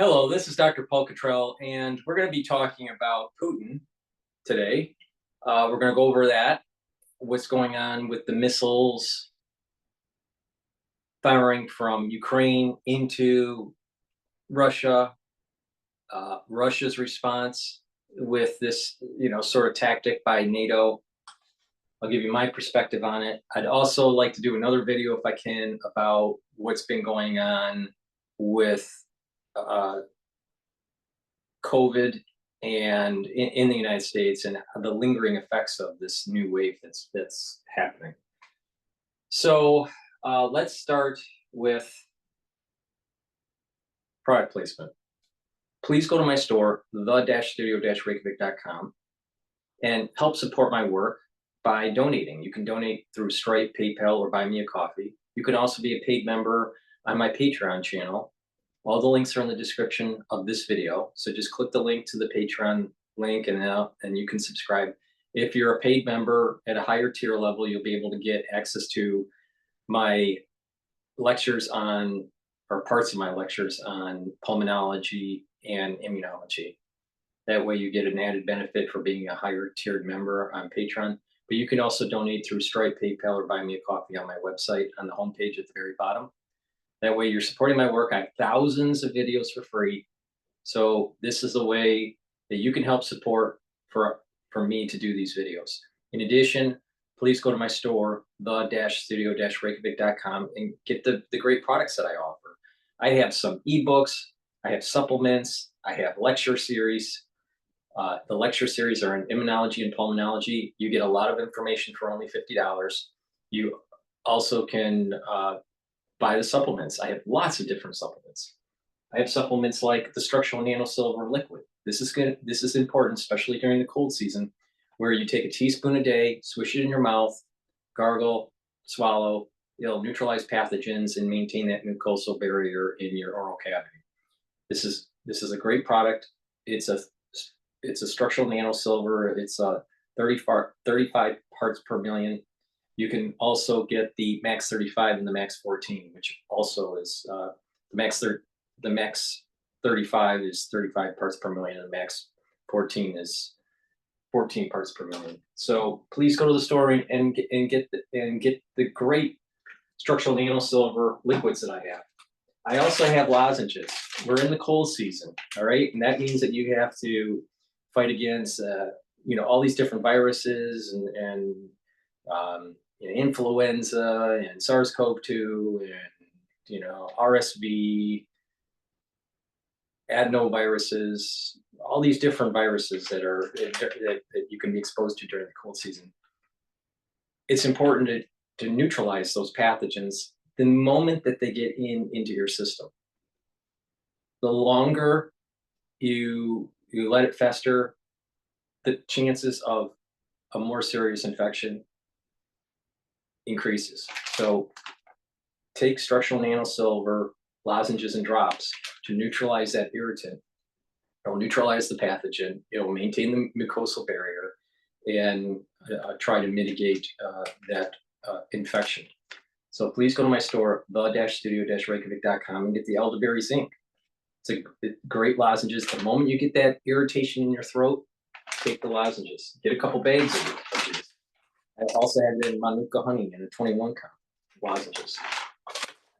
Hello, this is DrPaulCottrell, and we're going to be talking about Putin today. We're going to go over that, what's going on with the missiles firing from Ukraine into Russia, Russia's response with this, sort of tactic by NATO. I'll give you my perspective on it. I'd also like to do another video, if I can, about what's been going on with COVID and in the United States and the lingering effects of this new wave that's happening. So let's start with product placement. Please go to my store, the-studio-reykjavik.com, and help support my work by donating. You can donate through Stripe, PayPal, or buy me a coffee. You can also be a paid member on my Patreon channel. All the links are in the description of this video. So just click the link to the Patreon link and you can subscribe. If you're a paid member at a higher tier level, you'll be able to get access to my lectures on, or parts of my lectures on pulmonology and immunology. That way you get an added benefit for being a higher tiered member on Patreon. But you can also donate through Stripe, PayPal, or buy me a coffee on my website on the homepage at the very bottom. That way you're supporting my work. I have thousands of videos for free. So this is a way that you can help support for me to do these videos. In addition, please go to my store, the-studio-reykjavik.com, and get the great products that I offer. I have some ebooks, I have supplements, I have lecture series. The lecture series are in immunology and pulmonology. You get a lot of information for only $50. You also can buy the supplements. I have lots of different supplements. I have supplements like the structural nanosilver liquid. This is good. This is important, especially during the cold season, where you take a teaspoon a day, swish it in your mouth, gargle, swallow. It'll neutralize pathogens and maintain that mucosal barrier in your oral cavity. This is a great product. It's a structural nanosilver. It's 35 parts per million. You can also get the Max 35 and the Max 14, which also is the Max 35 is 35 parts per million, and the Max 14 is 14 parts per million. So please go to the store and get the great structural nanosilver liquids that I have. I also have lozenges. We're in the cold season, all right, and that means that you have to fight against all these different viruses and influenza and SARS-CoV-2 and RSV, adenoviruses, all these different viruses that you can be exposed to during the cold season. It's important to neutralize those pathogens the moment that they get into your system. The longer you let it fester, the chances of a more serious infection increases. So take structural nanosilver lozenges and drops to neutralize that irritant. It'll neutralize the pathogen. It'll maintain the mucosal barrier and try to mitigate that infection. So please go to my store, the-studio-reykjavik.com, and get the elderberry zinc. It's a great lozenges. The moment you get that irritation in your throat, take the lozenges. Get a couple bags of these. I also have it in Manuka honey in a 21 count lozenges.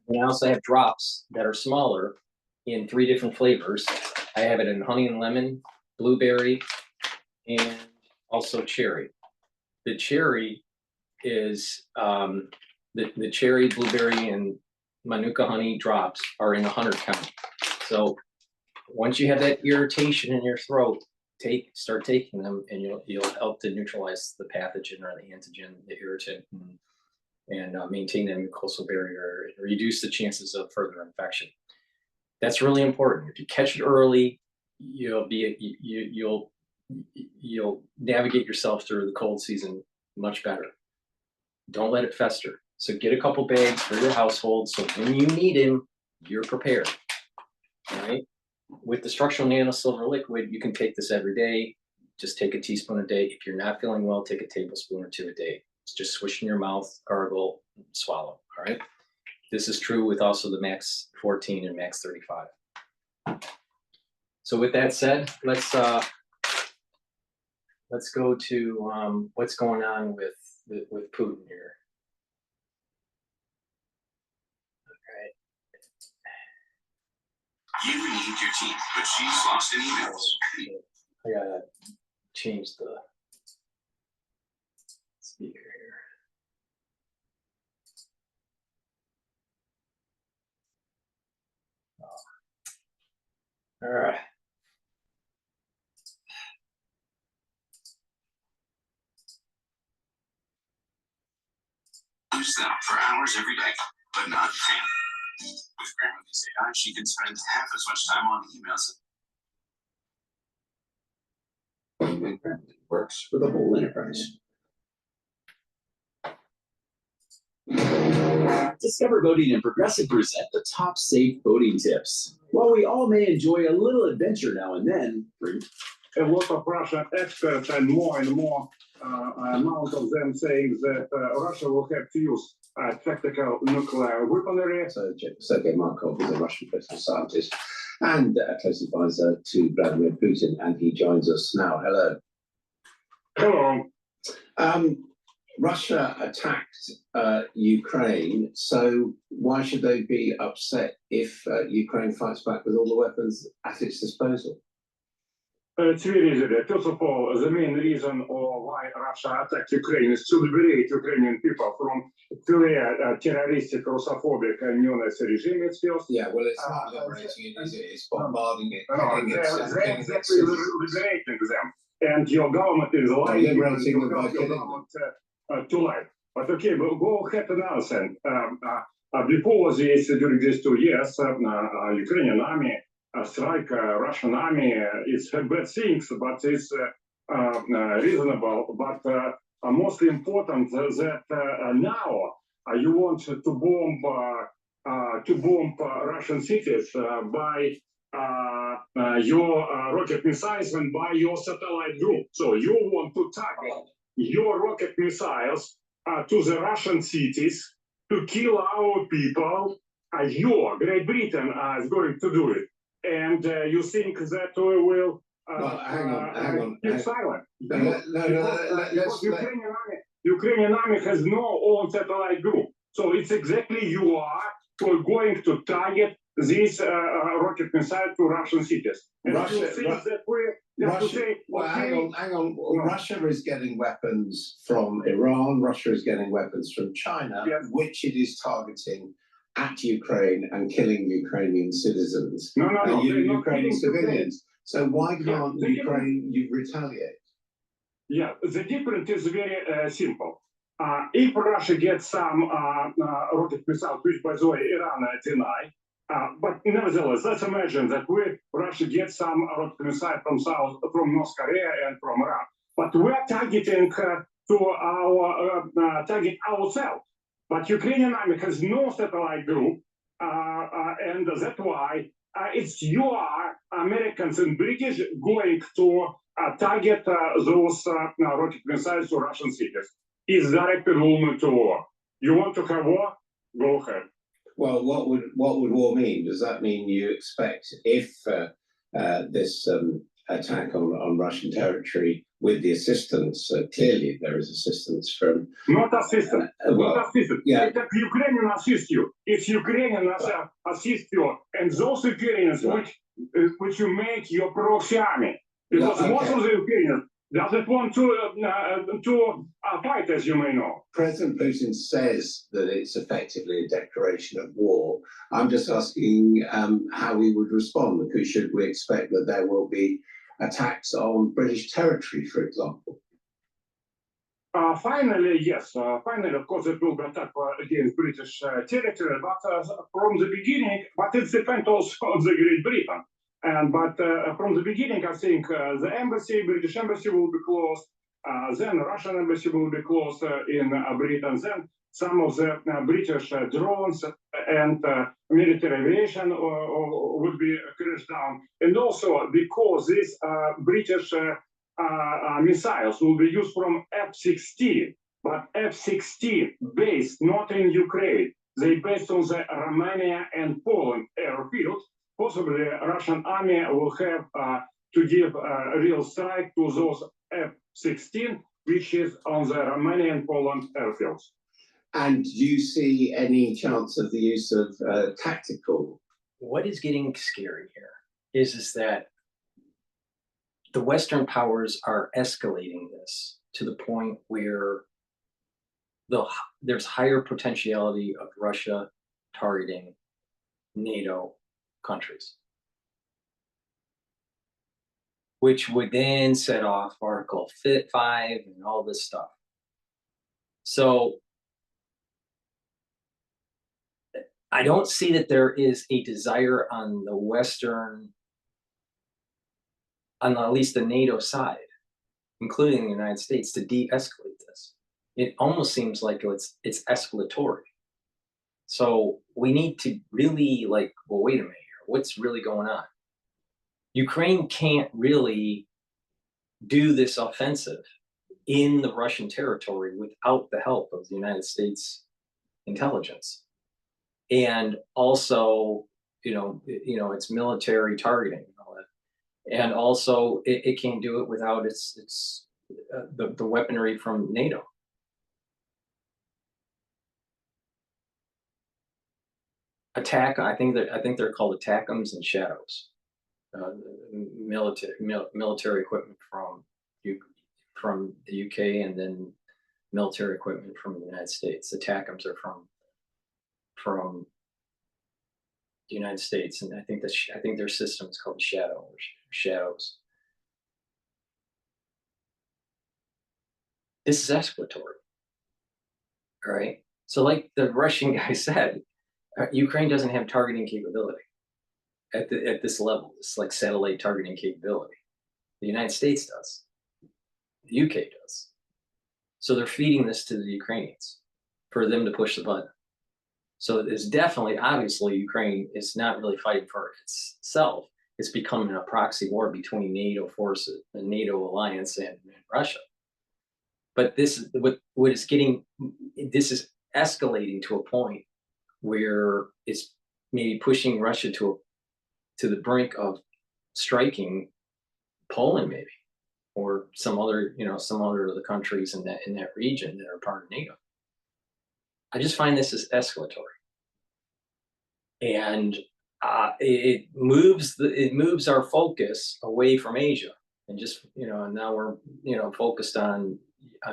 And I also have drops that are smaller in 3 different flavors. I have it in honey and lemon, blueberry, and also cherry. The cherry is the cherry, blueberry, and Manuka honey drops are in 100 count. So once you have that irritation in your throat, start taking them, and you'll help to neutralize the pathogen or the antigen, the irritant, and maintain that mucosal barrier and reduce the chances of further infection. That's really important. If you catch it early, you'll navigate yourself through the cold season much better. Don't let it fester. So get a couple bags for your household, so when you need them, you're prepared. All right. With the structural nanosilver liquid, you can take this every day. Just take a teaspoon a day. If you're not feeling well, take a tablespoon or 2 a day. It's just swish in your mouth, gargle, swallow. All right. This is true with also the Max 14 and Max 35. So with that said, let's go to what's going on with Putin here. You need your team, but she's lost in emails. I gotta change the speaker here. All right. Use them for hours every day, but not 10. With Grammarly's AI, she can spend half as much time on emails. It works for the whole enterprise. Discover Voting and Progressive present the top safe voting tips. While we all may enjoy a little adventure now and then, a lot of Russian experts and more amount of them saying that Russia will have to use tactical nuclear weaponry. So Sergei Markov is a Russian political scientist and a close advisor to Vladimir Putin, and he joins us now. Hello. Hello. Russia attacked Ukraine, so why should they be upset if Ukraine fights back with all the weapons at its disposal? It's very easy. First of all, the main reason why Russia attacked Ukraine is to liberate Ukrainian people from clear terroristic, Russophobic and neo-Nazi regime. It's first. Yeah, well, it's not liberating it, is it? It's bombarding it. They're exactly liberating them. And your government is lying your government to lie. But okay, we'll go ahead and answer. Before this, during these 2 years, Ukrainian army strike Russian army. It's bad things, but it's reasonable. But mostly important that now you want to bomb Russian cities by your rocket missiles and by your satellite group. So you want to target your rocket missiles to the Russian cities to kill our people. Your Great Britain is going to do it. And you think that we will keep silent? Because Ukrainian army has no own satellite group. So it's exactly you are going to target these rocket missiles to Russian cities. And Russia, hang on. Russia is getting weapons from Iran. Russia is getting weapons from China, yes, which it is targeting at Ukraine and killing Ukrainian citizens. Ukrainian civilians. So why can't Ukraine retaliate? Yeah, the difference is very simple. If Russia gets some rocket missiles, which by the way Iran deny, but nevertheless, let's imagine that Russia gets some rocket missiles from North Korea and from Iran, but we're targeting target ourselves. But Ukrainian army has no satellite group, and that's why it's your Americans and British going to target those rocket missiles to Russian cities. Is directed only to war. You want to have war? Go ahead. Well, what would war mean? Does that mean you expect if this attack on Russian territory with the assistance, clearly there is assistance from... Not assistance, not assistance. Yeah. If Ukrainian assist you, if Ukrainian assist you, and those Ukrainians which you make your proxy army, because most of the Ukrainians doesn't want to fight, as you may know. President Putin says that it's effectively a declaration of war. I'm just asking how we would respond, because should we expect that there will be attacks on British territory, for example? Finally, yes. Finally, of course, it will be attack against British territory, but from the beginning, but it depends also on the Great Britain. But from the beginning, I think the embassy, British embassy will be closed, then Russian embassy will be closed in Britain, then some of the British drones and military aviation would be crashed down. And also because these British missiles will be used from Ep60, but Ep60 based not in Ukraine. They based on the Romania and Poland airfields. possibly Russian army will have to give a real strike to those F-16, which is on the Romanian-Poland airfields. And do you see any chance of the use of tactical? What is getting scary here is that the Western powers are escalating this to the point where there's higher potentiality of Russia targeting NATO countries, which would then set off Article 5 and all this stuff. So I don't see that there is a desire on the Western, on at least the NATO side, including the United States, to de-escalate this. It almost seems like it's escalatory. So we need to really well, wait a minute here, what's really going on? Ukraine can't really do this offensive in the Russian territory without the help of the United States intelligence. And also, it's military targeting and all that. And also it can't do it without the weaponry from NATO. I think they're called ATACMS and shadows. Military equipment from the UK, and then military equipment from the United States. ATACMS are from the United States, and I think their system is called Shadow or Shadows. This is escalatory. All right. So, like the Russian guy said, Ukraine doesn't have targeting capability at this level. It's like satellite targeting capability. The United States does. The UK does. So they're feeding this to the Ukrainians for them to push the button. So it's definitely, obviously, Ukraine is not really fighting for itself. It's becoming a proxy war between NATO forces, the NATO alliance, and Russia. But this is this is escalating to a point where it's maybe pushing Russia to the brink of striking Poland, maybe, or some other of the countries in that region that are part of NATO. I just find this as escalatory, and it moves our focus away from Asia, and just and now we're focused on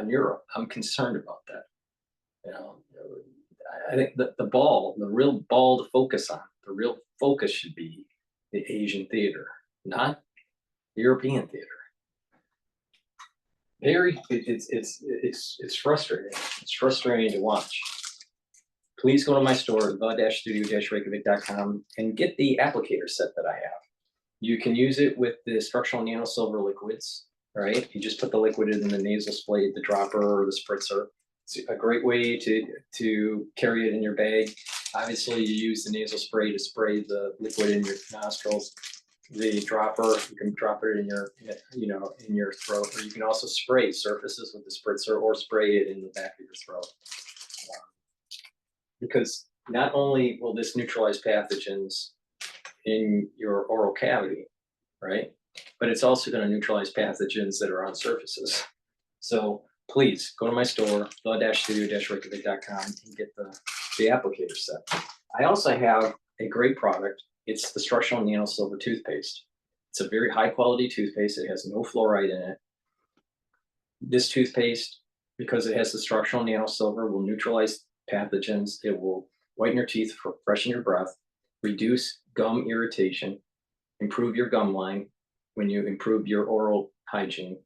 Europe. I'm concerned about that. I think that the real ball to focus on, the real focus should be the Asian theater, not the European theater. It's frustrating. It's frustrating to watch. Please go to my store, the-studio-reykjavik.com, and get the applicator set that I have. You can use it with the structural nano silver liquids. All right, you just put the liquid in the nasal spray, the dropper, or the spritzer. It's a great way to carry it in your bag. Obviously, you use the nasal spray to spray the liquid in your nostrils. The dropper, you can drop it in your throat, or you can also spray surfaces with the spritzer, or spray it in the back of your throat. Because not only will this neutralize pathogens in your oral cavity, right? But it's also going to neutralize pathogens that are on surfaces. So please go to my store, the-studio-reykjavik.com, and get the applicator set. I also have a great product. It's the structural nano silver toothpaste. It's a very high quality toothpaste. It has no fluoride in it. This toothpaste, because it has the structural nano silver, will neutralize pathogens. It will whiten your teeth, freshen your breath, reduce gum irritation, improve your gum line when you improve your oral hygiene.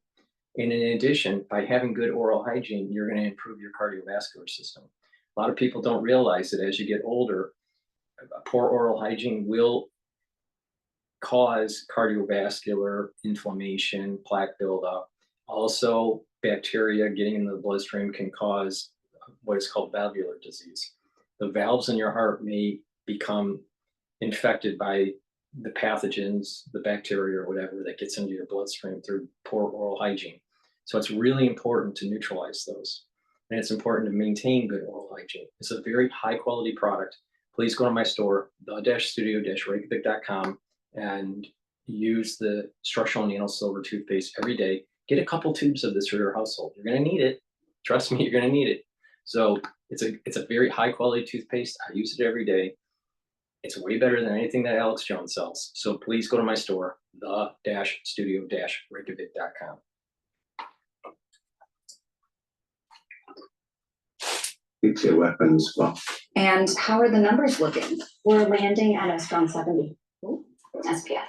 And in addition, by having good oral hygiene, you're going to improve your cardiovascular system. A lot of people don't realize that as you get older, poor oral hygiene will cause cardiovascular inflammation, plaque buildup. Also, bacteria getting into the bloodstream can cause what is called valvular disease. The valves in your heart may become infected by the pathogens, the bacteria or whatever that gets into your bloodstream through poor oral hygiene. So it's really important to neutralize those. And it's important to maintain good oral hygiene. It's a very high quality product. please go to my store, the-studio-reykjavik.com, and use the structural nano silver toothpaste every day. Get a couple tubes of this for your household. You're going to need it. Trust me, you're going to need it. So it's a very high quality toothpaste. I use it every day. It's way better than anything that Alex Jones sells. So please go to my store, the-studio-reykjavik.com. Nuclear weapons. Well, And how are the numbers looking? We're landing at a strong 70. Ooh, SPF.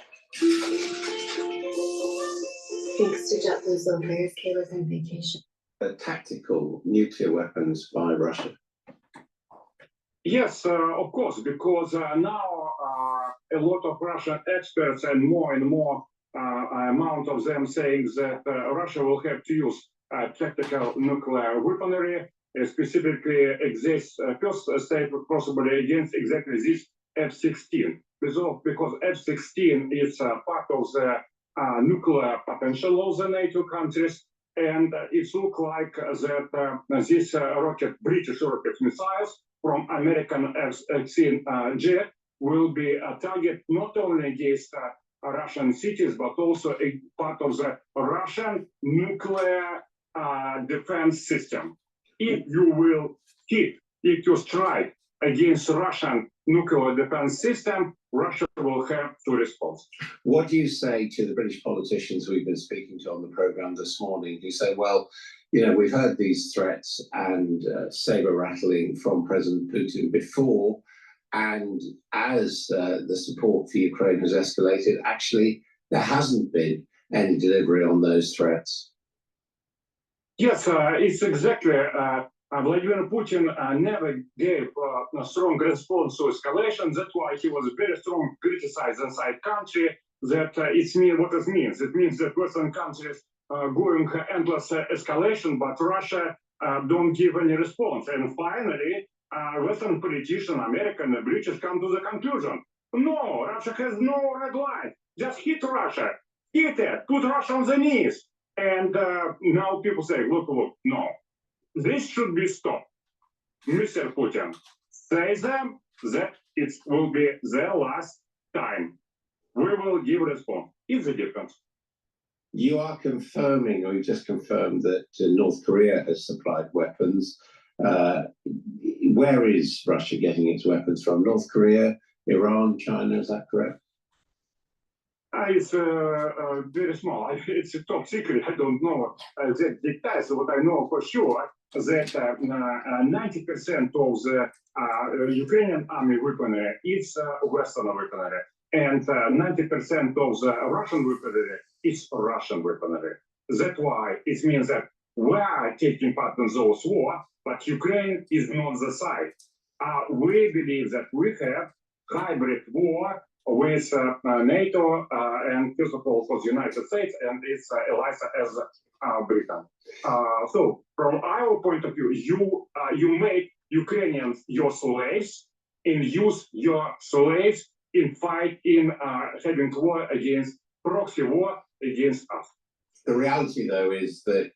Thanks to JetBlue's low fares, Kayla's on vacation. tactical nuclear weapons by Russia. Yes, of course, because now a lot of Russian experts and more amount of them saying that Russia will have to use tactical nuclear weaponry, specifically exists first state possibly against exactly this F-16. Because F-16 is part of the nuclear potential of the NATO countries, and it looks like that this British rocket missiles from American F-16 jet will be a target not only against Russian cities, but also a part of the Russian nuclear defense system. If you will hit, if you strike against Russian nuclear defense system, Russia will have to respond. What do you say to the British politicians we've been speaking to on the program this morning who say, well, you know, we've heard these threats and saber rattling from President Putin before, and as the support for Ukraine has escalated, actually, there hasn't been any delivery on those threats? Yes, it's exactly. Vladimir Putin never gave a strong response to escalation. That's why he was very strong criticized inside country that it's mean what it means. It means that Western countries going endless escalation, but Russia don't give any response. And finally, Western politicians, American and British, come to the conclusion: no, Russia has no red line. Just hit Russia, hit it, put Russia on the knees. And now people say, look, no, this should be stopped. Mr. Putin, say them that it will be the last time. We will give response. It's the difference. You are confirming, or you just confirmed, that North Korea has supplied weapons. Where is Russia getting its weapons from? North Korea, Iran, China, is that correct? It's very small. It's a top secret. I don't know the details. What I know for sure that 90% of the Ukrainian army weaponry is Western weaponry, and 90% of the Russian weaponry is Russian weaponry. That's why it means that we are taking part in those war, but Ukraine is not the side. We believe that we have hybrid war with NATO and first of all for the United States and its allies as Britain. So from our point of view, you make Ukrainians your slaves and use your slaves in fight in having war against proxy war against us. The reality, though, is that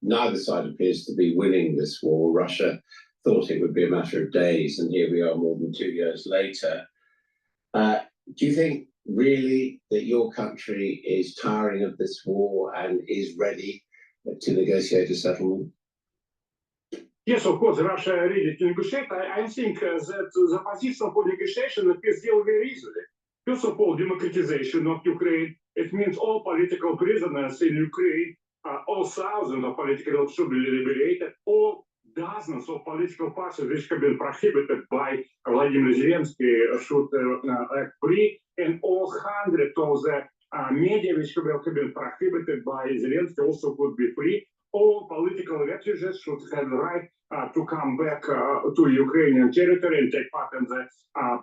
neither side appears to be winning this war. Russia thought it would be a matter of days, and here we are more than 2 years later. Do you think really that your country is tiring of this war and is ready to negotiate a settlement? Yes, of course, Russia ready to negotiate. I think that the position for negotiation is still very easily. First of all, democratization of Ukraine. It means all political prisoners in Ukraine, all thousands of political should be liberated, all dozens of political parties which have been prohibited by Vladimir Zelensky should act free, and all hundreds of the media which have been prohibited by Zelensky also could be free. All political refugees should have the right to come back to Ukrainian territory and take part in the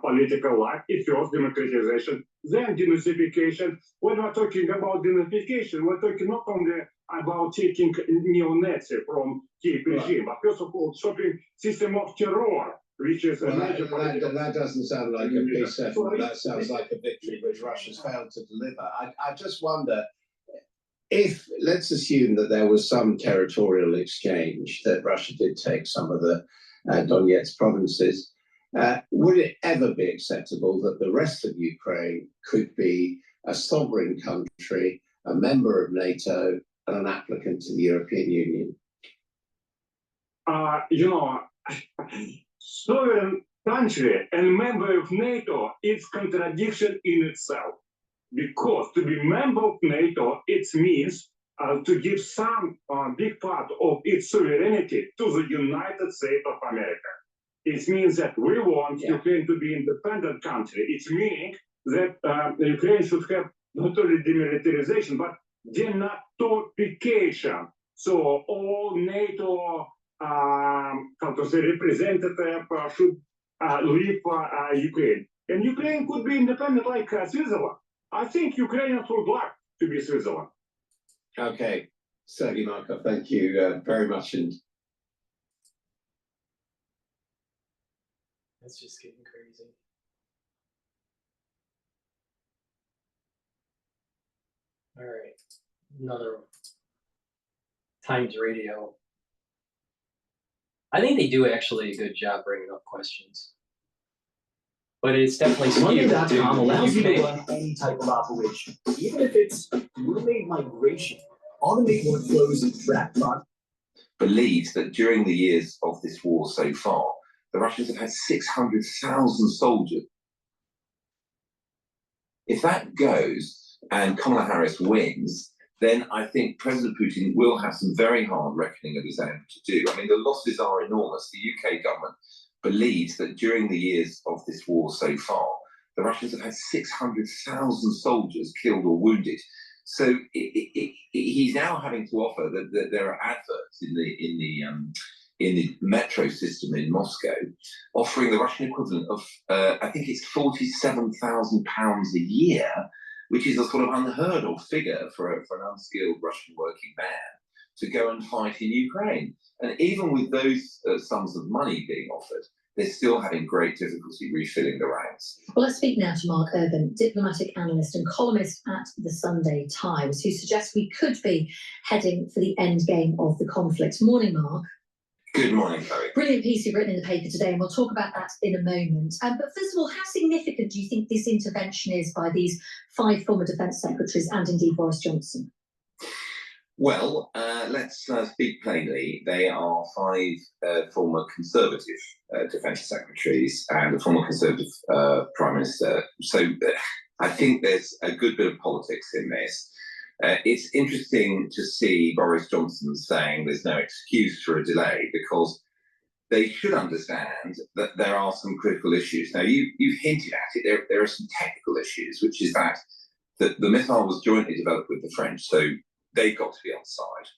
political life. It's first democratization, then denazification. When we're talking about denazification, we're talking not only about taking neo-Nazi from Kiev regime, but first of all, stopping system of terror, which is a major political... That doesn't sound like a peace settlement. That sounds like a victory which Russia's failed to deliver. I just wonder, if, let's assume that there was some territorial exchange, that Russia did take some of the Donetsk provinces, Would it ever be acceptable that the rest of Ukraine could be a sovereign country, a member of NATO, and an applicant to the European Union? You know, sovereign country and member of NATO is contradiction in itself. Because to be member of NATO, it means to give some big part of its sovereignty to the United States of America. It means that we want Ukraine to be independent country. It's meaning that Ukraine should have not only demilitarization, but denatoification. So all NATO representative should leave Ukraine. And Ukraine could be independent like Switzerland. I think Ukrainians would like to be Switzerland. Okay, Sergei Markov, thank you very much. And That's just getting crazy. All right, another Times Radio. I think they do actually a good job bringing up questions, but it's definitely skewed to Monday.com allows you to UK. run any type of operation, even if it's roommate migration, automate workflows, and track progress. Believes that during the years of this war so far, the Russians have had 600,000 soldiers. If that goes and Kamala Harris wins, then I think President Putin will have some very hard reckoning of his own to do. I mean, the losses are enormous. The UK government believes that during the years of this war so far, the Russians have had 600,000 soldiers killed or wounded. So he's now having to offer that there are adverts in the metro system in Moscow, offering the Russian equivalent of I think it's £47,000 a year, which is a sort of unheard of figure for an unskilled Russian working man to go and fight in Ukraine. And even with those sums of money being offered, they're still having great difficulty refilling the ranks. Well, let's speak now to Mark Irvin, diplomatic analyst and columnist at the Sunday Times, who suggests we could be heading for the end game of the conflict. Morning, Mark. Good morning, Chloe. Brilliant piece you've written in the paper today, and we'll talk about that in a moment. But first of all, how significant do you think this intervention is by these 5 former defence secretaries and indeed Boris Johnson? Well, let's speak plainly. They are 5 former Conservative defence secretaries and a former Conservative Prime Minister. So I think there's a good bit of politics in this. It's interesting to see Boris Johnson saying there's no excuse for a delay, because they should understand that there are some critical issues. Now, you've hinted at it. There are some technical issues, which is that the missile was jointly developed with the French, so they've got to be on side.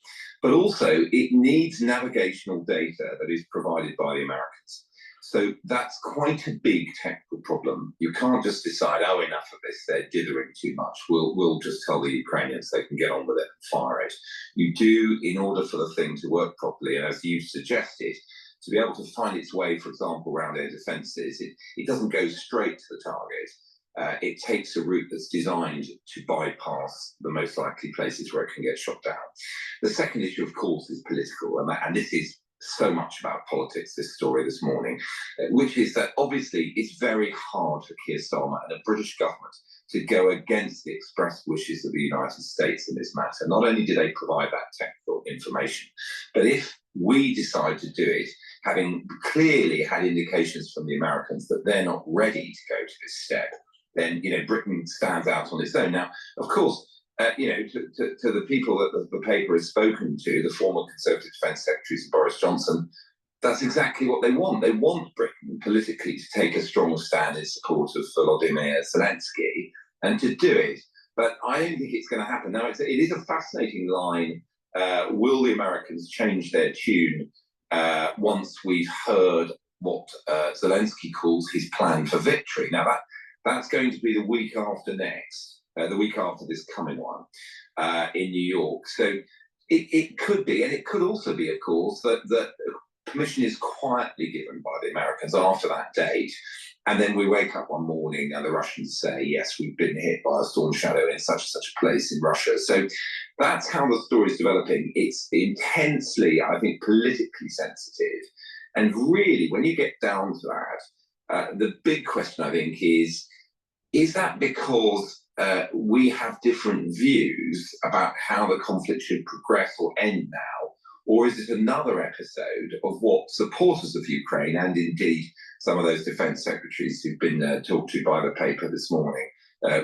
But also, it needs navigational data that is provided by the Americans. So that's quite a big technical problem. You can't just decide, oh, enough of this, they're dithering too much. We'll just tell the Ukrainians they can get on with it and fire it. You do, in order for the thing to work properly, and as you've suggested, to be able to find its way, for example, around air defences, it doesn't go straight to the target. It takes a route that's designed to bypass the most likely places where it can get shot down. The second issue, of course, is political, and this is so much about politics, this story this morning, which is that obviously it's very hard for Keir Starmer and the British government to go against the expressed wishes of the United States in this matter. Not only do they provide that technical information, but if we decide to do it, having clearly had indications from the Americans that they're not ready to go to this step, then, Britain stands out on its own. Now, of course, to the people that the paper has spoken to, the former Conservative Defence Secretaries and Boris Johnson, that's exactly what they want. They want Britain politically to take a strong stand in support of Volodymyr Zelensky and to do it. But I don't think it's going to happen. Now, it is a fascinating line. Will the Americans change their tune once we've heard what Zelensky calls his plan for victory? Now, that's going to be the week after next. The week after this coming one in New York. So it could be, and it could also be, of course, that permission is quietly given by the Americans after that date, and then we wake up one morning and the Russians say, yes, we've been hit by a storm shadow in such and such a place in Russia. So that's how the story is developing. It's intensely, I think, politically sensitive. And really, when you get down to that, The big question, I think, is that because we have different views about how the conflict should progress or end now, or is it another episode of what supporters of Ukraine, and indeed some of those defence secretaries who've been talked to by the paper this morning,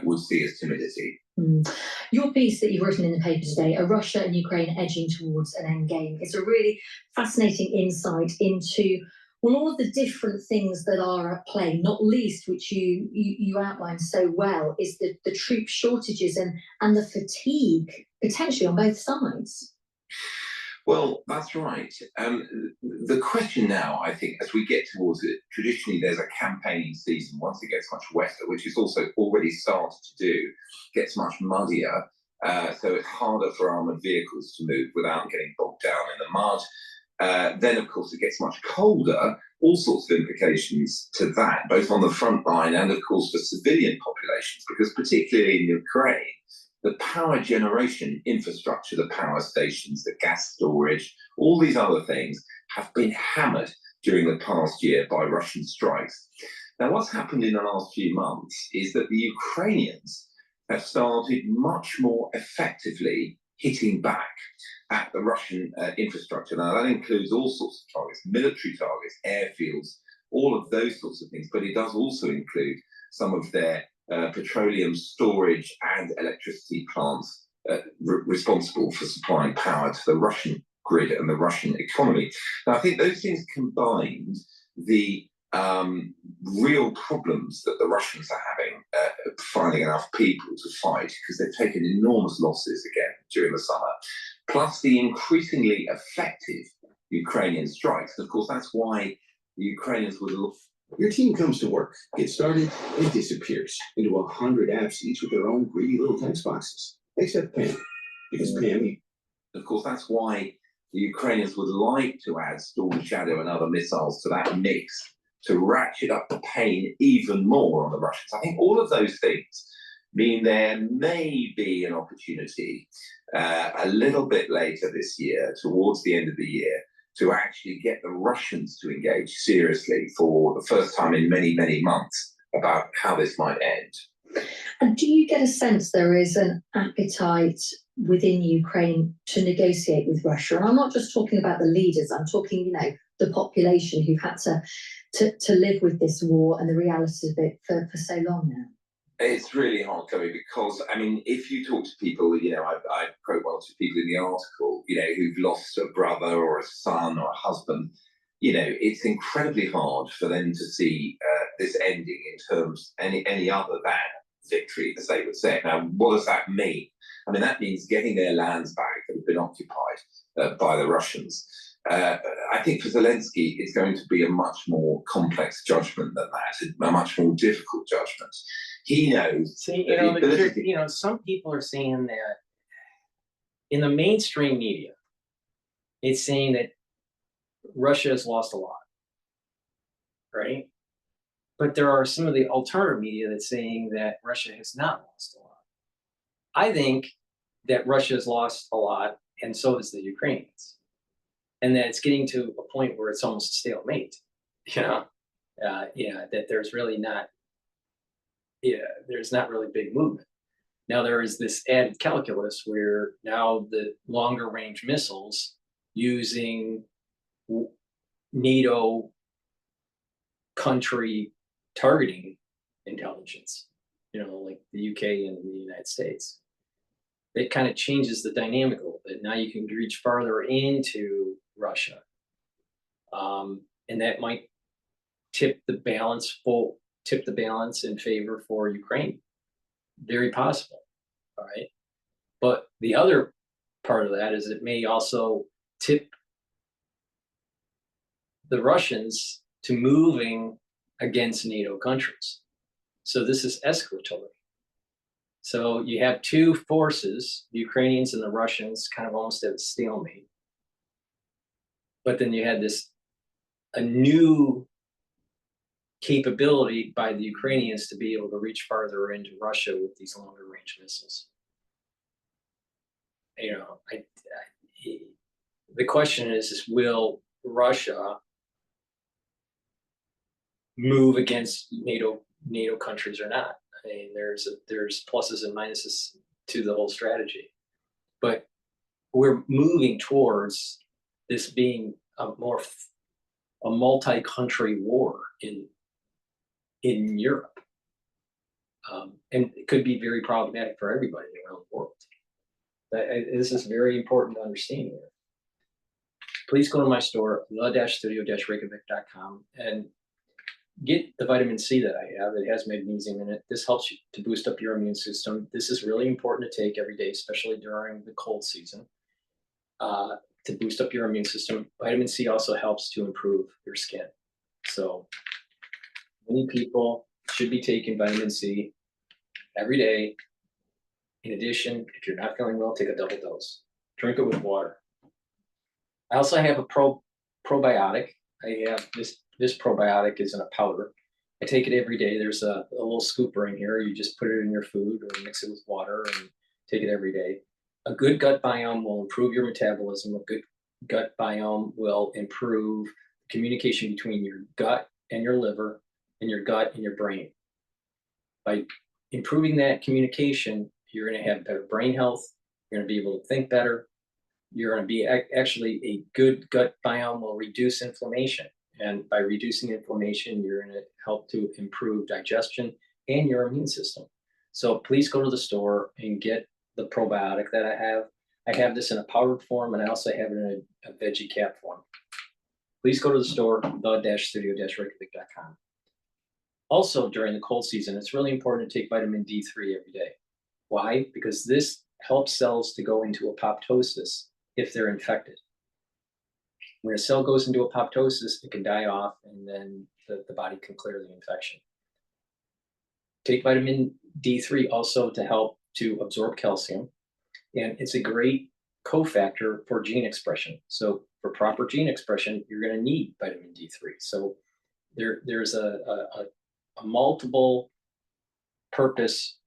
would see as timidity? Your piece that you've written in the paper today, Are Russia and Ukraine Edging Towards an Endgame, is a really fascinating insight into all of the different things that are at play, not least, which you outlined so well, is the troop shortages and the fatigue potentially on both sides. Well, that's right. The question now, I think, as we get towards it, traditionally there's a campaigning season. Once it gets much wetter, which it's also already started to do, gets much muddier. So it's harder for armoured vehicles to move without getting bogged down in the mud. Then, of course, it gets much colder. All sorts of implications to that, both on the front line and, of course, for civilian populations, because particularly in Ukraine, the power generation infrastructure, the power stations, the gas storage, all these other things have been hammered during the past year by Russian strikes. Now, what's happened in the last few months is that the Ukrainians have started much more effectively hitting back at the Russian infrastructure. Now, that includes all sorts of targets, military targets, airfields, all of those sorts of things, but it does also include some of their petroleum storage and electricity plants responsible for supplying power to the Russian grid and the Russian economy. Now, I think those things combined, the real problems that the Russians are having finding enough people to fight, because they've taken enormous losses again during the summer, plus the increasingly effective Ukrainian strikes. And of course, that's why the Ukrainians would look. Your team comes to work, gets started, and disappears into 100 apps, each with their own greedy little text boxes. Except Pam, because Pam. Of course, that's why the Ukrainians would like to add Storm Shadow and other missiles to that mix to ratchet up the pain even more on the Russians. I think all of those things mean there may be an opportunity a little bit later this year, towards the end of the year, to actually get the Russians to engage seriously for the first time in many, many months about how this might end. And do you get a sense there is an appetite within Ukraine to negotiate with Russia? And I'm not just talking about the leaders, I'm talking, the population who've had to live with this war and the reality of it for so long now. It's really hard, Chloe, because, if you talk to people, I quote one or two people in the article, who've lost a brother or a son or a husband, it's incredibly hard for them to see this ending in terms any other than victory, as they would say. Now, what does that mean? That means getting their lands back that have been occupied by the Russians. I think for Zelensky, it's going to be a much more complex judgment than that, a much more difficult judgment. He knows. See, some people are saying that in the mainstream media, it's saying that Russia has lost a lot, right? But there are some of the alternative media that's saying that Russia has not lost a lot. I think that Russia has lost a lot, and so has the Ukrainians. And that it's getting to a point where it's almost a stalemate, that there's really not, there's not really big movement. Now there is this added calculus where now the longer range missiles using NATO country targeting intelligence, like the UK and the United States, it kind of changes the dynamic a little bit. Now you can reach farther into Russia, and that might tip the balance in favor for Ukraine. Very possible. All right, but the other part of that is it may also tip the Russians to moving against NATO countries. So this is escalatory. So you have two forces, the Ukrainians and the Russians, kind of almost at a stalemate. But then you had a new capability by the Ukrainians to be able to reach farther into Russia with these longer range missiles. The question is will Russia move against NATO countries or not. I mean, there's pluses and minuses to the whole strategy, but we're moving towards this being a multi-country war in Europe, and it could be very problematic for everybody around the world. This is very important to understand here. Please go to my store, the-studio-reykjavik.com, and get the vitamin C that I have. It has magnesium in it. This helps you to boost up your immune system. This is really important to take every day, especially during the cold season, to boost up your immune system. Vitamin C also helps to improve your skin. So many people should be taking vitamin C every day. In addition, if you're not feeling well, take a double dose. Drink it with water. I also have a probiotic. I have this probiotic is in a powder. I take it every day. There's a little scooper in here. You just put it in your food or mix it with water and take it every day. A good gut biome will improve your metabolism. A good gut biome will improve communication between your gut and your liver, and your gut and your brain. By improving that communication, you're going to have better brain health. You're going to be able to think better. You're going to be actually a good gut biome will reduce inflammation. And by reducing inflammation, you're going to help to improve digestion and your immune system. So please go to the store and get the probiotic that I have. I have this in a powdered form, and I also have it in a veggie cap form. Please go to the store, the-studio-reykjavik.com. Also, during the cold season, it's really important to take vitamin D3 every day. Why? Because this helps cells to go into apoptosis if they're infected. When a cell goes into apoptosis, it can die off, and then the body can clear the infection. Take vitamin D3 also to help to absorb calcium, and it's a great cofactor for gene expression. So for proper gene expression, you're going to need vitamin D3. So there's a multiple purpose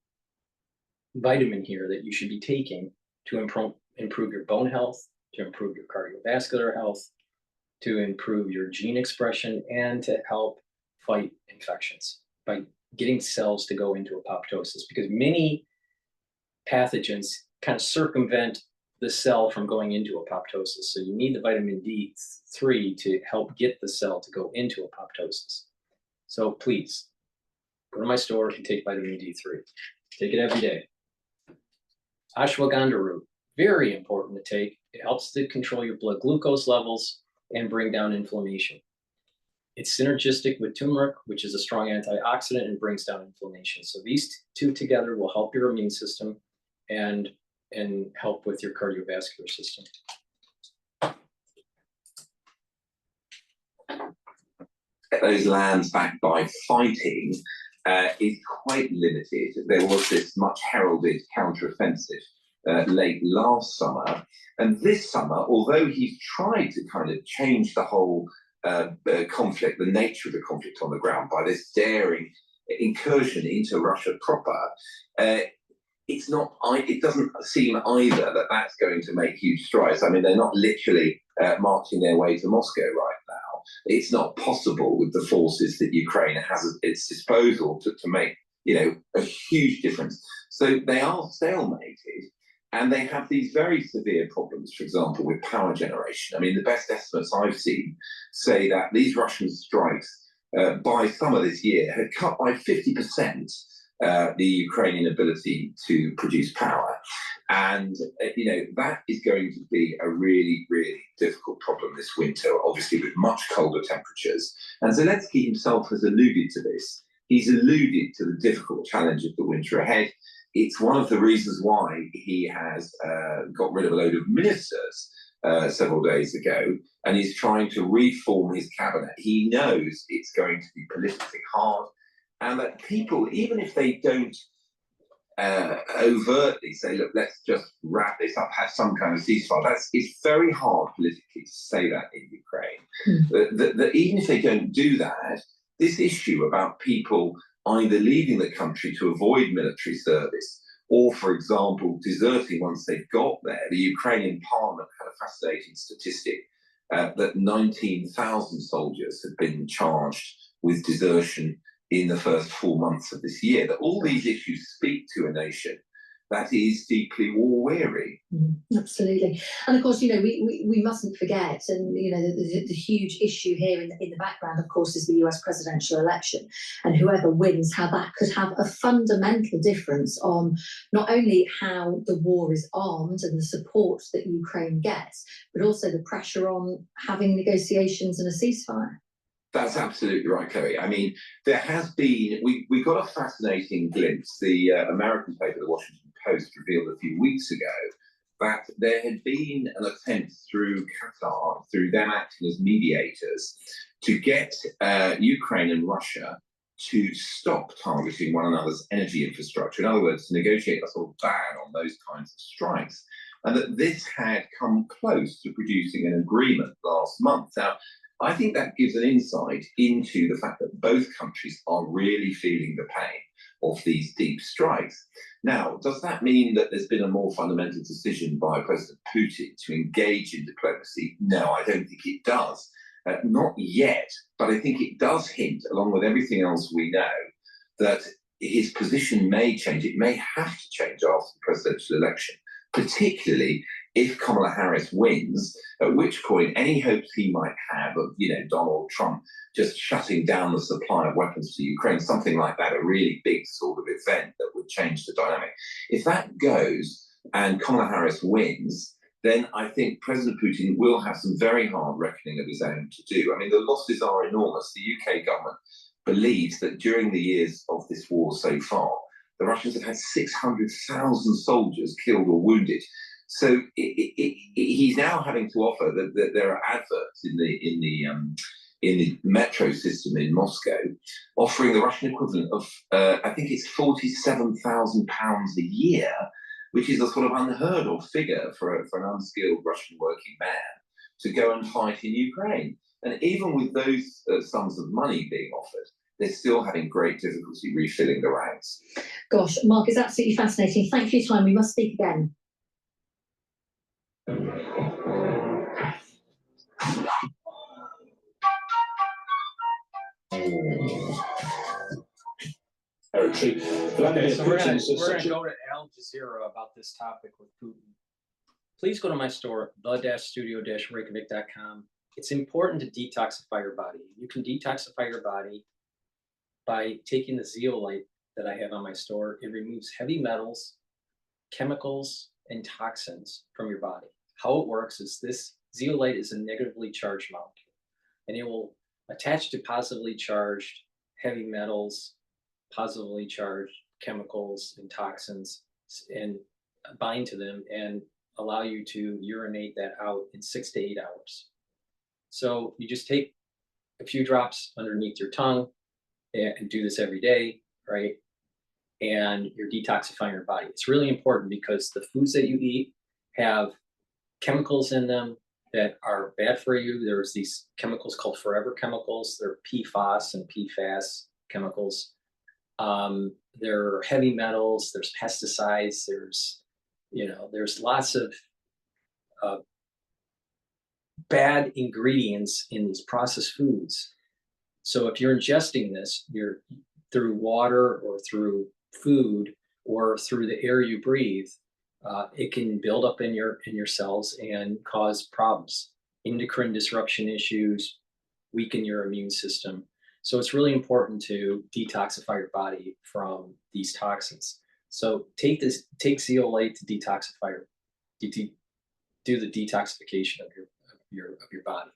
vitamin here that you should be taking to improve your bone health, to improve your cardiovascular health, to improve your gene expression, and to help fight infections by getting cells to go into apoptosis, because many pathogens kind of circumvent the cell from going into apoptosis. So you need the vitamin D3 to help get the cell to go into apoptosis. So please go to my store and take vitamin D3. Take it every day. Ashwagandha root, very important to take. It helps to control your blood glucose levels and bring down inflammation. It's synergistic with turmeric, which is a strong antioxidant and brings down inflammation. So these two together will help your immune system and help with your cardiovascular system. Those lands back by fighting is quite limited. There was this much heralded counteroffensive late last summer, and this summer, although he's tried to kind of change the whole conflict, the nature of the conflict on the ground by this daring incursion into Russia proper, it's not. It doesn't seem either that that's going to make huge strides. I mean, they're not literally marching their way to Moscow right now. It's not possible with the forces that Ukraine has at its disposal to make, you know, a huge difference. So they are stalemated, and they have these very severe problems, for example, with power generation. I mean, the best estimates I've seen say that these Russian strikes by summer this year had cut by 50% the Ukrainian ability to produce power. And, you know, that is going to be a really, really difficult problem this winter, obviously with much colder temperatures. And Zelensky himself has alluded to this. He's alluded to the difficult challenge of the winter ahead. It's one of the reasons why he has got rid of a load of ministers several days ago, and he's trying to reform his cabinet. He knows it's going to be politically hard, and that people, even if they don't overtly say, look, let's just wrap this up, have some kind of ceasefire, it's very hard politically to say that in Ukraine. That even if they don't do that, this issue about people either leaving the country to avoid military service or, for example, deserting once they've got there. The Ukrainian parliament had a fascinating statistic that 19,000 soldiers had been charged with desertion in the first 4 months of this year. That all these issues speak to a nation that is deeply war-weary. Absolutely. And of course, you know, we mustn't forget, and you know, the huge issue here in the background, of course, is the US presidential election, and whoever wins, how that could have a fundamental difference on not only how the war is armed and the support that Ukraine gets, but also the pressure on having negotiations and a ceasefire. That's absolutely right, Chloe. I mean, there has been, we got a fascinating glimpse. The American paper, the Washington Post, revealed a few weeks ago that there had been an attempt through Qatar, through them acting as mediators, to get Ukraine and Russia to stop targeting one another's energy infrastructure. In other words, to negotiate a sort of ban on those kinds of strikes. And that this had come close to producing an agreement last month. Now, I think that gives an insight into the fact that both countries are really feeling the pain of these deep strikes. Now, does that mean that there's been a more fundamental decision by President Putin to engage in diplomacy? No, I don't think it does. Not yet, but I think it does hint, along with everything else we know, that his position may change. It may have to change after the presidential election, particularly if Kamala Harris wins, at which point any hopes he might have of, you know, Donald Trump just shutting down the supply of weapons to Ukraine, something like that, a really big sort of event that would change the dynamic. If that goes and Kamala Harris wins, then I think President Putin will have some very hard reckoning of his own to do. I mean, the losses are enormous. The UK government believes that during the years of this war so far, the Russians have had 600,000 soldiers killed or wounded. So he's now having to offer that there are adverts in the metro system in Moscow offering the Russian equivalent of I think it's £47,000 a year, which is a sort of unheard of figure for an unskilled Russian working man to go and fight in Ukraine. And even with those sums of money being offered, they're still having great difficulty refilling the ranks. Gosh, Mark, it's absolutely fascinating. Thank you for your time. We must speak again. Okay, so we're gonna go to Al Jazeera about this topic with Putin. Please go to my store, the-studio-reykjavik.com. It's important to detoxify your body. You can detoxify your body by taking the zeolite that I have on my store. It removes heavy metals, chemicals, and toxins from your body. How it works is this zeolite is a negatively charged molecule, and it will attach to positively charged heavy metals, positively charged chemicals and toxins, and bind to them and allow you to urinate that out in 6 to 8 hours. So you just take a few drops underneath your tongue and do this every day, right? And you're detoxifying your body. It's really important because the foods that you eat have chemicals in them that are bad for you. There's these chemicals called forever chemicals. They're PFAS and PFAS chemicals. There are heavy metals, there's pesticides, there's lots of bad ingredients in these processed foods. So if you're ingesting this, you're through water or through food or through the air you breathe, it can build up in your cells and cause problems, endocrine disruption issues, weaken your immune system. So it's really important to detoxify your body from these toxins. So take zeolite to detoxify do the detoxification of your body.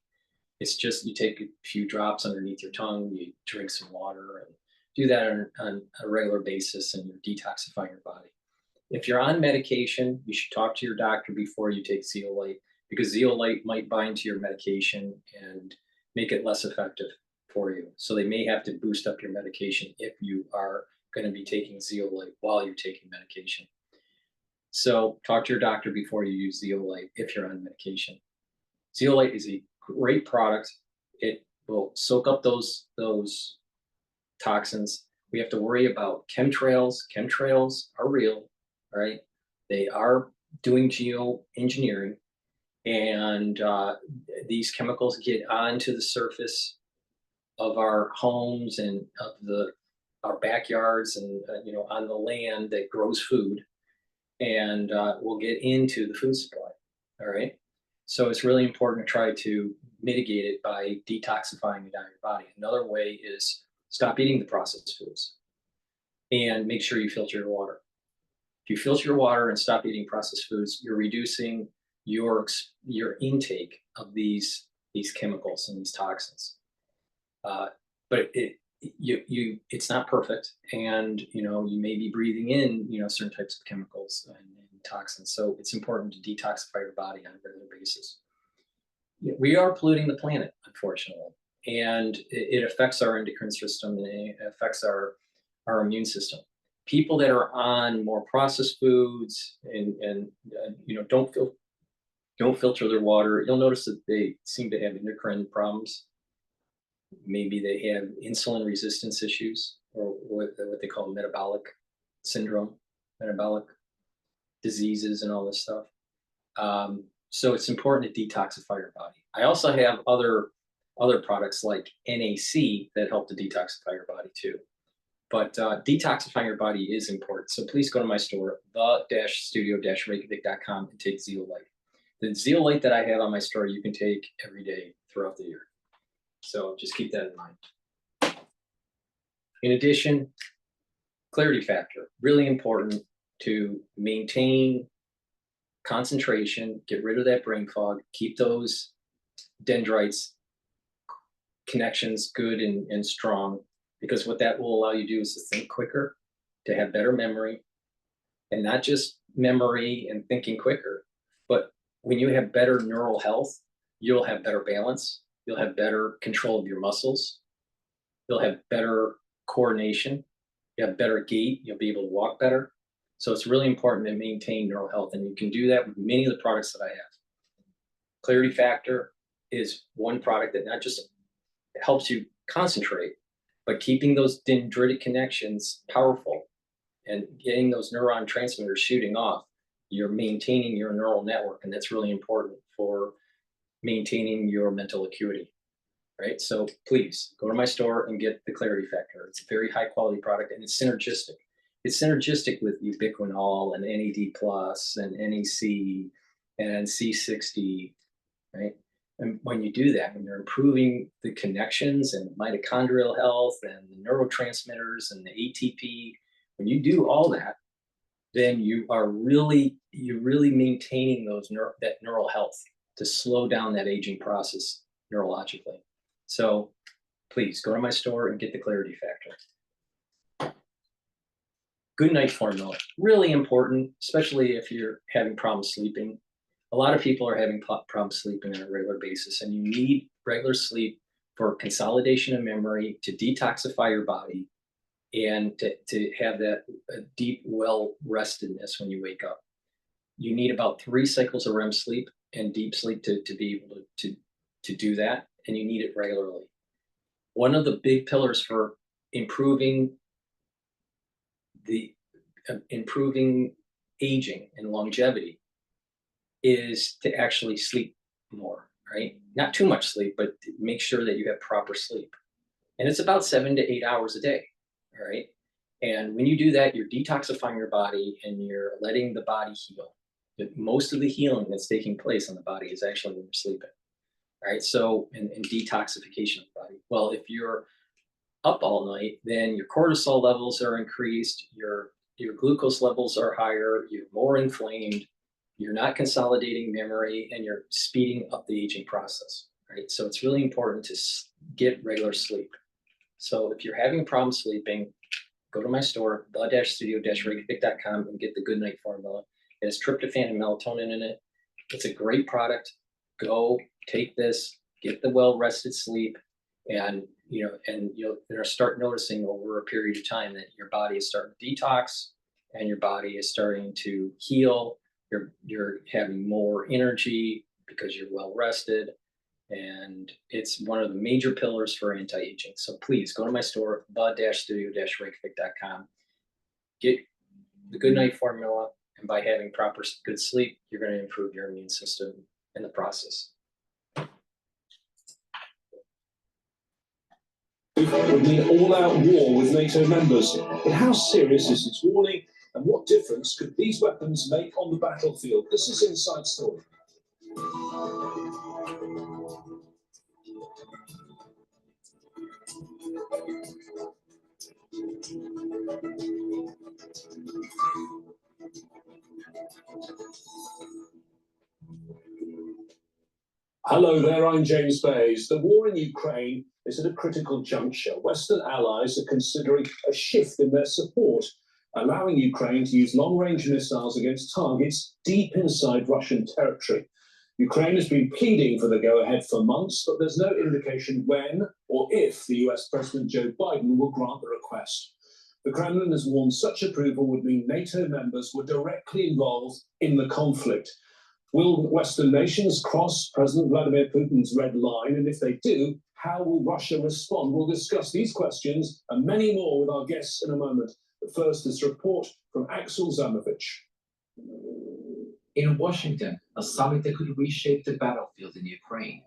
It's just you take a few drops underneath your tongue, you drink some water, and do that on a regular basis, and you're detoxifying your body. If you're on medication, you should talk to your doctor before you take zeolite, because zeolite might bind to your medication and make it less effective for you. So they may have to boost up your medication if you are going to be taking zeolite while you're taking medication. So talk to your doctor before you use zeolite if you're on medication. Zeolite is a great product. It will soak up those toxins. We have to worry about chemtrails. Chemtrails are real, right? They are doing geoengineering, and these chemicals get onto the surface of our homes and of our backyards and on the land that grows food, and we'll get into the food supply. All right. So it's really important to try to mitigate it by detoxifying it out of your body. Another way is stop eating the processed foods and make sure you filter your water. If you filter your water and stop eating processed foods, you're reducing your intake of these chemicals and these toxins. But it's not perfect, and you may be breathing in certain types of chemicals and toxins. So it's important to detoxify your body on a regular basis. We are polluting the planet, unfortunately, and it affects our endocrine system, and it affects our immune system. People that are on more processed foods and don't filter their water, you'll notice that they seem to have endocrine problems. Maybe they have insulin resistance issues, or what they call metabolic syndrome, metabolic diseases, and all this stuff. So it's important to detoxify your body. I also have other products like NAC that help to detoxify your body too. But detoxifying your body is important. So please go to my store, the-studio-reykjavik.com, and take Zeolite. The Zeolite that I have on my store, you can take every day throughout the year. So just keep that in mind. In addition, clarity factor, really important to maintain concentration, get rid of that brain fog, keep those dendrites connections good and strong, because what that will allow you to do is to think quicker, to have better memory, and not just memory and thinking quicker, but when you have better neural health, you'll have better balance, you'll have better control of your muscles, you'll have better coordination, you have better gait, you'll be able to walk better. So it's really important to maintain neural health, and you can do that with many of the products that I have. Clarity Factor is one product that not just helps you concentrate, but keeping those dendritic connections powerful and getting those neuron transmitters shooting off, you're maintaining your neural network, and that's really important for maintaining your mental acuity, right? So please go to my store and get the Clarity Factor. It's a very high quality product, and it's synergistic. It's synergistic with ubiquinol and NAD+ and NAC and C60, right? And when you do that, when you're improving the connections and mitochondrial health and the neurotransmitters and the ATP, when you do all that, then you're really maintaining that neural health to slow down that aging process neurologically. So please go to my store and get the Clarity Factor. Good night formula, really important, especially if you're having problems sleeping. A lot of people are having problems sleeping on a regular basis, and you need regular sleep for consolidation of memory, to detoxify your body, and to have that deep, well-restedness when you wake up. You need about 3 cycles of REM sleep and deep sleep to be able to do that, and you need it regularly. One of the big pillars for improving aging and longevity is to actually sleep more, right? Not too much sleep, but make sure that you have proper sleep. And it's about 7 to 8 hours a day, all right? And when you do that, you're detoxifying your body and you're letting the body heal. Most of the healing that's taking place on the body is actually when you're sleeping, right? So, and detoxification of the body. Well, if you're up all night, then your cortisol levels are increased, your glucose levels are higher, you're more inflamed, you're not consolidating memory, and you're speeding up the aging process, right? So it's really important to get regular sleep. So if you're having problems sleeping, go to my store, the-studio-reykjavik.com, and get the Good Night Formula. It has tryptophan and melatonin in it. It's a great product. Go take this, get the well-rested sleep, and you'll start noticing over a period of time that your body is starting to detox and your body is starting to heal. You're having more energy because you're well rested, and it's one of the major pillars for anti-aging. So please go to my store, the-studio-reykjavik.com, get the Good Night Formula, and by having proper good sleep, you're going to improve your immune system in the process. would mean all-out war with NATO members. But how serious is its warning, and what difference could these weapons make on the battlefield? This is Inside Story. Hello there, I'm James Bays. The war in Ukraine is at a critical juncture. Western allies are considering a shift in their support, allowing Ukraine to use long-range missiles against targets deep inside Russian territory. Ukraine has been pleading for the go-ahead for months, but there's no indication when or if the US President Joe Biden will grant the request. The Kremlin has warned such approval would mean NATO members were directly involved in the conflict. Will Western nations cross President Vladimir Putin's red line? And if they do, how will Russia respond? We'll discuss these questions and many more with our guests in a moment. But first, this report from Axel Zamovich. In Washington, a summit that could reshape the battlefield in Ukraine.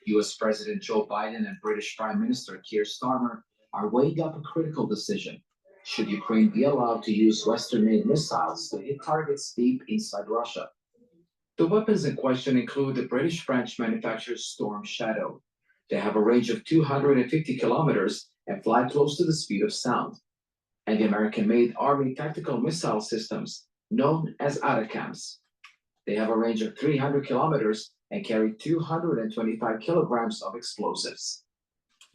US President Joe Biden and British Prime Minister Keir Starmer are weighing up a critical decision. Should Ukraine be allowed to use Western-made missiles to hit targets deep inside Russia? The weapons in question include the British-French manufactured Storm Shadow. They have a range of 250 kilometers and fly close to the speed of sound. And the American-made Army tactical missile systems, known as ATACMS. They have a range of 300 kilometers and carry 225 kilograms of explosives.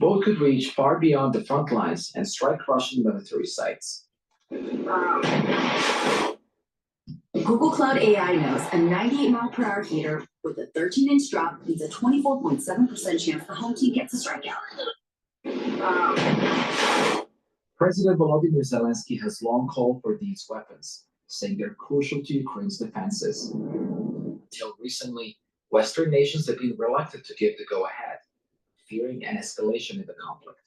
Both could reach far beyond the front lines and strike Russian military sites. Google Cloud AI knows a 98-mile-per-hour heater with a 13-inch drop means a 24.7% chance the home team gets a strikeout. President Volodymyr Zelensky has long called for these weapons, saying they're crucial to Ukraine's defenses. Until recently, Western nations have been reluctant to give the go-ahead, fearing an escalation in the conflict.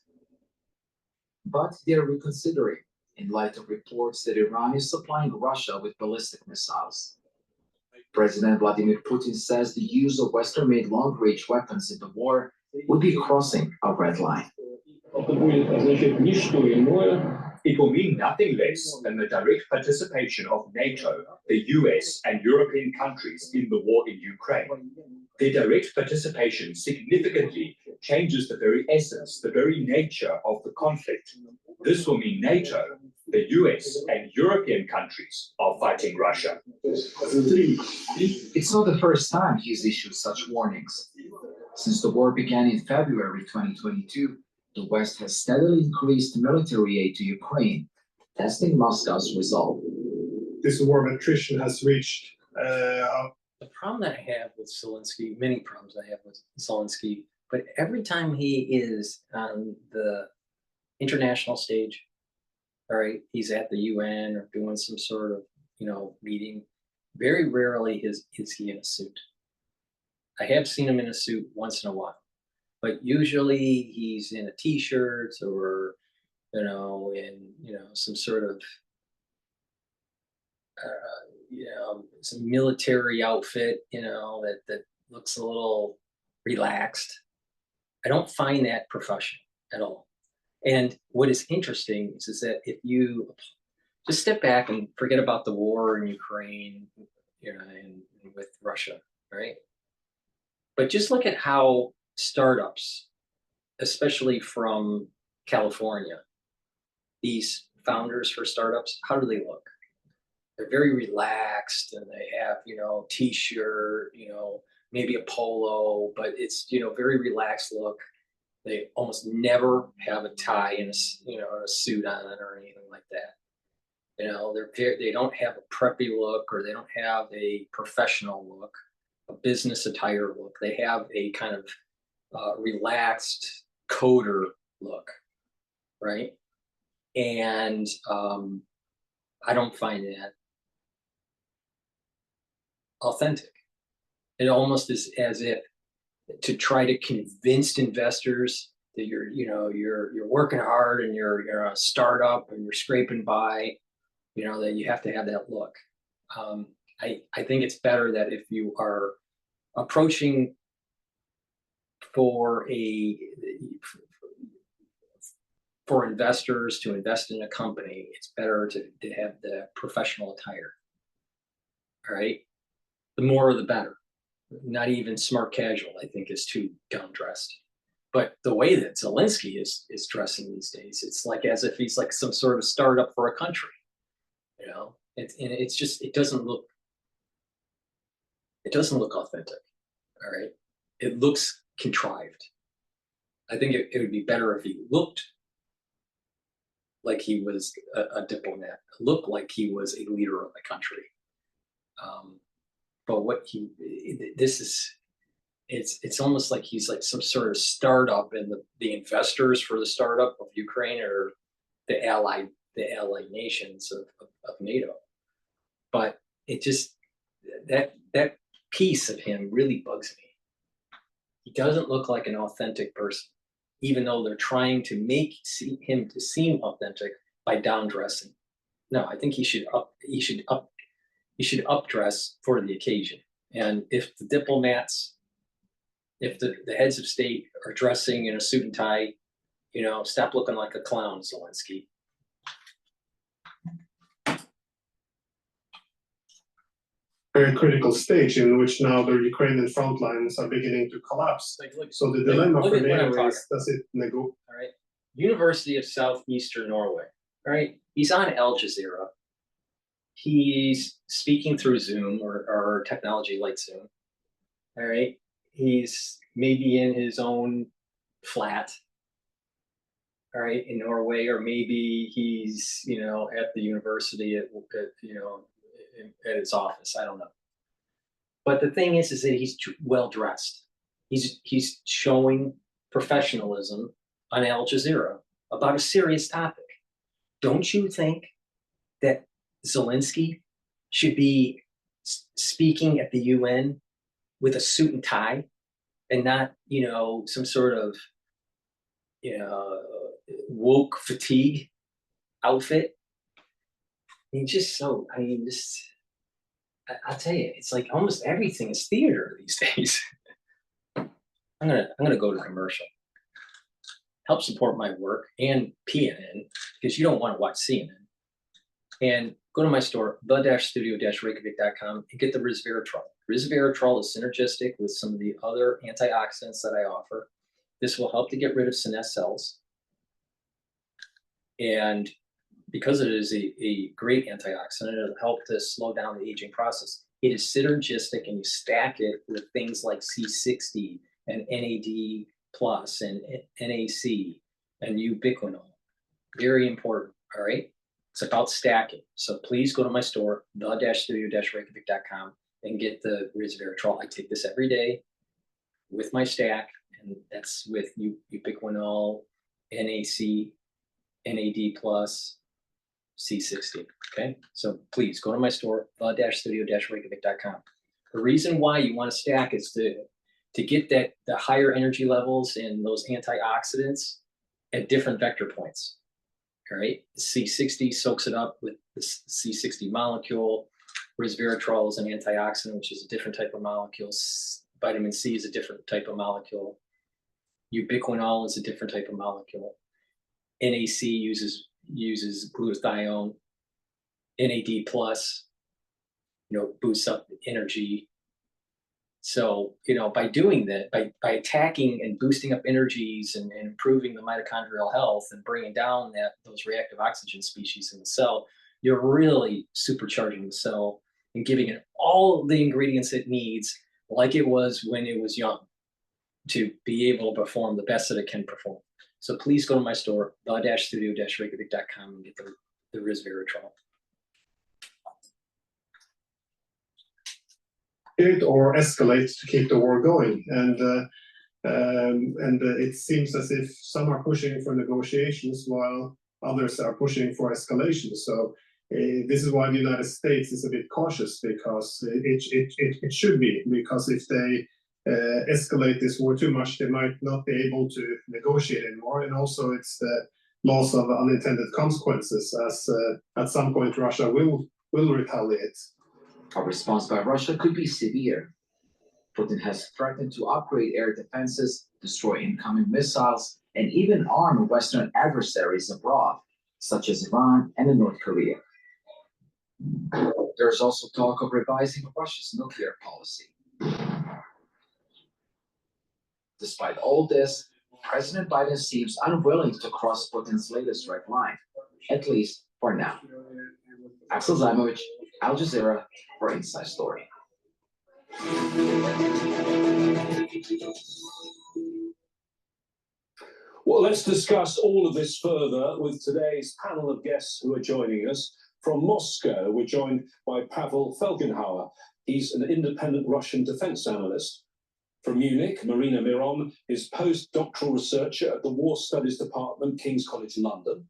But they're reconsidering in light of reports that Iran is supplying Russia with ballistic missiles. President Vladimir Putin says the use of Western-made long-range weapons in the war would be crossing a red line. It will mean nothing less than the direct participation of NATO, the US, and European countries in the war in Ukraine. Their direct participation significantly changes the very essence, the very nature of the conflict. This will mean NATO, the US, and European countries are fighting Russia. It's not the first time he's issued such warnings. Since the war began in February 2022, the West has steadily increased military aid to Ukraine, testing Moscow's resolve. This war of attrition has reached The problem that I have with Zelensky, many problems I have with Zelensky, but every time he is on the international stage, all right, he's at the UN or doing some sort of, meeting, very rarely is he in a suit. I have seen him in a suit once in a while, but usually he's in a t-shirt or, some sort of, some military outfit, that looks a little relaxed. I don't find that professional at all. And what is interesting is that if you just step back and forget about the war in Ukraine, and with Russia, right? But just look at how startups, especially from California, these founders for startups, how do they look? They're very relaxed and they have, t-shirt, maybe a polo, but it's, very relaxed look. They almost never have a tie and a suit on or anything like that. They don't have a preppy look, or they don't have a professional look, a business attire look. They have a kind of relaxed coder look, right? And I don't find that authentic. It almost is as if to try to convince investors that you're working hard and you're a startup and you're scraping by, that you have to have that look. I think it's better that if you are approaching for for investors to invest in a company, it's better to have the professional attire. All right, the more the better. Not even smart casual, I think, is too gown dressed. But the way that Zelensky is dressing these days, it's like as if he's like some sort of startup for a country. You know, it's just it doesn't look authentic. All right, it looks contrived. I think it would be better if he looked like he was a diplomat, looked like he was a leader of the country. But what it's almost like he's like some sort of startup, and the investors for the startup of Ukraine are the allied nations of NATO. But it just that piece of him really bugs me. He doesn't look like an authentic person, even though they're trying to make him to seem authentic by down dressing. No, I think he should updress for the occasion. And if the diplomats, if the heads of state are dressing in a suit and tie, you know, stop looking like a clown, Zelensky. Very critical stage in which now the Ukrainian front lines are beginning to collapse. So the dilemma for NATO is, does it negotiate? All right. University of Southeastern Norway. All right. He's on Al Jazeera. He's speaking through Zoom or technology like Zoom. All right. He's maybe in his own flat, all right, in Norway, or maybe he's, you know, at the university at his office. I don't know. But the thing is that he's well dressed. He's showing professionalism on Al Jazeera about a serious topic. Don't you think that Zelensky should be speaking at the UN with a suit and tie and not, you know, some sort of, you know, woke fatigue outfit? He's just so, I mean, I'll tell you, it's like almost everything is theater these days. I'm gonna go to commercial. Help support my work and PNN, because you don't want to watch CNN. And go to my store, the-studio-reykjavik.com, and get the resveratrol. Resveratrol is synergistic with some of the other antioxidants that I offer. This will help to get rid of senescent cells. And because it is a great antioxidant, it'll help to slow down the aging process. It is synergistic, and you stack it with things like C60 and NAD plus and NAC and ubiquinol. Very important, all right? It's about stacking. So please go to my store, the-studio-reykjavik.com, and get the resveratrol. I take this every day with my stack, and that's with ubiquinol, NAC, NAD plus, C60, okay? So please go to my store, the-studio-reykjavik.com. The reason why you want to stack is to get the higher energy levels and those antioxidants at different vector points. All right, C60 soaks it up with the C60 molecule. Resveratrol is an antioxidant, which is a different type of molecule. Vitamin C is a different type of molecule. Ubiquinol is a different type of molecule. NAC uses glutathione. NAD plus, you know, boosts up energy. So, you know, by doing that, by attacking and boosting up energies and improving the mitochondrial health and bringing down those reactive oxygen species in the cell, you're really supercharging the cell and giving it all the ingredients it needs, like it was when it was young, to be able to perform the best that it can perform. So please go to my store, the-studio-reykjavik.com, and get the resveratrol. Or escalate to keep the war going, and it seems as if some are pushing for negotiations while others are pushing for escalation. So this is why the United States is a bit cautious, because it should be, because if they escalate this war too much, they might not be able to negotiate anymore, and also it's the loss of unintended consequences, as at some point Russia will retaliate. A response by Russia could be severe. Putin has threatened to upgrade air defenses, destroy incoming missiles, and even arm Western adversaries abroad, such as Iran and North Korea. There's also talk of revising Russia's nuclear policy. Despite all this, President Biden seems unwilling to cross Putin's latest red line, at least for now. Axel Zamovich, Al Jazeera, for Inside Story. Well, let's discuss all of this further with today's panel of guests who are joining us. From Moscow, we're joined by Pavel Felgenhauer. He's an independent Russian defense analyst. From Munich, Marina Miron is postdoctoral researcher at the War Studies Department, King's College London.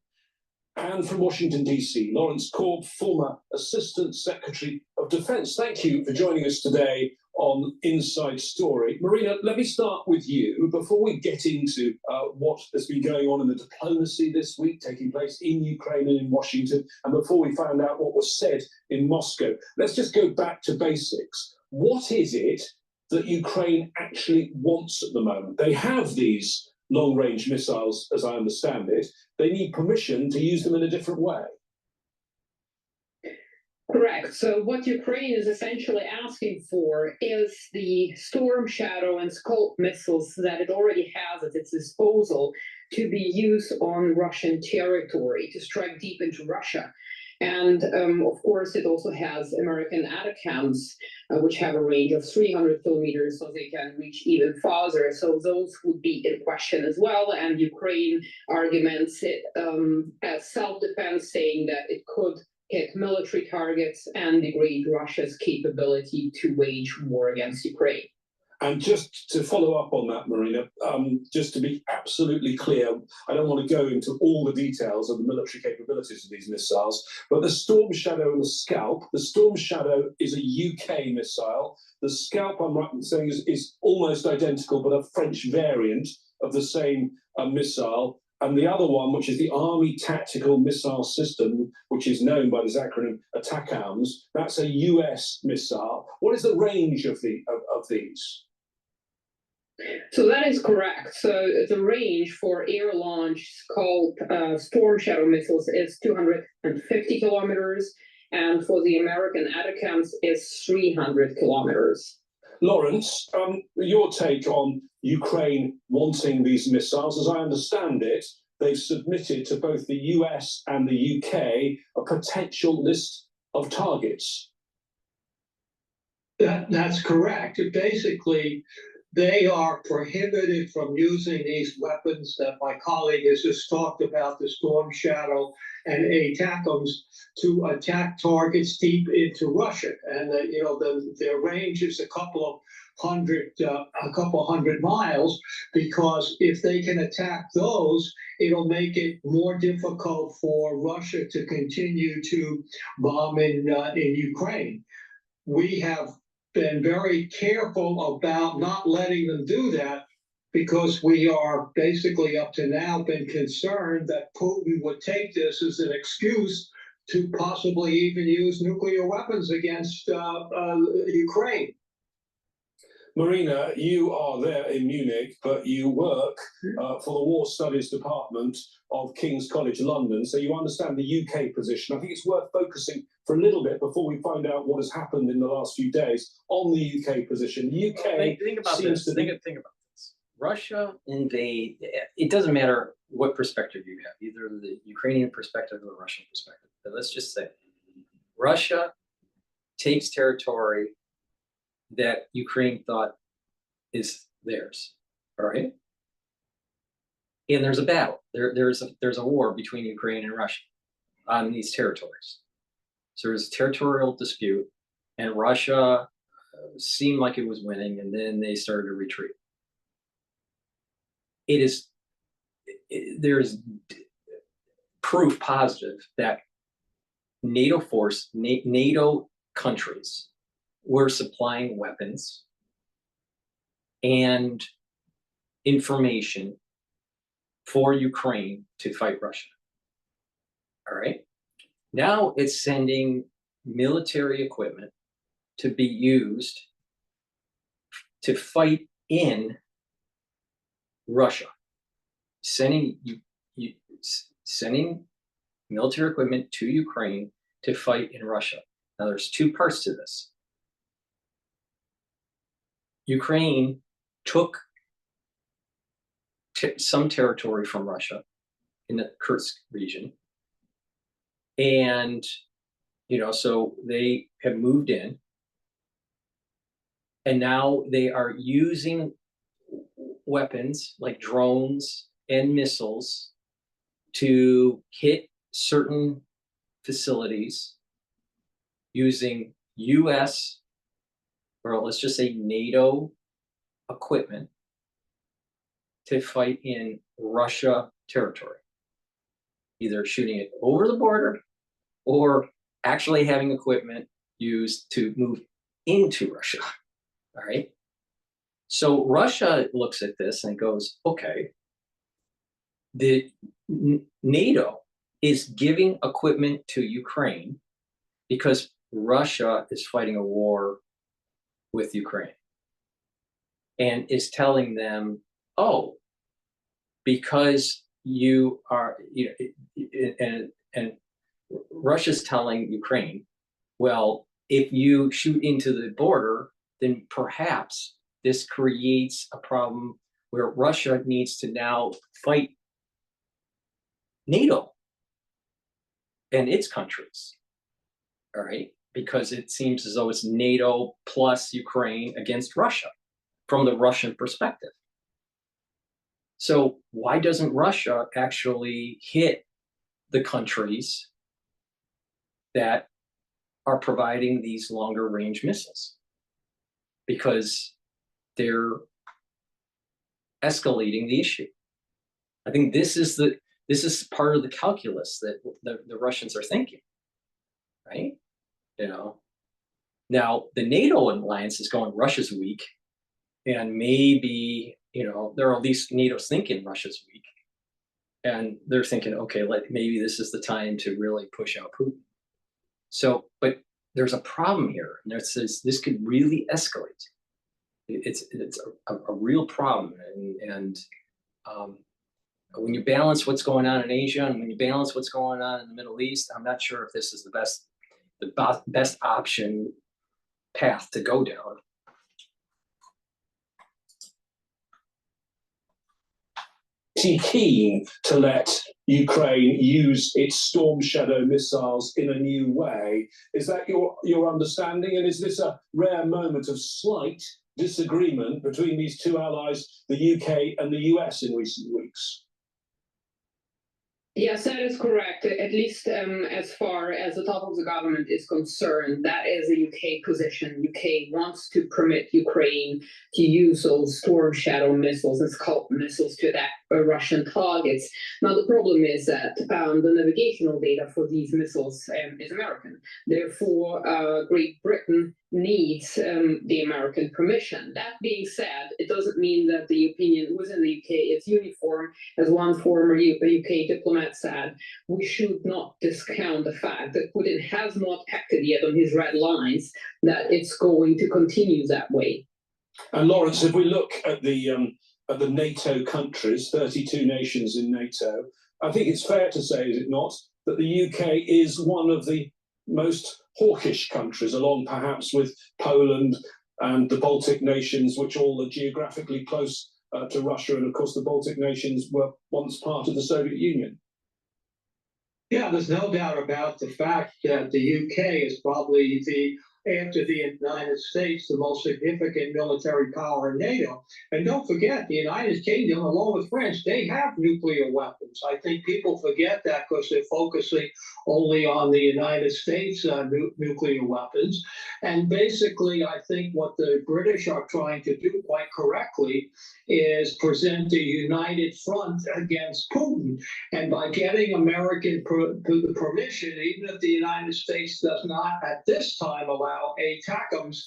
And from Washington, D.C., Lawrence Korb, former Assistant Secretary of Defense. Thank you for joining us today on Inside Story. Marina, let me start with you before we get into what has been going on in the diplomacy this week, taking place in Ukraine and in Washington, and before we find out what was said in Moscow. Let's just go back to basics. What is it that Ukraine actually wants at the moment? They have these long-range missiles, as I understand it. They need permission to use them in a different way. Correct. So what Ukraine is essentially asking for is the Storm Shadow and Scalp missiles that it already has at its disposal to be used on Russian territory to strike deep into Russia. And of course, it also has American ATACMS, which have a range of 300 kilometers, so they can reach even farther. So those would be in question as well. And Ukraine arguments it as self-defense, saying that it could hit military targets and degrade Russia's capability to wage war against Ukraine. And just to follow up on that, Marina, just to be absolutely clear, I don't want to go into all the details of the military capabilities of these missiles, but the Storm Shadow and the Scalp, the Storm Shadow is a UK missile. The Scalp, I'm right in saying, is almost identical, but a French variant of the same missile. And the other one, which is the Army Tactical Missile System, which is known by this acronym ATACMS, that's a US missile. What is the range of these? So that is correct. So the range for air-launched Storm Shadow missiles is 250 kilometers, and for the American ATACMS is 300 kilometers. Lawrence, your take on Ukraine wanting these missiles. As I understand it, they've submitted to both the US and the UK a potential list of targets. That's correct. Basically, they are prohibited from using these weapons that my colleague has just talked about, the Storm Shadow and ATACMS, to attack targets deep into Russia. And their range is a couple hundred miles, because if they can attack those, it'll make it more difficult for Russia to continue to bomb in Ukraine. We have been very careful about not letting them do that, because we are basically up to now been concerned that Putin would take this as an excuse to possibly even use nuclear weapons against Ukraine. Marina, you are there in Munich, but you work for the War Studies Department of King's College London, so you understand the UK position. I think it's worth focusing for a little bit before we find out what has happened in the last few days on the UK position. The UK think about this. Think about this. Russia invade. It doesn't matter what perspective you have, either the Ukrainian perspective or the Russian perspective. But let's just say Russia takes territory that Ukraine thought is theirs. All right. And there's a battle. There's a war between Ukraine and Russia on these territories. So there's a territorial dispute, and Russia seemed like it was winning, and then they started to retreat. There's proof positive that NATO countries were supplying weapons and information for Ukraine to fight Russia. All right. Now it's sending military equipment to be used to fight in Russia. sending sending military equipment to Ukraine to fight in Russia. Now, there's two parts to this. Ukraine took some territory from Russia in the Kursk region, and so they have moved in, and now they are using weapons like drones and missiles to hit certain facilities using US, or let's just say NATO equipment to fight in Russia territory, either shooting it over the border or actually having equipment used to move into Russia. All right. So Russia looks at this and goes, okay, the NATO is giving equipment to Ukraine because Russia is fighting a war with Ukraine, and is telling them, oh, because you are, and Russia's telling Ukraine, well, if you shoot into the border, then perhaps this creates a problem where Russia needs to now fight NATO and its countries, all right? Because it seems as though it's NATO plus Ukraine against Russia from the Russian perspective. So why doesn't Russia actually hit the countries that are providing these longer range missiles? Because they're escalating the issue. I think this is part of the calculus that the Russians are thinking, right? Now the NATO alliance is going, Russia's weak, and maybe there are at least NATO's thinking Russia's weak, and they're thinking, okay, maybe this is the time to really push out Putin. So, but there's a problem here, and it says this could really escalate. It's a real problem, and when you balance what's going on in Asia and when you balance what's going on in the Middle East, I'm not sure if this is the best option path to go down. Is he keen to let Ukraine use its Storm Shadow missiles in a new way? Is that your understanding? And is this a rare moment of slight disagreement between these two allies, the UK and the US, in recent weeks? Yes, that is correct. At least as far as the top of the government is concerned, that is a UK position. UK wants to permit Ukraine to use those Storm Shadow missiles and Scalp missiles to attack Russian targets. Now, the problem is that the navigational data for these missiles is American. Therefore, Great Britain needs the American permission. That being said, it doesn't mean that the opinion within the UK is uniform. As one former UK diplomat said, we should not discount the fact that Putin has not acted yet on his red lines, that it's going to continue that way. And Lawrence, if we look at the NATO countries, 32 nations in NATO, I think it's fair to say, is it not, that the UK is one of the most hawkish countries, along perhaps with Poland and the Baltic nations, which all are geographically close to Russia. And of course, the Baltic nations were once part of the Soviet Union. Yeah, there's no doubt about the fact that the UK is probably after the United States, the most significant military power in NATO. And don't forget, the United Kingdom, along with France, they have nuclear weapons. I think people forget that because they're focusing only on the United States nuclear weapons. And basically, I think what the British are trying to do quite correctly is present a united front against Putin. And by getting American permission, even if the United States does not at this time allow ATACMS,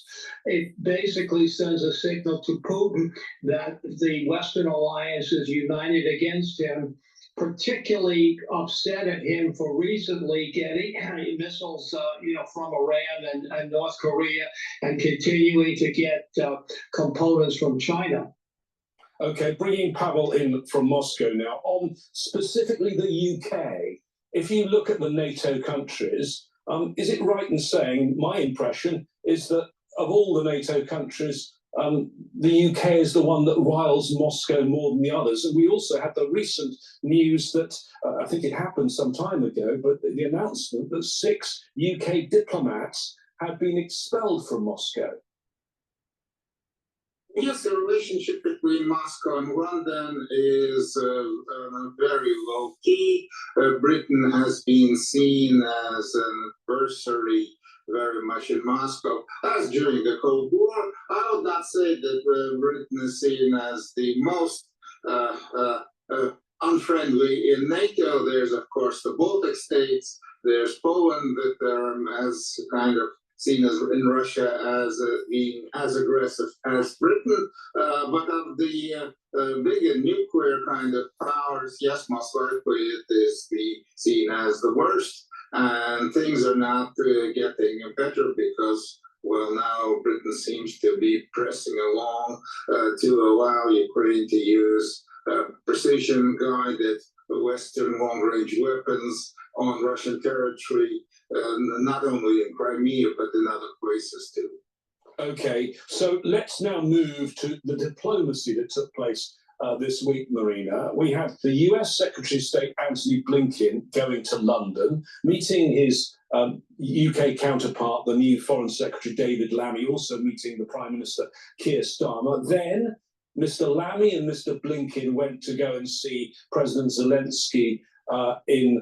it basically sends a signal to Putin that the Western alliance is united against him, particularly upset at him for recently getting missiles from Iran and North Korea, and continuing to get components from China. Okay, bringing Pavel in from Moscow now, on specifically the UK. If you look at the NATO countries, is it right in saying, my impression is that of all the NATO countries, the UK is the one that riles Moscow more than the others? And we also had the recent news that, I think it happened some time ago, but the announcement that 6 UK diplomats had been expelled from Moscow. Yes, the relationship between Moscow and London is very low key. Britain has been seen as an adversary very much in Moscow, as during the Cold War. I would not say that Britain is seen as the most unfriendly in NATO. There's, of course, the Baltic states. There's Poland that has kind of seen as in Russia as being as aggressive as Britain, but of the big nuclear kind of powers, yes, most likely it is seen as the worst, and things are not getting better because, well, now Britain seems to be pressing along to allow Ukraine to use precision-guided Western long-range weapons on Russian territory, not only in Crimea, but in other places too. Okay, so let's now move to the diplomacy that took place this week, Marina. We had the US Secretary of State Antony Blinken going to London, meeting his UK counterpart, the new Foreign Secretary David Lammy, also meeting the Prime Minister Keir Starmer. Then Mr. Lammy and Mr. Blinken went to go and see President Zelensky in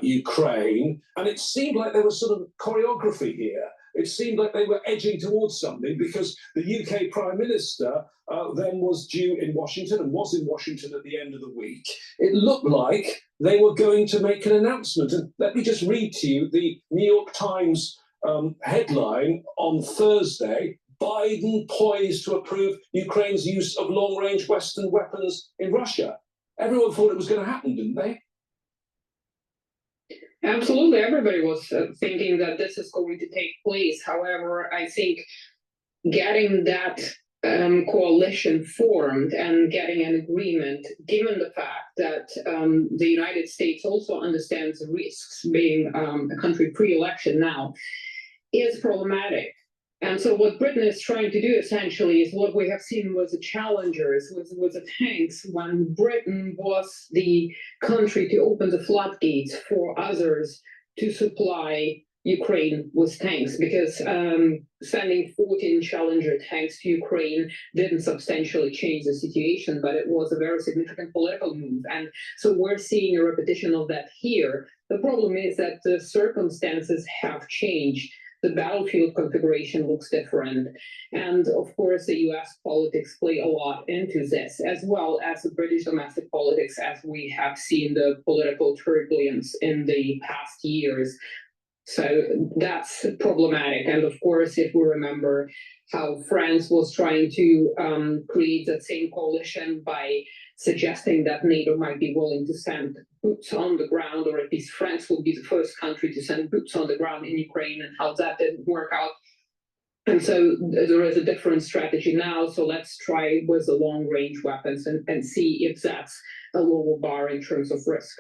Ukraine, and it seemed like there was sort of choreography here. It seemed like they were edging towards something, because the UK Prime Minister then was due in Washington and was in Washington at the end of the week. It looked like they were going to make an announcement. And let me just read to you the New York Times headline on Thursday: Biden poised to approve Ukraine's use of long-range Western weapons in Russia. Everyone thought it was going to happen, didn't they? Absolutely, everybody was thinking that this is going to take place. However, I think getting that coalition formed and getting an agreement, given the fact that the United States also understands the risks, being a country pre-election now, is problematic. And so what Britain is trying to do essentially is what we have seen with the Challengers, with the tanks, when Britain was the country to open the floodgates for others to supply Ukraine with tanks, because sending 14 Challenger tanks to Ukraine didn't substantially change the situation, but it was a very significant political move. And so we're seeing a repetition of that here. The problem is that the circumstances have changed. The battlefield configuration looks different. And of course, the US politics play a lot into this, as well as the British domestic politics, as we have seen the political turbulence in the past years. So that's problematic. And of course, if we remember how France was trying to create that same coalition by suggesting that NATO might be willing to send boots on the ground, or at least France would be the first country to send boots on the ground in Ukraine, and how that didn't work out. And so there is a different strategy now. So let's try with the long-range weapons and see if that's a lower bar in terms of risk.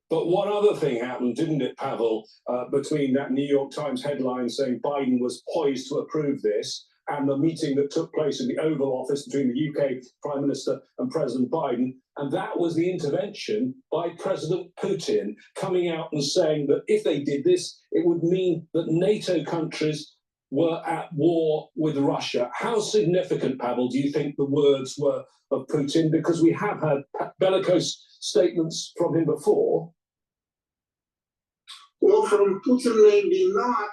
But one other thing happened, didn't it, Pavel, between that New York Times headline saying Biden was poised to approve this and the meeting that took place in the Oval Office between the UK Prime Minister and President Biden, and that was the intervention by President Putin, coming out and saying that if they did this, it would mean that NATO countries were at war with Russia. How significant, Pavel, do you think the words were of Putin? Because we have had bellicose statements from him before. Well, from Putin, maybe not.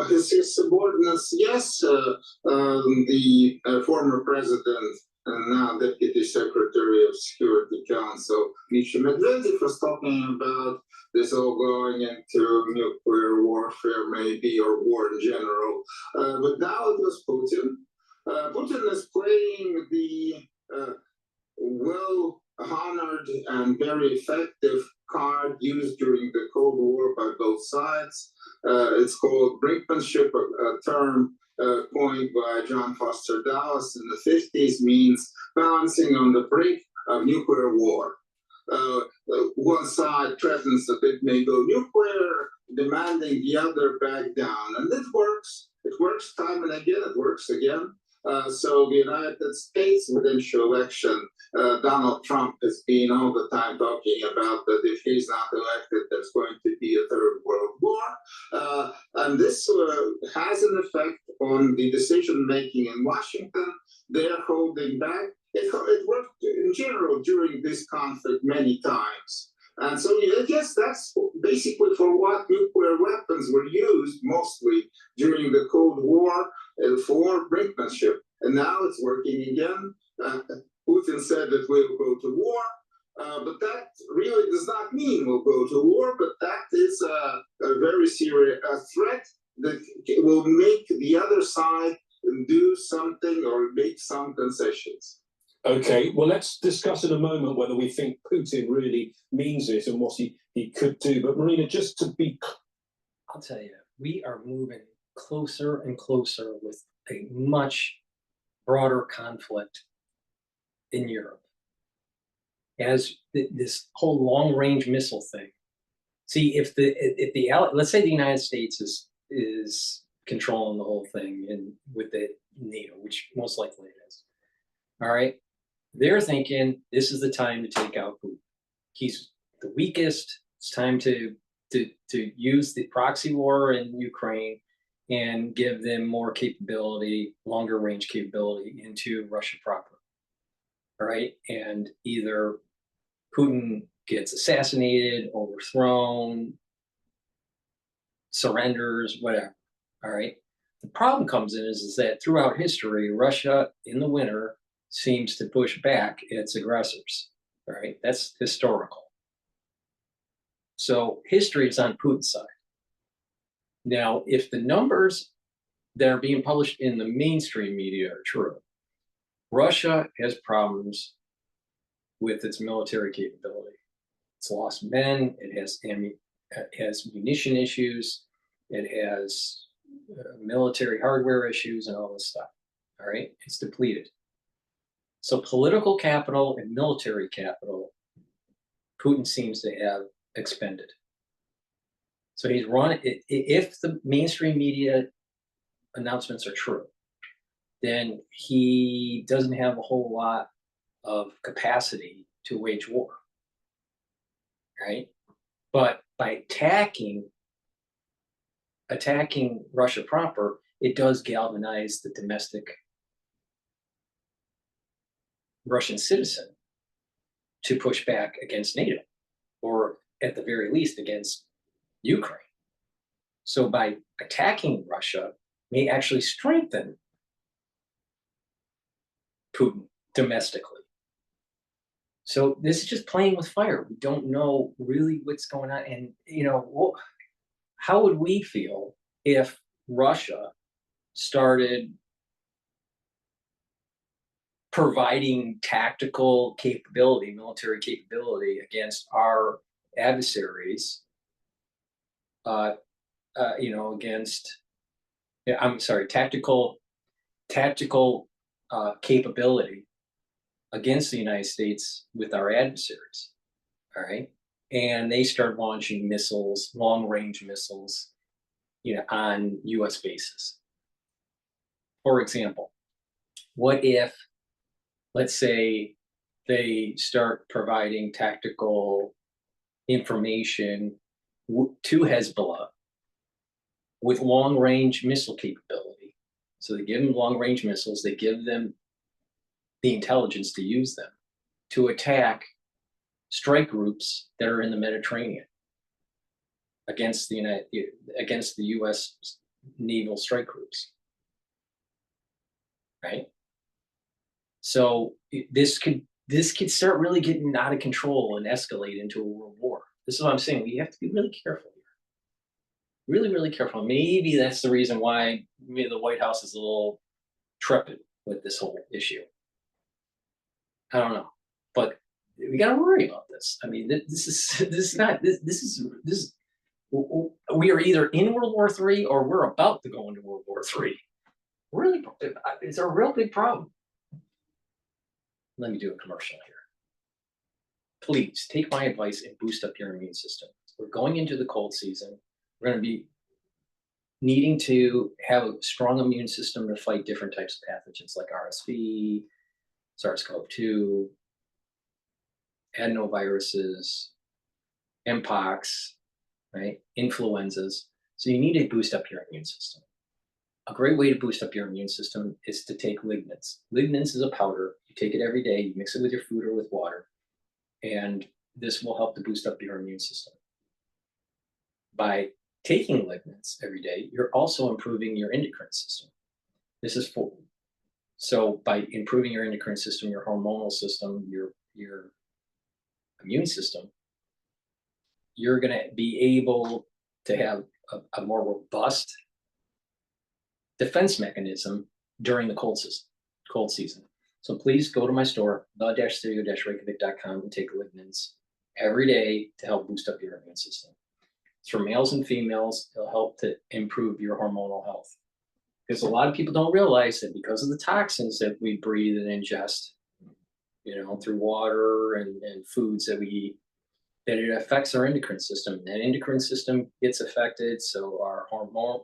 His subordinates, yes. The former president and now Deputy Secretary of Security Council, Dmitry Medvedev, was talking about this all going into nuclear warfare, maybe, or war in general. But now it was Putin. Putin is playing the honored and very effective card used during the Cold War by both sides. It's called brinkmanship, a term coined by John Foster Dulles in the 50s, means balancing on the brink of nuclear war. One side threatens that it may go nuclear, demanding the other back down. And it works. It works time and again. It works again. So the United States presidential election, Donald Trump has been all the time talking about that if he's not elected, there's going to be a third world war. And this has an effect on the decision making in Washington. They're holding back. It worked in general during this conflict many times. And so I guess that's basically for what nuclear weapons were used mostly during the Cold War, for brinkmanship. And now it's working again. Putin said that we'll go to war, but that really does not mean we'll go to war, but that is a very serious threat that will make the other side do something or make some concessions. Okay, well, let's discuss in a moment whether we think Putin really means it and what he could do. But Marina, just to be... I'll tell you, we are moving closer and closer with a much broader conflict in Europe. As this whole long-range missile thing. See, if the let's say the United States is controlling the whole thing and with the NATO, which most likely it is. All right. They're thinking this is the time to take out Putin. He's the weakest. It's time to use the proxy war in Ukraine and give them more capability, longer range capability into Russia proper. All right. And either Putin gets assassinated, overthrown, surrenders, whatever. All right. The problem comes in is that throughout history, Russia in the winter seems to push back its aggressors. All right. That's historical. So history is on Putin's side. Now, if the numbers that are being published in the mainstream media are true, Russia has problems with its military capability. It's lost men, it has munition issues, it has military hardware issues and all this stuff, all right? It's depleted. So political capital and military capital, Putin seems to have expended. So he's run, if the mainstream media announcements are true, then he doesn't have a whole lot of capacity to wage war, right? But by attacking Russia proper, it does galvanize the domestic Russian citizen to push back against NATO, or at the very least against Ukraine. So by attacking Russia may actually strengthen Putin domestically. So this is just playing with fire. We don't know really what's going on. And, you know, how would we feel if Russia started providing tactical capability, military capability against our adversaries, you know, against, I'm sorry, tactical capability against the United States with our adversaries, all right? And they start launching missiles, long-range missiles, you know, on U.S. bases. For example, what if, let's say, they start providing tactical information to Hezbollah with long-range missile capability. So they give them long-range missiles, they give them the intelligence to use them to attack strike groups that are in the Mediterranean against the U.S. naval strike groups, right? So this could start really getting out of control and escalate into a world war. This is what I'm saying. We have to be really careful here. Really, really careful. Maybe that's the reason why maybe the White House is a little trepid with this whole issue. I don't know. But we got to worry about this. I mean, we are either in World War III or we're about to go into World War III. Really, it's a real big problem. Let me do a commercial here. Please take my advice and boost up your immune system. We're going into the cold season. We're going to be needing to have a strong immune system to fight different types of pathogens like RSV, SARS-CoV-2, adenoviruses, mpox, right? Influenzas. So you need to boost up your immune system. A great way to boost up your immune system is to take lignans. Lignans is a powder. You take it every day. You mix it with your food or with water. And this will help to boost up your immune system. By taking lignans every day, you're also improving your endocrine system. This is for, so by improving your endocrine system, your hormonal system, your immune system, you're going to be able to have a more robust defense mechanism during the cold season. So please go to my store, the-studio-reykjavik.com, and take lignans every day to help boost up your immune system. It's for males and females. It'll help to improve your hormonal health. Because a lot of people don't realize that because of the toxins that we breathe and ingest, through water and foods that we eat, that it affects our endocrine system. That endocrine system gets affected, so our hormonal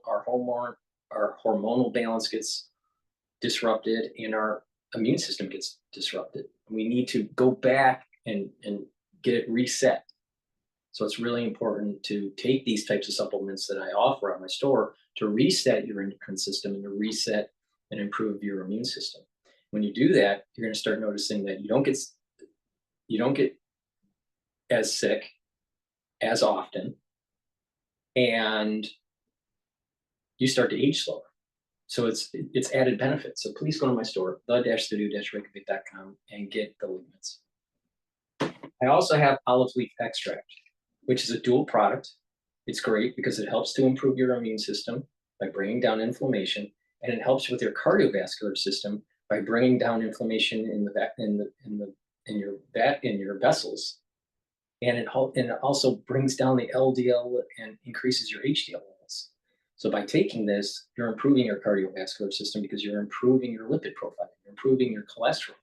balance gets disrupted and our immune system gets disrupted. We need to go back and get it reset. So it's really important to take these types of supplements that I offer at my store to reset your endocrine system and to reset and improve your immune system. When you do that, you're going to start noticing that you don't get as sick as often, and you start to age slower. So it's added benefits. So please go to my store, the-studio-reykjavik.com, and get the lignans. I also have olive leaf extract, which is a dual product. It's great because it helps to improve your immune system by bringing down inflammation, and it helps with your cardiovascular system by bringing down inflammation in your vessels, and it also brings down the LDL and increases your HDL levels. So by taking this, you're improving your cardiovascular system because you're improving your lipid profile, you're improving your cholesterol.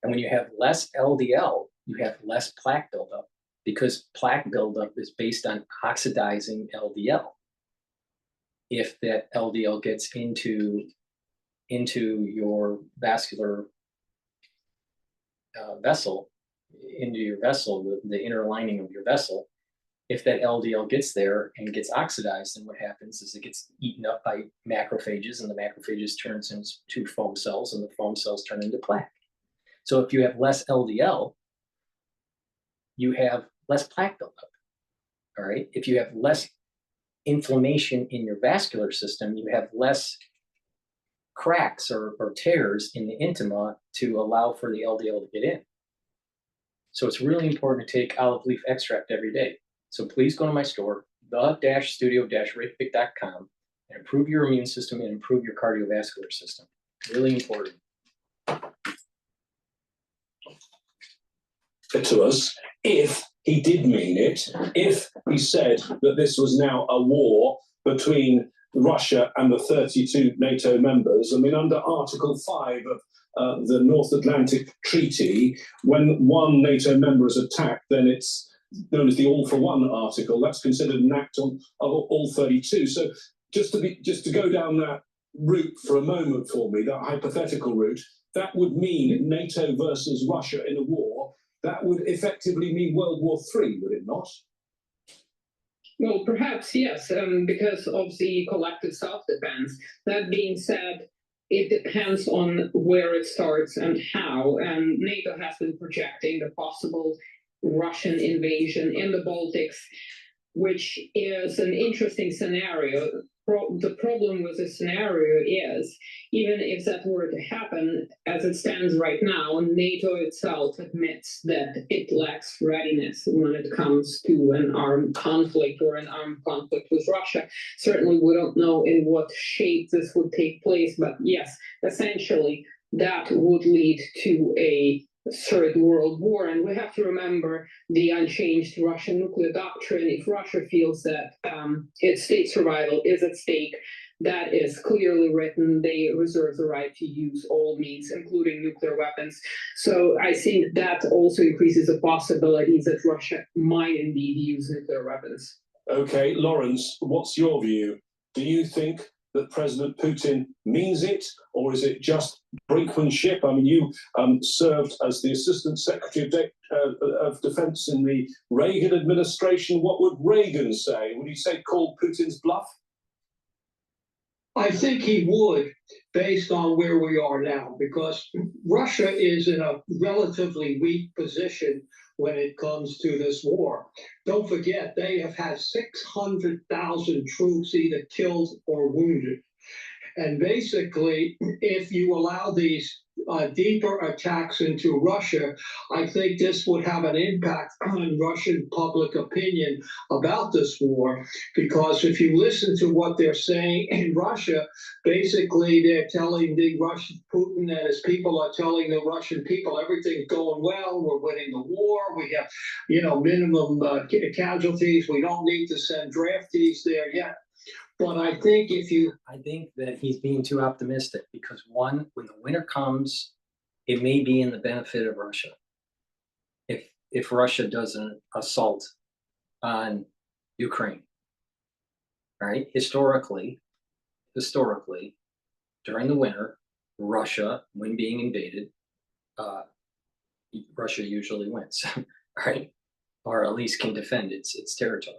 And when you have less LDL, you have less plaque buildup, because plaque buildup is based on oxidizing LDL. If that LDL gets into your vascular vessel, the inner lining of your vessel, if that LDL gets there and gets oxidized, then what happens is it gets eaten up by macrophages, and the macrophages turns into foam cells, and the foam cells turn into plaque. So if you have less LDL, you have less plaque buildup. All right. If you have less inflammation in your vascular system, you have less cracks or tears in the intima to allow for the LDL to get in. So it's really important to take olive leaf extract every day. So please go to my store, the-studio-reykjavik.com, and improve your immune system and improve your cardiovascular system. Really important. To us, if he did mean it, if he said that this was now a war between Russia and the 32 NATO members. I mean, under Article 5 of the North Atlantic Treaty, when one NATO member is attacked, then it's known as the All for One article. That's considered an act of all 32. So just to go down that route for a moment for me, that hypothetical route, that would mean NATO versus Russia in a war. That would effectively mean World War III, would it not? Well, perhaps, yes, because of the collective self-defense. That being said, it depends on where it starts and how. And NATO has been projecting the possible Russian invasion in the Baltics, which is an interesting scenario. The problem with the scenario is, even if that were to happen, as it stands right now, NATO itself admits that it lacks readiness when it comes to an armed conflict or an armed conflict with Russia. Certainly, we don't know in what shape this would take place, but yes, essentially, that would lead to a Third World War. And we have to remember the unchanged Russian nuclear doctrine. If Russia feels that its state survival is at stake, that is clearly written. They reserve the right to use all means, including nuclear weapons. So I think that also increases the possibilities that Russia might indeed use nuclear weapons. Okay, Lawrence, what's your view? Do you think that President Putin means it, or is it just brinkmanship? I mean, you served as the Assistant Secretary of Defense in the Reagan administration. What would Reagan say? Would he say call Putin's bluff? I think he would, based on where we are now, because Russia is in a relatively weak position when it comes to this war. Don't forget, they have had 600,000 troops either killed or wounded. And basically, if you allow these deeper attacks into Russia, I think this would have an impact on Russian public opinion about this war. Because if you listen to what they're saying in Russia, basically they're telling the Russian Putin and his people are telling the Russian people everything's going well, we're winning the war, we have, minimum casualties, we don't need to send draftees there yet. But I think that he's being too optimistic, because one, when the winter comes, it may be in the benefit of Russia. If Russia does an assault on Ukraine, right? Historically, during the winter, Russia, when being invaded, Russia usually wins, right? Or at least can defend its territory.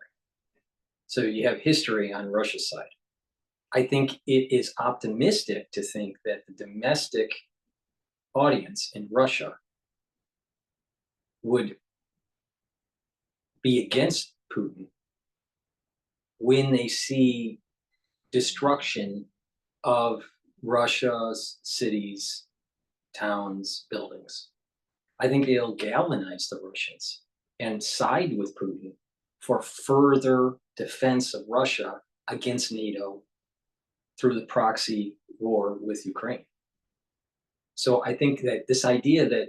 So you have history on Russia's side. I think it is optimistic to think that the domestic audience in Russia would be against Putin when they see destruction of Russia's cities, towns, buildings. I think it'll galvanize the Russians and side with Putin for further defense of Russia against NATO through the proxy war with Ukraine. So I think that this idea that,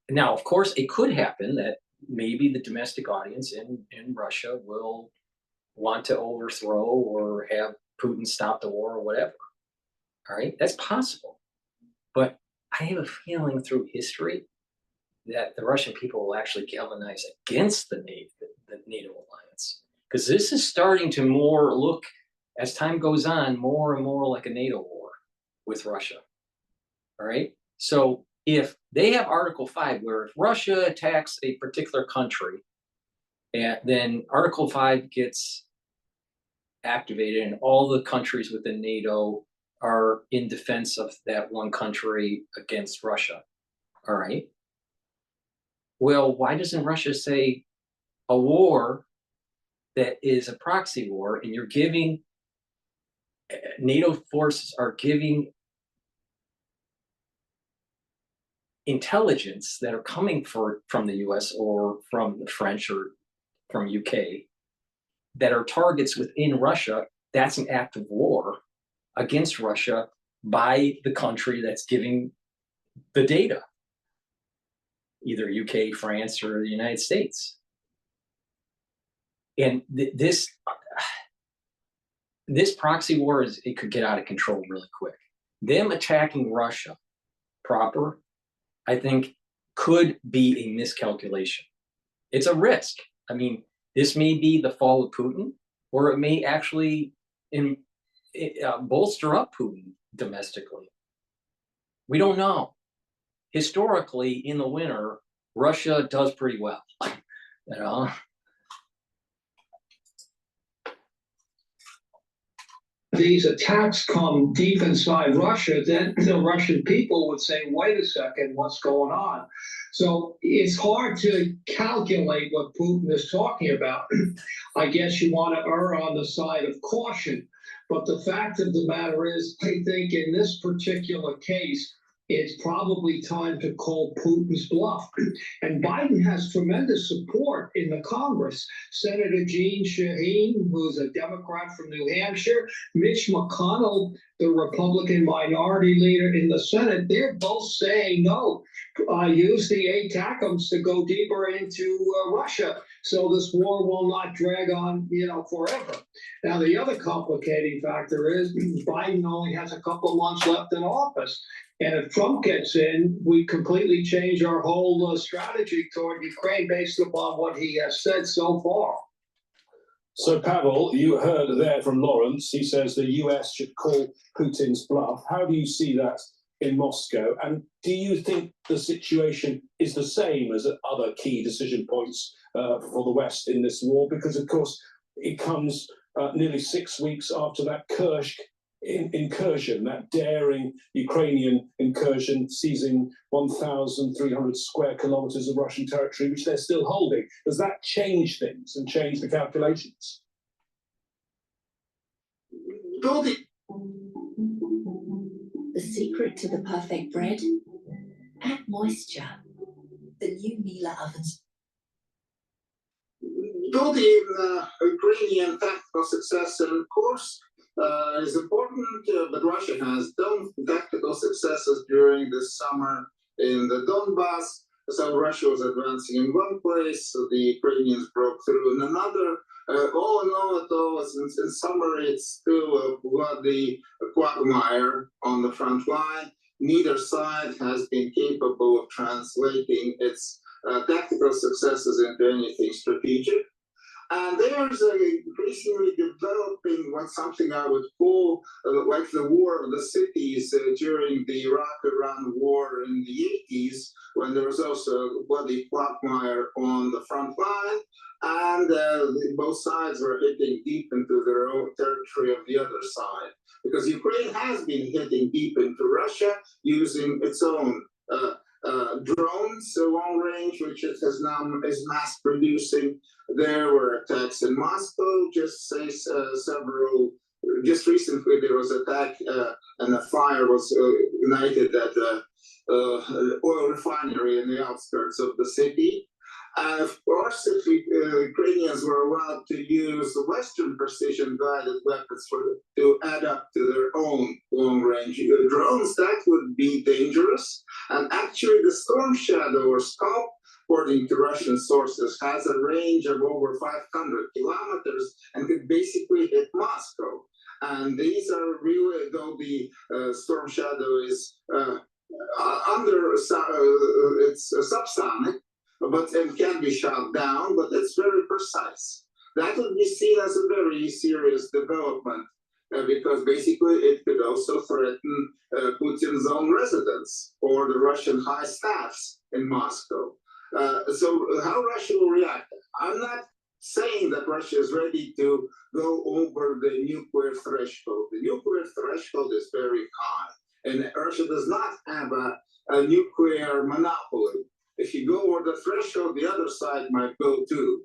now, of course, it could happen that maybe the domestic audience in Russia will want to overthrow or have Putin stop the war or whatever. All right, that's possible. But I have a feeling through history that the Russian people will actually galvanize against the NATO alliance. Because this is starting to more look, as time goes on, more and more like a NATO war with Russia. All right. So if they have Article 5, where if Russia attacks a particular country, and then Article 5 gets activated and all the countries within NATO are in defense of that one country against Russia. All right. Well, why doesn't Russia say a war that is a proxy war, and you're giving NATO forces are giving intelligence that are coming from the US or from the French or from UK that are targets within Russia? That's an act of war against Russia by the country that's giving the data, either UK, France, or the United States. And this proxy war it could get out of control really quick. Them attacking Russia proper, I think, could be a miscalculation. It's a risk. I mean, this may be the fall of Putin, or it may actually bolster up Putin domestically. We don't know. Historically, in the winter, Russia does pretty well. These attacks come deep inside Russia, then the Russian people would say, wait a second, what's going on? So it's hard to calculate what Putin is talking about. I guess you want to err on the side of caution. But the fact of the matter is, I think in this particular case, it's probably time to call Putin's bluff. And Biden has tremendous support in the Congress. Senator Jeanne Shaheen, who's a Democrat from New Hampshire, Mitch McConnell, the Republican minority leader in the Senate, they're both saying, no, use the ATACMS to go deeper into Russia, so this war will not drag on, forever. Now, the other complicating factor is Biden only has a couple of months left in office. And if Trump gets in, we completely change our whole strategy toward Ukraine based upon what he has said so far. So, Pavel, you heard there from Lawrence. He says the US should call Putin's bluff. How do you see that in Moscow? And do you think the situation is the same as at other key decision points for the West in this war? Because, of course, it comes nearly 6 weeks after that Kursk incursion, that daring Ukrainian incursion, seizing 1,300 square kilometers of Russian territory, which they're still holding. Does that change things and change the calculations? The secret to the perfect bread? Add moisture. The new Miele ovens. Building Ukrainian tactical success and course is important, but Russia has done tactical successes during the summer in the Donbass. So Russia was advancing in one place, so the Ukrainians broke through in another. All in all, in summary, it's still a bloody quagmire on the front line. Neither side has been capable of translating its tactical successes into anything strategic. And there's increasingly developing something I would call like the war of the cities during the Iraq-Iran war in the 80s, when there was also a bloody quagmire on the front line, and both sides were hitting deep into their own territory of the other side. Because Ukraine has been hitting deep into Russia using its own drones, long range, which it has now is mass producing. There were attacks in Moscow. Just recently there was an attack and a fire was ignited at the oil refinery in the outskirts of the city. And of course, if Ukrainians were allowed to use the Western precision-guided weapons to add up to their own long-range drones, that would be dangerous. And actually, the Storm Shadow or Scalp, according to Russian sources, has a range of over 500 kilometers and could basically hit Moscow. And these are really, though the Storm Shadow is it's subsonic, but it can be shot down, but it's very precise. That would be seen as a very serious development because basically it could also threaten Putin's own residence or the Russian high staffs in Moscow. So how Russia will react? I'm not saying that Russia is ready to go over the nuclear threshold. The nuclear threshold is very high, and Russia does not have a nuclear monopoly. If you go over the threshold, the other side might go too.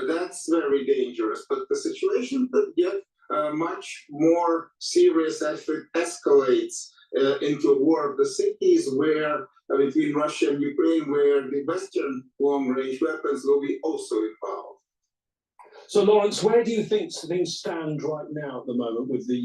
That's very dangerous. But the situation could get much more serious if it escalates into a war of the cities where between Russia and Ukraine, where the Western long-range weapons will be also involved. So, Lawrence, where do you think things stand right now at the moment with the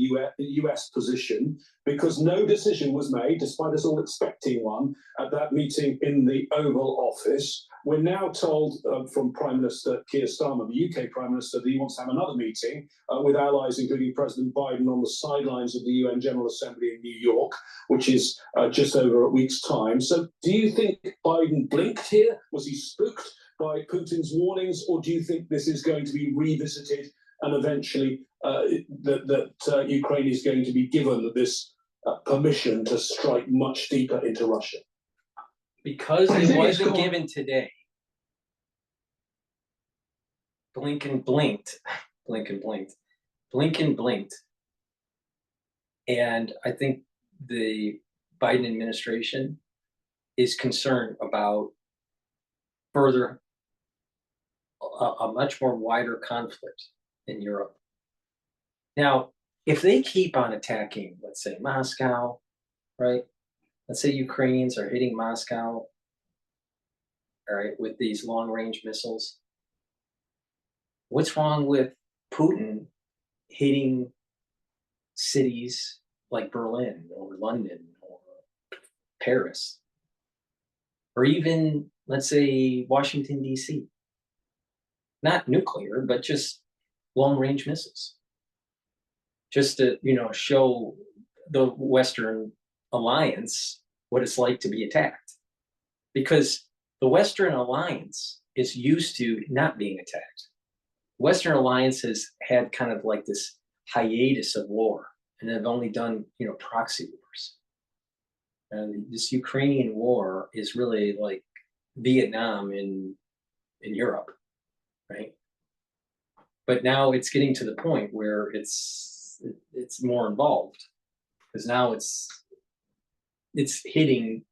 US position? Because no decision was made, despite us all expecting one, at that meeting in the Oval Office. We're now told from Prime Minister Keir Starmer, the UK Prime Minister, that he wants to have another meeting with allies, including President Biden, on the sidelines of the UN General Assembly in New York, which is just over a week's time. So do you think Biden blinked here? Was he spooked by Putin's warnings, or do you think this is going to be revisited and eventually that Ukraine is going to be given this permission to strike much deeper into Russia? Because it wasn't given today, Blinken blinked. And I think the Biden administration is concerned about further a much more wider conflict in Europe. Now, if they keep on attacking, let's say Moscow, right? Let's say Ukrainians are hitting Moscow, all right, with these long-range missiles. What's wrong with Putin hitting cities like Berlin or London or Paris? or even, let's say, Washington, D.C. Not nuclear, but just long-range missiles. Just to, show the Western alliance what it's like to be attacked. Because the Western alliance is used to not being attacked. Western alliance has had kind of like this hiatus of war, and they've only done, proxy wars. And this Ukrainian war is really like Vietnam in Europe, right? But now it's getting to the point where it's more involved, because now it's hitting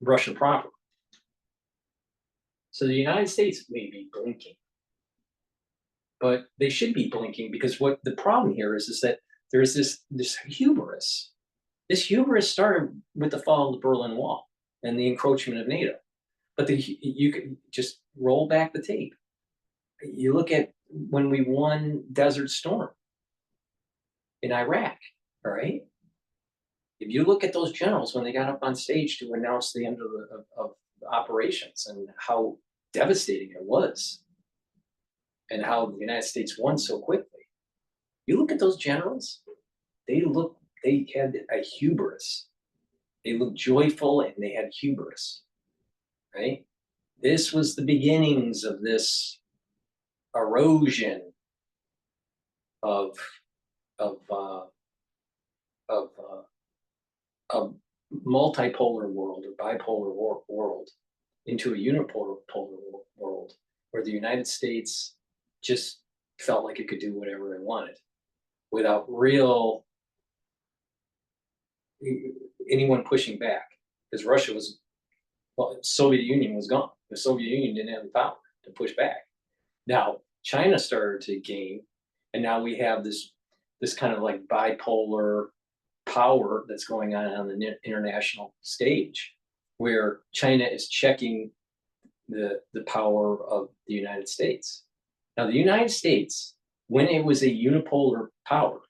Russia proper. So the United States may be blinking, but they should be blinking, because what the problem here is that there's this hubris. This hubris started with the fall of the Berlin Wall and the encroachment of NATO. But you can just roll back the tape. You look at when we won Desert Storm in Iraq, all right? If you look at those generals when they got up on stage to announce the end of operations and how devastating it was, and how the United States won so quickly, you look at those generals, they had a hubris. They looked joyful and they had hubris, right? This was the beginnings of this erosion of multipolar world or bipolar world into a unipolar world, where the United States just felt like it could do whatever it wanted without anyone pushing back, because Russia Soviet Union was gone. The Soviet Union didn't have the power to push back. Now China started to gain, and now we have this kind of like bipolar power that's going on the international stage, where China is checking the power of the United States. Now the United States, when it was a unipolar power,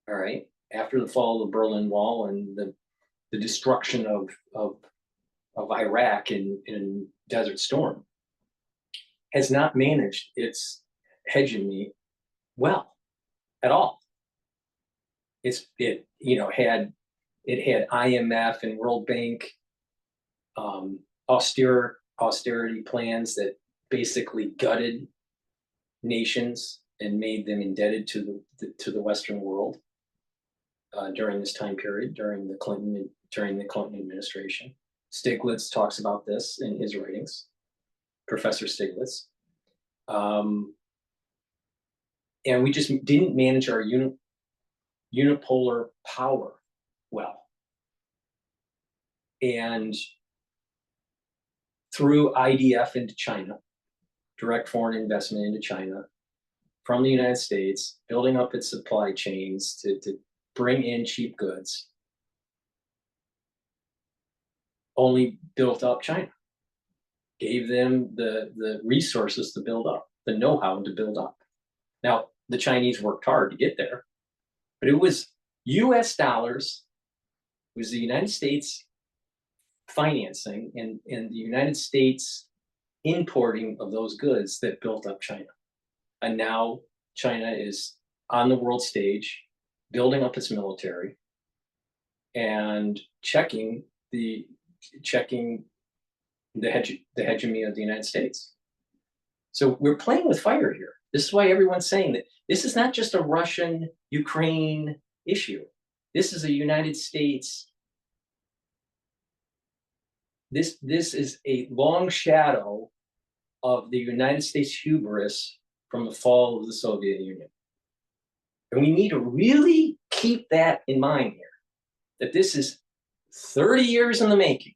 all right, after the fall of the Berlin Wall and the destruction of Iraq in Desert Storm, has not managed its hegemony well at all. It had IMF and World Bank austerity plans that basically gutted nations and made them indebted to the Western world during this time period, during the Clinton administration. Stiglitz talks about this in his writings, Professor Stiglitz. And we just didn't manage our unipolar power well. And through IDF into China, direct foreign investment into China from the United States, building up its supply chains to bring in cheap goods, only built up China, gave them the resources to build up, the know-how to build up. Now, the Chinese worked hard to get there, but it was US dollars, it was the United States financing and the United States importing of those goods that built up China. And now China is on the world stage, building up its military and checking the hegemony of the United States. So we're playing with fire here. This is why everyone's saying that this is not just a Russian-Ukraine issue. This is a United States. This is a long shadow of the United States hubris from the fall of the Soviet Union. And we need to really keep that in mind here, that this is 30 years in the making.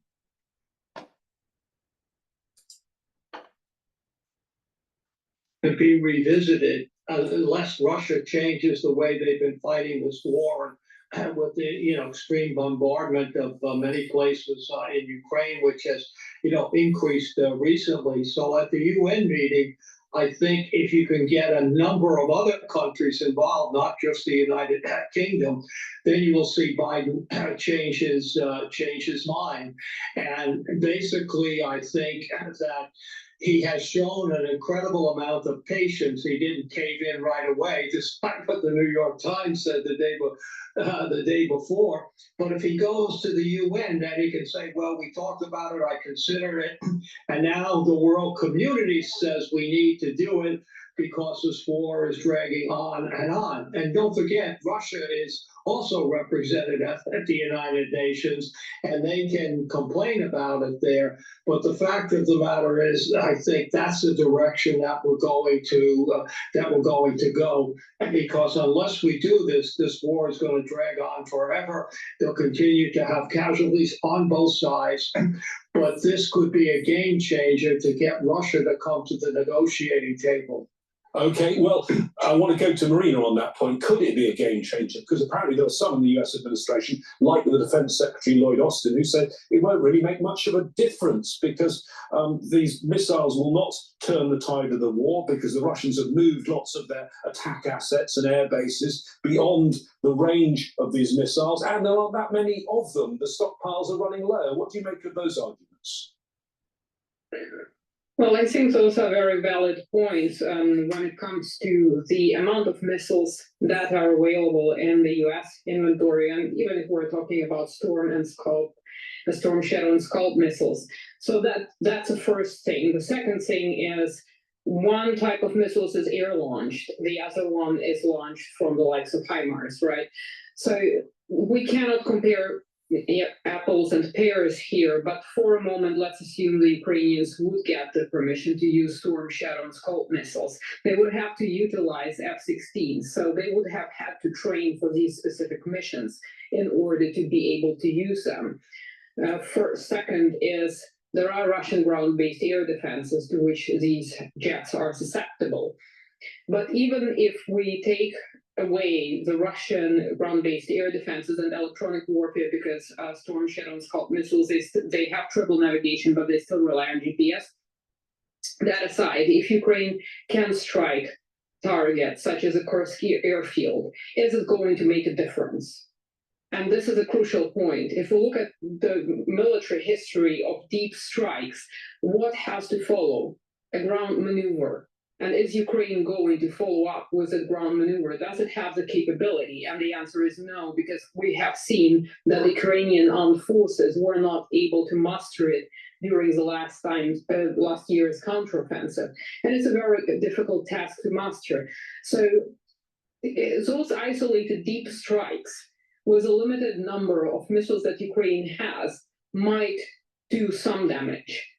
To be revisited unless Russia changes the way they've been fighting this war, and with the extreme bombardment of many places in Ukraine, which has increased recently. So at the UN meeting, I think if you can get a number of other countries involved, not just the United Kingdom, then you will see Biden change his mind. And basically, I think that he has shown an incredible amount of patience. He didn't cave in right away, despite what the New York Times said the day before. But if he goes to the UN, then he can say, well, we talked about it, I considered it, and now the world community says we need to do it because this war is dragging on and on. And don't forget, Russia is also represented at the United Nations, and they can complain about it there. But the fact of the matter is, I think that's the direction that we're going to go. Because unless we do this, this war is going to drag on forever. They'll continue to have casualties on both sides. But this could be a game changer to get Russia to come to the negotiating table. Okay, well, I want to go to Marina on that point. Could it be a game changer? Because apparently there are some in the US administration, like the Defense Secretary Lloyd Austin, who said it won't really make much of a difference because these missiles will not turn the tide of the war because the Russians have moved lots of their attack assets and air bases beyond the range of these missiles, and there aren't that many of them. The stockpiles are running low. What do you make of those arguments? Well, I think those are very valid points when it comes to the amount of missiles that are available in the US inventory, and even if we're talking about Storm Shadow and Scalp missiles. So that's the first thing. The second thing is one type of missiles is air-launched. The other one is launched from the likes of HIMARS, right? So we cannot compare apples and pears here, but for a moment, let's assume the Ukrainians would get the permission to use Storm Shadow and Scalp missiles. They would have to utilize F-16, so they would have had to train for these specific missions in order to be able to use them. Second is there are Russian ground-based air defenses to which these jets are susceptible. But even if we take away the Russian ground-based air defenses and electronic warfare, because Storm Shadow and Scalp missiles, they have triple navigation, but they still rely on GPS. That aside, if Ukraine can strike targets such as a Kursk airfield, is it going to make a difference? And this is a crucial point. If we look at the military history of deep strikes, what has to follow? A ground maneuver. And is Ukraine going to follow up with a ground maneuver? Does it have the capability? And the answer is no, because we have seen that the Ukrainian armed forces were not able to muster it during the last year's counteroffensive. And it's a very difficult task to muster. So those isolated deep strikes with a limited number of missiles that Ukraine has might do some damage.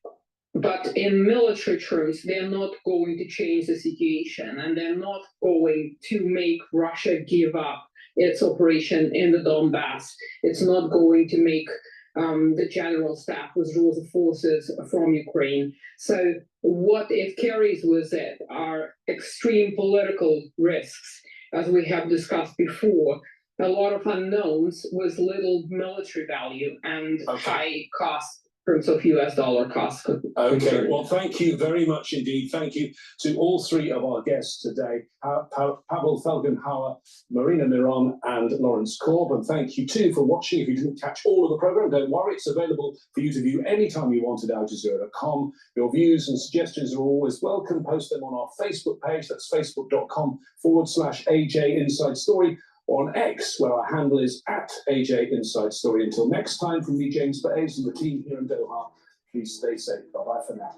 But in military terms, they're not going to change the situation, and they're not going to make Russia give up its operation in the Donbass. It's not going to make the general staff withdraw the forces from Ukraine. So what it carries with it are extreme political risks, as we have discussed before, a lot of unknowns with little military value and high cost terms of US dollar costs. Okay, well, thank you very much indeed. Thank you to all three of our guests today, Pavel Felgenhauer, Marina Miron, and Lawrence Korb. And thank you too for watching. If you didn't catch all of the program, don't worry, it's available for you to view anytime you want at aljazeera.com. Your views and suggestions are always welcome. Post them on our Facebook page, that's facebook.com/AJ Inside Story. Or on X, where our handle is @AJ Inside Story. Until next time, from me, James Bays, and the team here in Doha, please stay safe. Bye-bye for now.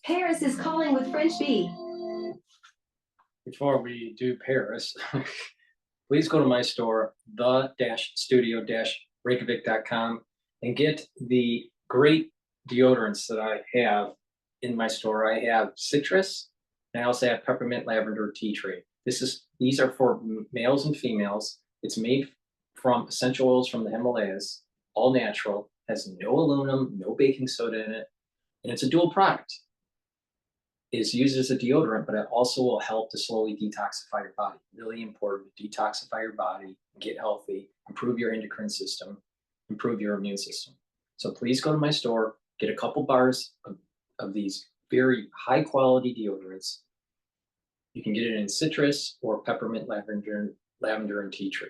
Paris is calling with French Bee. Before we do Paris, please go to my store, the-studio-reykjavik.com, and get the great deodorants that I have in my store. I have citrus, and I also have peppermint lavender tea tree. These are for males and females. It's made from essential oils from the Himalayas, all natural, has no aluminum, no baking soda in it, and it's a dual product. It is used as a deodorant, but it also will help to slowly detoxify your body. Really important to detoxify your body, get healthy, improve your endocrine system. improve your immune system. So please go to my store, get a couple bars of these very high quality deodorants. You can get it in citrus or peppermint, lavender, and tea tree.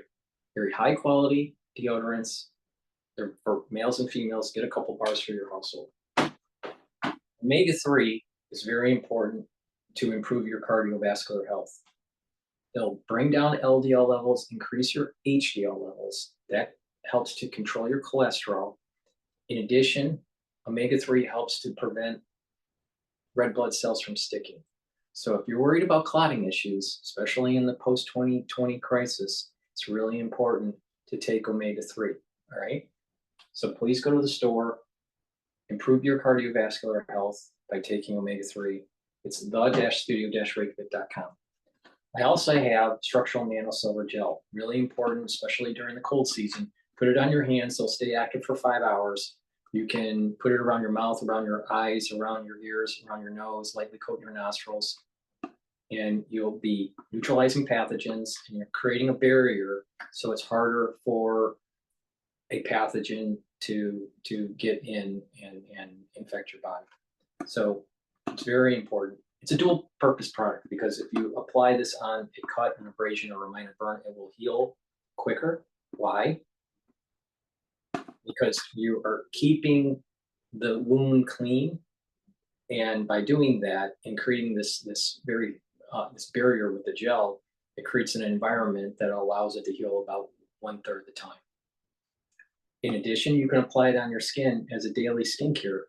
Very high quality deodorants. They're for males and females. Get a couple bars for your household. Omega-3 is very important to improve your cardiovascular health. They'll bring down LDL levels, increase your HDL levels. That helps to control your cholesterol. In addition, omega-3 helps to prevent red blood cells from sticking. So if you're worried about clotting issues, especially in the post-2020 crisis, it's really important to take omega-3, all right? So please go to the store, improve your cardiovascular health by taking omega-3. It's the-studio-reykjavik.com. I also have structural nanosilver gel, really important, especially during the cold season. Put it on your hands, they'll stay active for 5 hours. You can put it around your mouth, around your eyes, around your ears, around your nose, lightly coat your nostrils, and you'll be neutralizing pathogens and you're creating a barrier so it's harder for a pathogen to get in and infect your body. So it's very important. It's a dual purpose product because if you apply this on a cut, an abrasion, or a minor burn, it will heal quicker. Why? Because you are keeping the wound clean, and by doing that and creating this barrier with the gel, it creates an environment that allows it to heal about 1/3 of the time. In addition, you can apply it on your skin as a daily skincare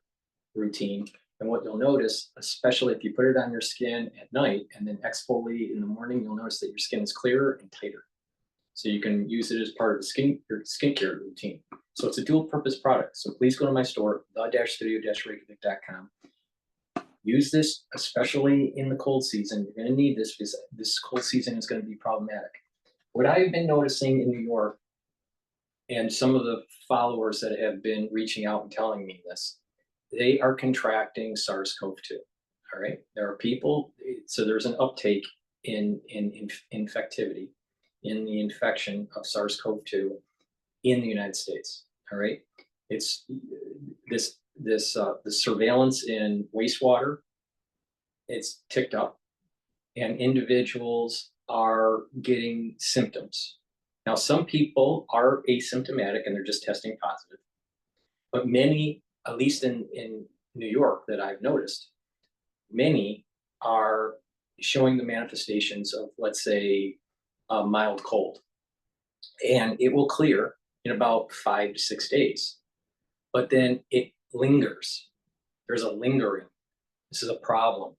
routine. And what you'll notice, especially if you put it on your skin at night and then exfoliate in the morning, you'll notice that your skin is clearer and tighter. So you can use it as part of your skincare routine. So it's a dual purpose product. So please go to my store, the-studio-reykjavik.com. Use this, especially in the cold season. You're going to need this because this cold season is going to be problematic. What I've been noticing in New York, and some of the followers that have been reaching out and telling me this, they are contracting SARS-CoV-2. All right, there are people, so there's an uptake in infectivity, in the infection of SARS-CoV-2 in the United States. All right, it's the surveillance in wastewater, it's ticked up, and individuals are getting symptoms. Now, some people are asymptomatic and they're just testing positive, but many, at least in New York that I've noticed, many are showing the manifestations of, let's say, a mild cold. And it will clear in about 5 to 6 days, but then it lingers. There's a lingering. This is a problem.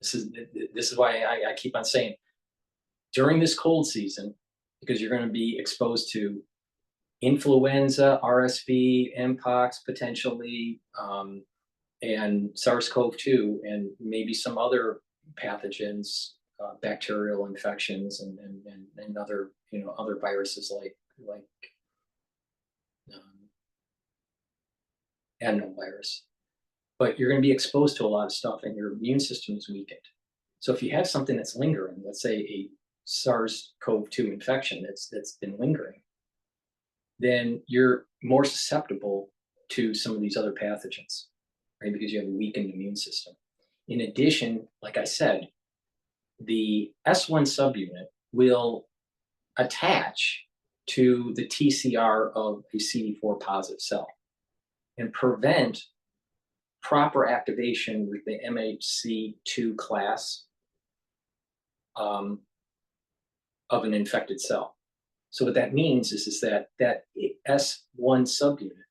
This is why I keep on saying, during this cold season, because you're going to be exposed to influenza, RSV, Mpox, potentially, and SARS-CoV-2, and maybe some other pathogens, bacterial infections, and other other viruses like adenovirus. But you're going to be exposed to a lot of stuff, and your immune system is weakened. So if you have something that's lingering, let's say a SARS-CoV-2 infection that's been lingering, then you're more susceptible to some of these other pathogens, right? Because you have a weakened immune system. In addition, like I said, the S1 subunit will attach to the TCR of a CD4 positive cell and prevent proper activation with the MHC2 class of an infected cell. So what that means is that S1 subunit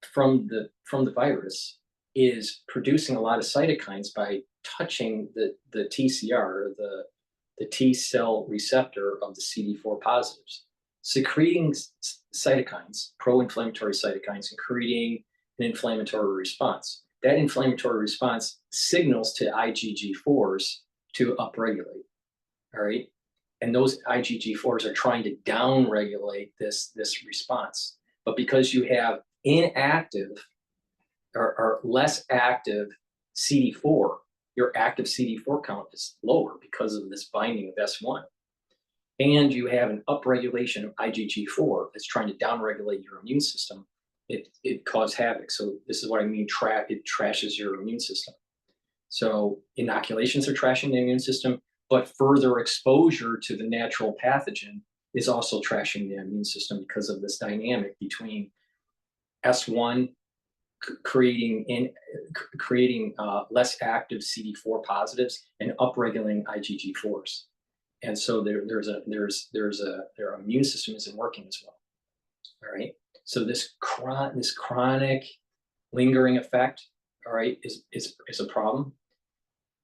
from the virus is producing a lot of cytokines by touching the TCR, the T cell receptor of the CD4 positives, secreting cytokines, pro-inflammatory cytokines, and creating an inflammatory response. That inflammatory response signals to IgG4s to upregulate, all right? And those IgG4s are trying to downregulate this response. But because you have inactive or less active CD4, your active CD4 count is lower because of this binding of S1. and you have an upregulation of IgG4 that's trying to downregulate your immune system, it causes havoc. So this is what I mean, it trashes your immune system. So inoculations are trashing the immune system, but further exposure to the natural pathogen is also trashing the immune system because of this dynamic between S1 creating less active CD4 positives and upregulating IgG4s. And so their immune system isn't working as well. All right. So this chronic lingering effect, all right, is a problem.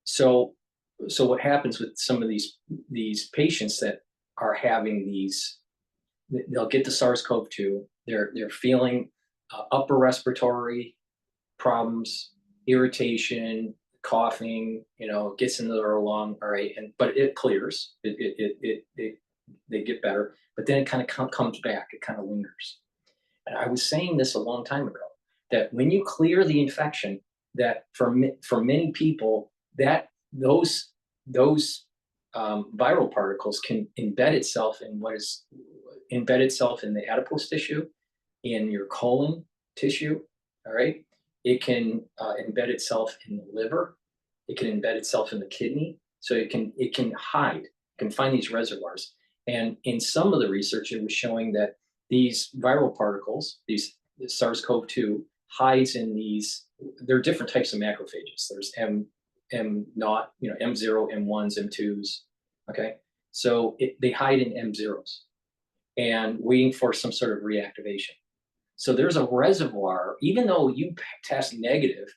So what happens with some of these patients that are having they'll get the SARS-CoV-2, they're feeling upper respiratory problems, irritation, coughing, gets into their lung, all right, but it clears, they get better, but then it kind of comes back, it kind of lingers. And I was saying this a long time ago, that when you clear the infection, that for many people, that those viral particles can embed itself in the adipose tissue, in your colon tissue, all right? It can embed itself in the liver. It can embed itself in the kidney. So it can hide, it can find these reservoirs. And in some of the research, it was showing that these viral particles, the SARS-CoV-2, hides in these, there are different types of macrophages. There's M0, M1s, M2s, okay? So they hide in M0s and waiting for some sort of reactivation. So there's a reservoir, even though you test negative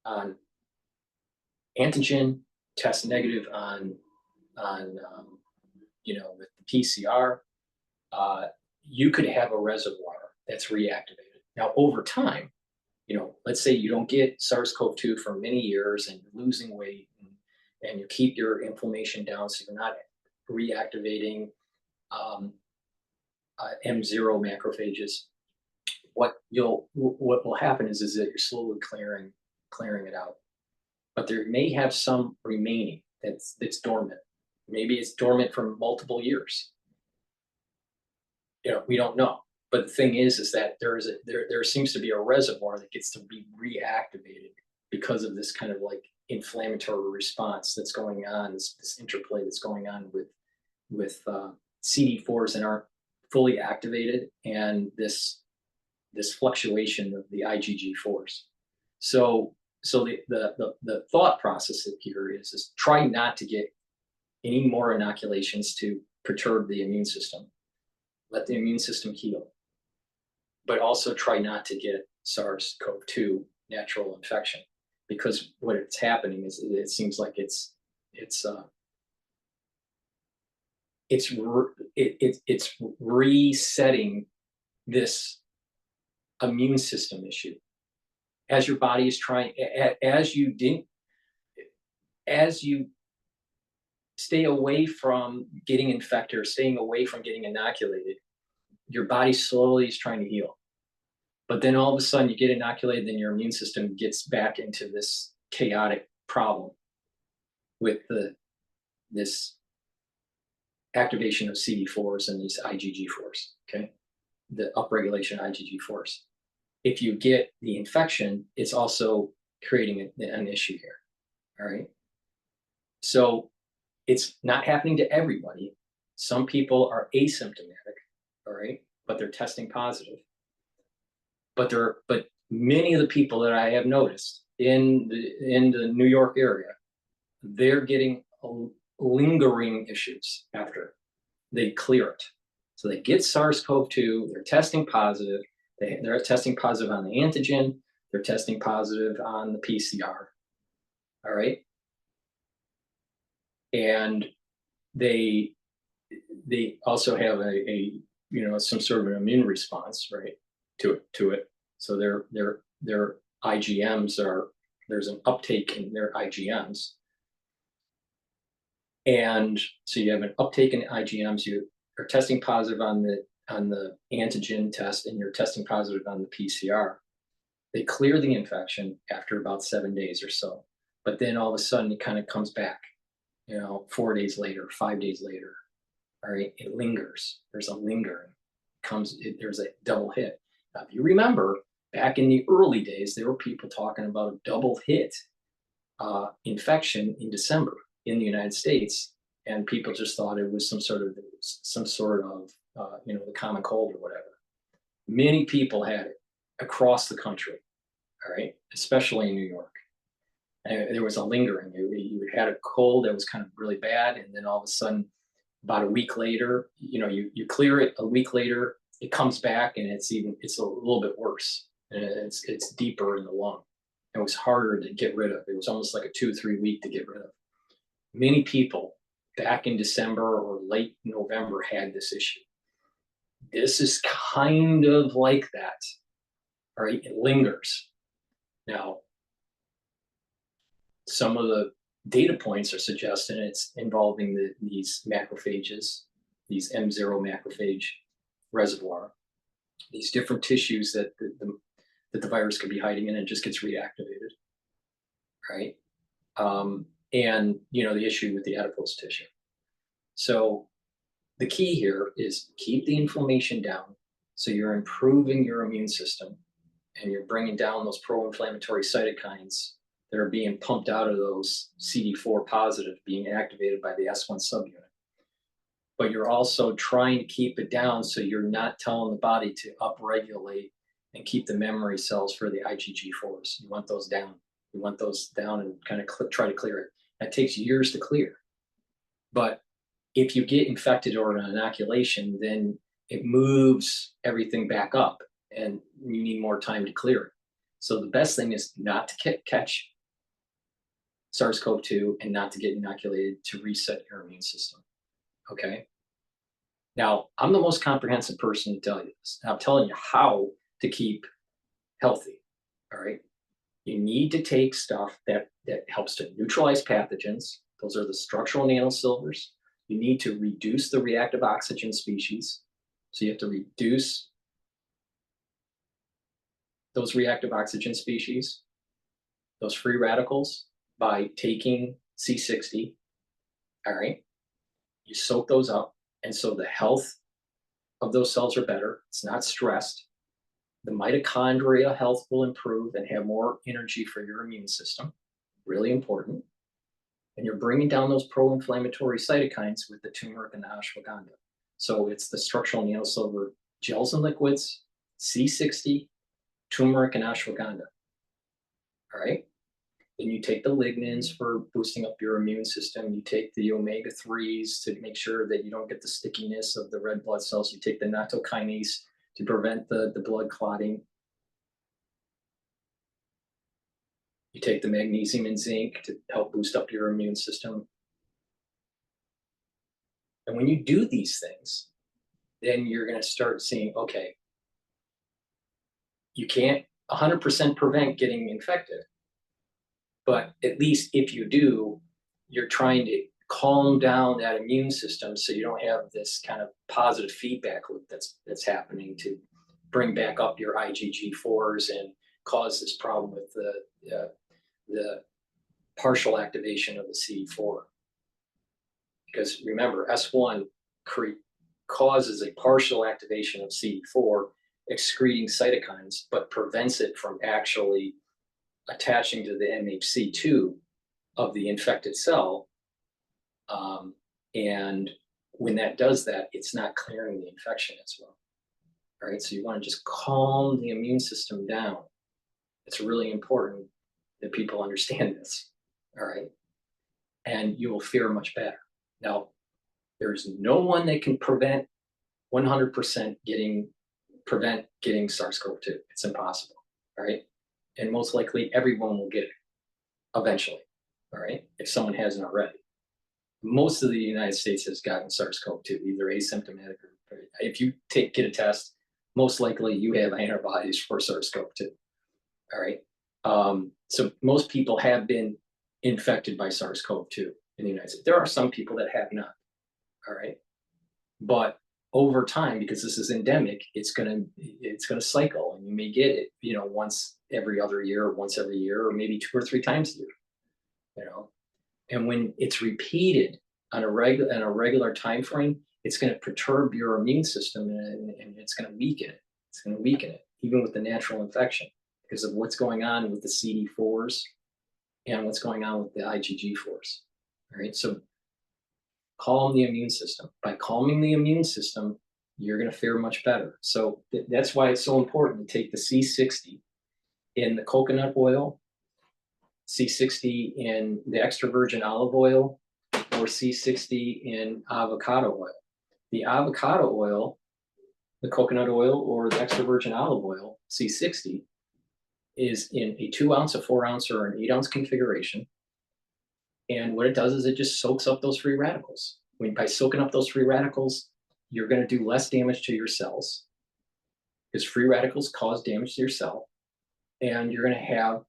on antigen, test negative on with the PCR, you could have a reservoir that's reactivated. Now, over time, let's say you don't get SARS-CoV-2 for many years and you're losing weight and you keep your inflammation down so you're not reactivating M0 macrophages. What will happen is that you're slowly clearing it out. But there may have some remaining that's dormant. Maybe it's dormant for multiple years. We don't know. But the thing is that there seems to be a reservoir that gets to be reactivated because of this kind of like inflammatory response that's going on, this interplay that's going on with CD4s that aren't fully activated, and this fluctuation of the IgG4s. So the thought process here is try not to get any more inoculations to perturb the immune system. Let the immune system heal. But also try not to get SARS-CoV-2 natural infection, because what it's happening is it seems like it's resetting this immune system issue as your body is trying, as you stay away from getting infected or staying away from getting inoculated, your body slowly is trying to heal. But then all of a sudden you get inoculated, then your immune system gets back into this chaotic problem with this activation of CD4s and these IgG4s, okay? The upregulation of IgG4s. If you get the infection, it's also creating an issue here, all right? So it's not happening to everybody. Some people are asymptomatic, all right? But they're testing positive. But many of the people that I have noticed in the New York area, they're getting lingering issues after they clear it. So they get SARS-CoV-2, they're testing positive, they're testing positive on the antigen, they're testing positive on the PCR, all right? And they also have some sort of an immune response, right, to it. So their IgMs there's an uptake in their IgMs. And so you have an uptake in IgMs, you are testing positive on the antigen test, and you're testing positive on the PCR. They clear the infection after about 7 days or so, but then all of a sudden it kind of comes back, 4 days later, 5 days later. All right, it lingers. There's a lingering. There's a double hit. Now, if you remember, back in the early days, there were people talking about a double hit infection in December in the United States, and people just thought it was some sort of the common cold or whatever. Many people had it across the country, all right, especially in New York. And there was a lingering. You had a cold that was kind of really bad, and then all of a sudden, about a week later, you clear it. A week later, it comes back, and it's a little bit worse. And it's deeper in the lung. It was harder to get rid of. It was almost like a 2-3 week to get rid of. Many people back in December or late November had this issue. This is kind of like that. All right, it lingers. Now, some of the data points are suggesting it's involving these macrophages, these M0 macrophage reservoir, these different tissues that the virus could be hiding in, and it just gets reactivated, right? And the issue with the adipose tissue. So the key here is keep the inflammation down, so you're improving your immune system, and you're bringing down those pro-inflammatory cytokines that are being pumped out of those CD4 positive, being activated by the S1 subunit. But you're also trying to keep it down so you're not telling the body to upregulate and keep the memory cells for the IgG4s. You want those down. You want those down and kind of try to clear it. That takes years to clear. But if you get infected or an inoculation, then it moves everything back up, and you need more time to clear it. So the best thing is not to catch SARS-CoV-2 and not to get inoculated, to reset your immune system. Okay? Now, I'm the most comprehensive person to tell you this. I'm telling you how to keep healthy. All right? You need to take stuff that helps to neutralize pathogens. Those are the structural nanosilvers. You need to reduce the reactive oxygen species. So you have to reduce those reactive oxygen species, those free radicals, by taking C60. All right. You soak those up. And so the health of those cells are better. It's not stressed. The mitochondria health will improve and have more energy for your immune system. Really important. And you're bringing down those pro-inflammatory cytokines with the turmeric and the ashwagandha. So it's the structural nanosilver gels and liquids, C60, turmeric, and ashwagandha. All right. Then you take the lignans for boosting up your immune system. You take the omega-3s to make sure that you don't get the stickiness of the red blood cells. You take the nattokinase to prevent the blood clotting. You take the magnesium and zinc to help boost up your immune system. And when you do these things, then you're going to start seeing, okay, you can't 100% prevent getting infected. But at least if you do, you're trying to calm down that immune system so you don't have this kind of positive feedback loop that's happening to bring back up your IgG4s and cause this problem with the partial activation of the CD4. Because remember, S1 causes a partial activation of CD4, excreting cytokines, but prevents it from actually attaching to the MHC2 of the infected cell. And when that does that, it's not clearing the infection as well. All right, so you want to just calm the immune system down. It's really important that people understand this. All right, and you will fare much better. Now, there's no one that can prevent 100% getting SARS-CoV-2. It's impossible. All right, and most likely everyone will get it eventually. All right, if someone hasn't already. Most of the United States has gotten SARS-CoV-2, either asymptomatic or if you get a test, most likely you have antibodies for SARS-CoV-2. All right, so most people have been infected by SARS-CoV-2 in the United States. There are some people that have not. All right, but over time, because this is endemic, it's gonna cycle, and you may get it, once every other year, or once every year, or maybe 2 or 3 times a year. And when it's repeated on a regular time frame, it's going to perturb your immune system and it's going to weaken it. It's going to weaken it, even with the natural infection, because of what's going on with the CD4s and what's going on with the IgG4s. All right, so calm the immune system. By calming the immune system, you're going to fare much better. So that's why it's so important to take the C60 in the coconut oil, C60 in the extra virgin olive oil, or C60 in avocado oil. The avocado oil, the coconut oil, or the extra virgin olive oil, C60, is in a 2 ounce, a 4 ounce, or an 8 ounce configuration. And what it does is it just soaks up those free radicals. By soaking up those free radicals, you're going to do less damage to your cells, because free radicals cause damage to your cell, and you're going to have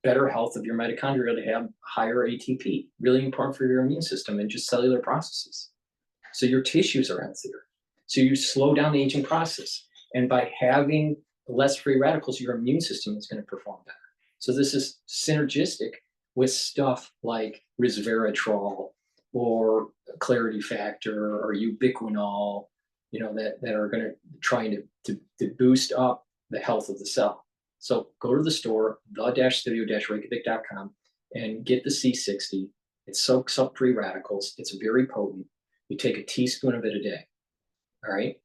better health of your mitochondria to have higher ATP, really important for your immune system and just cellular processes. So your tissues are healthier. So you slow down the aging process. And by having less free radicals, your immune system is going to perform better. So this is synergistic with stuff like resveratrol or clarity factor or ubiquinol, that are going to try to boost up the health of the cell. So go to the store, the-studio-reykjavik.com, and get the C60. It soaks up free radicals. It's very potent. You take a teaspoon of it a day. All right?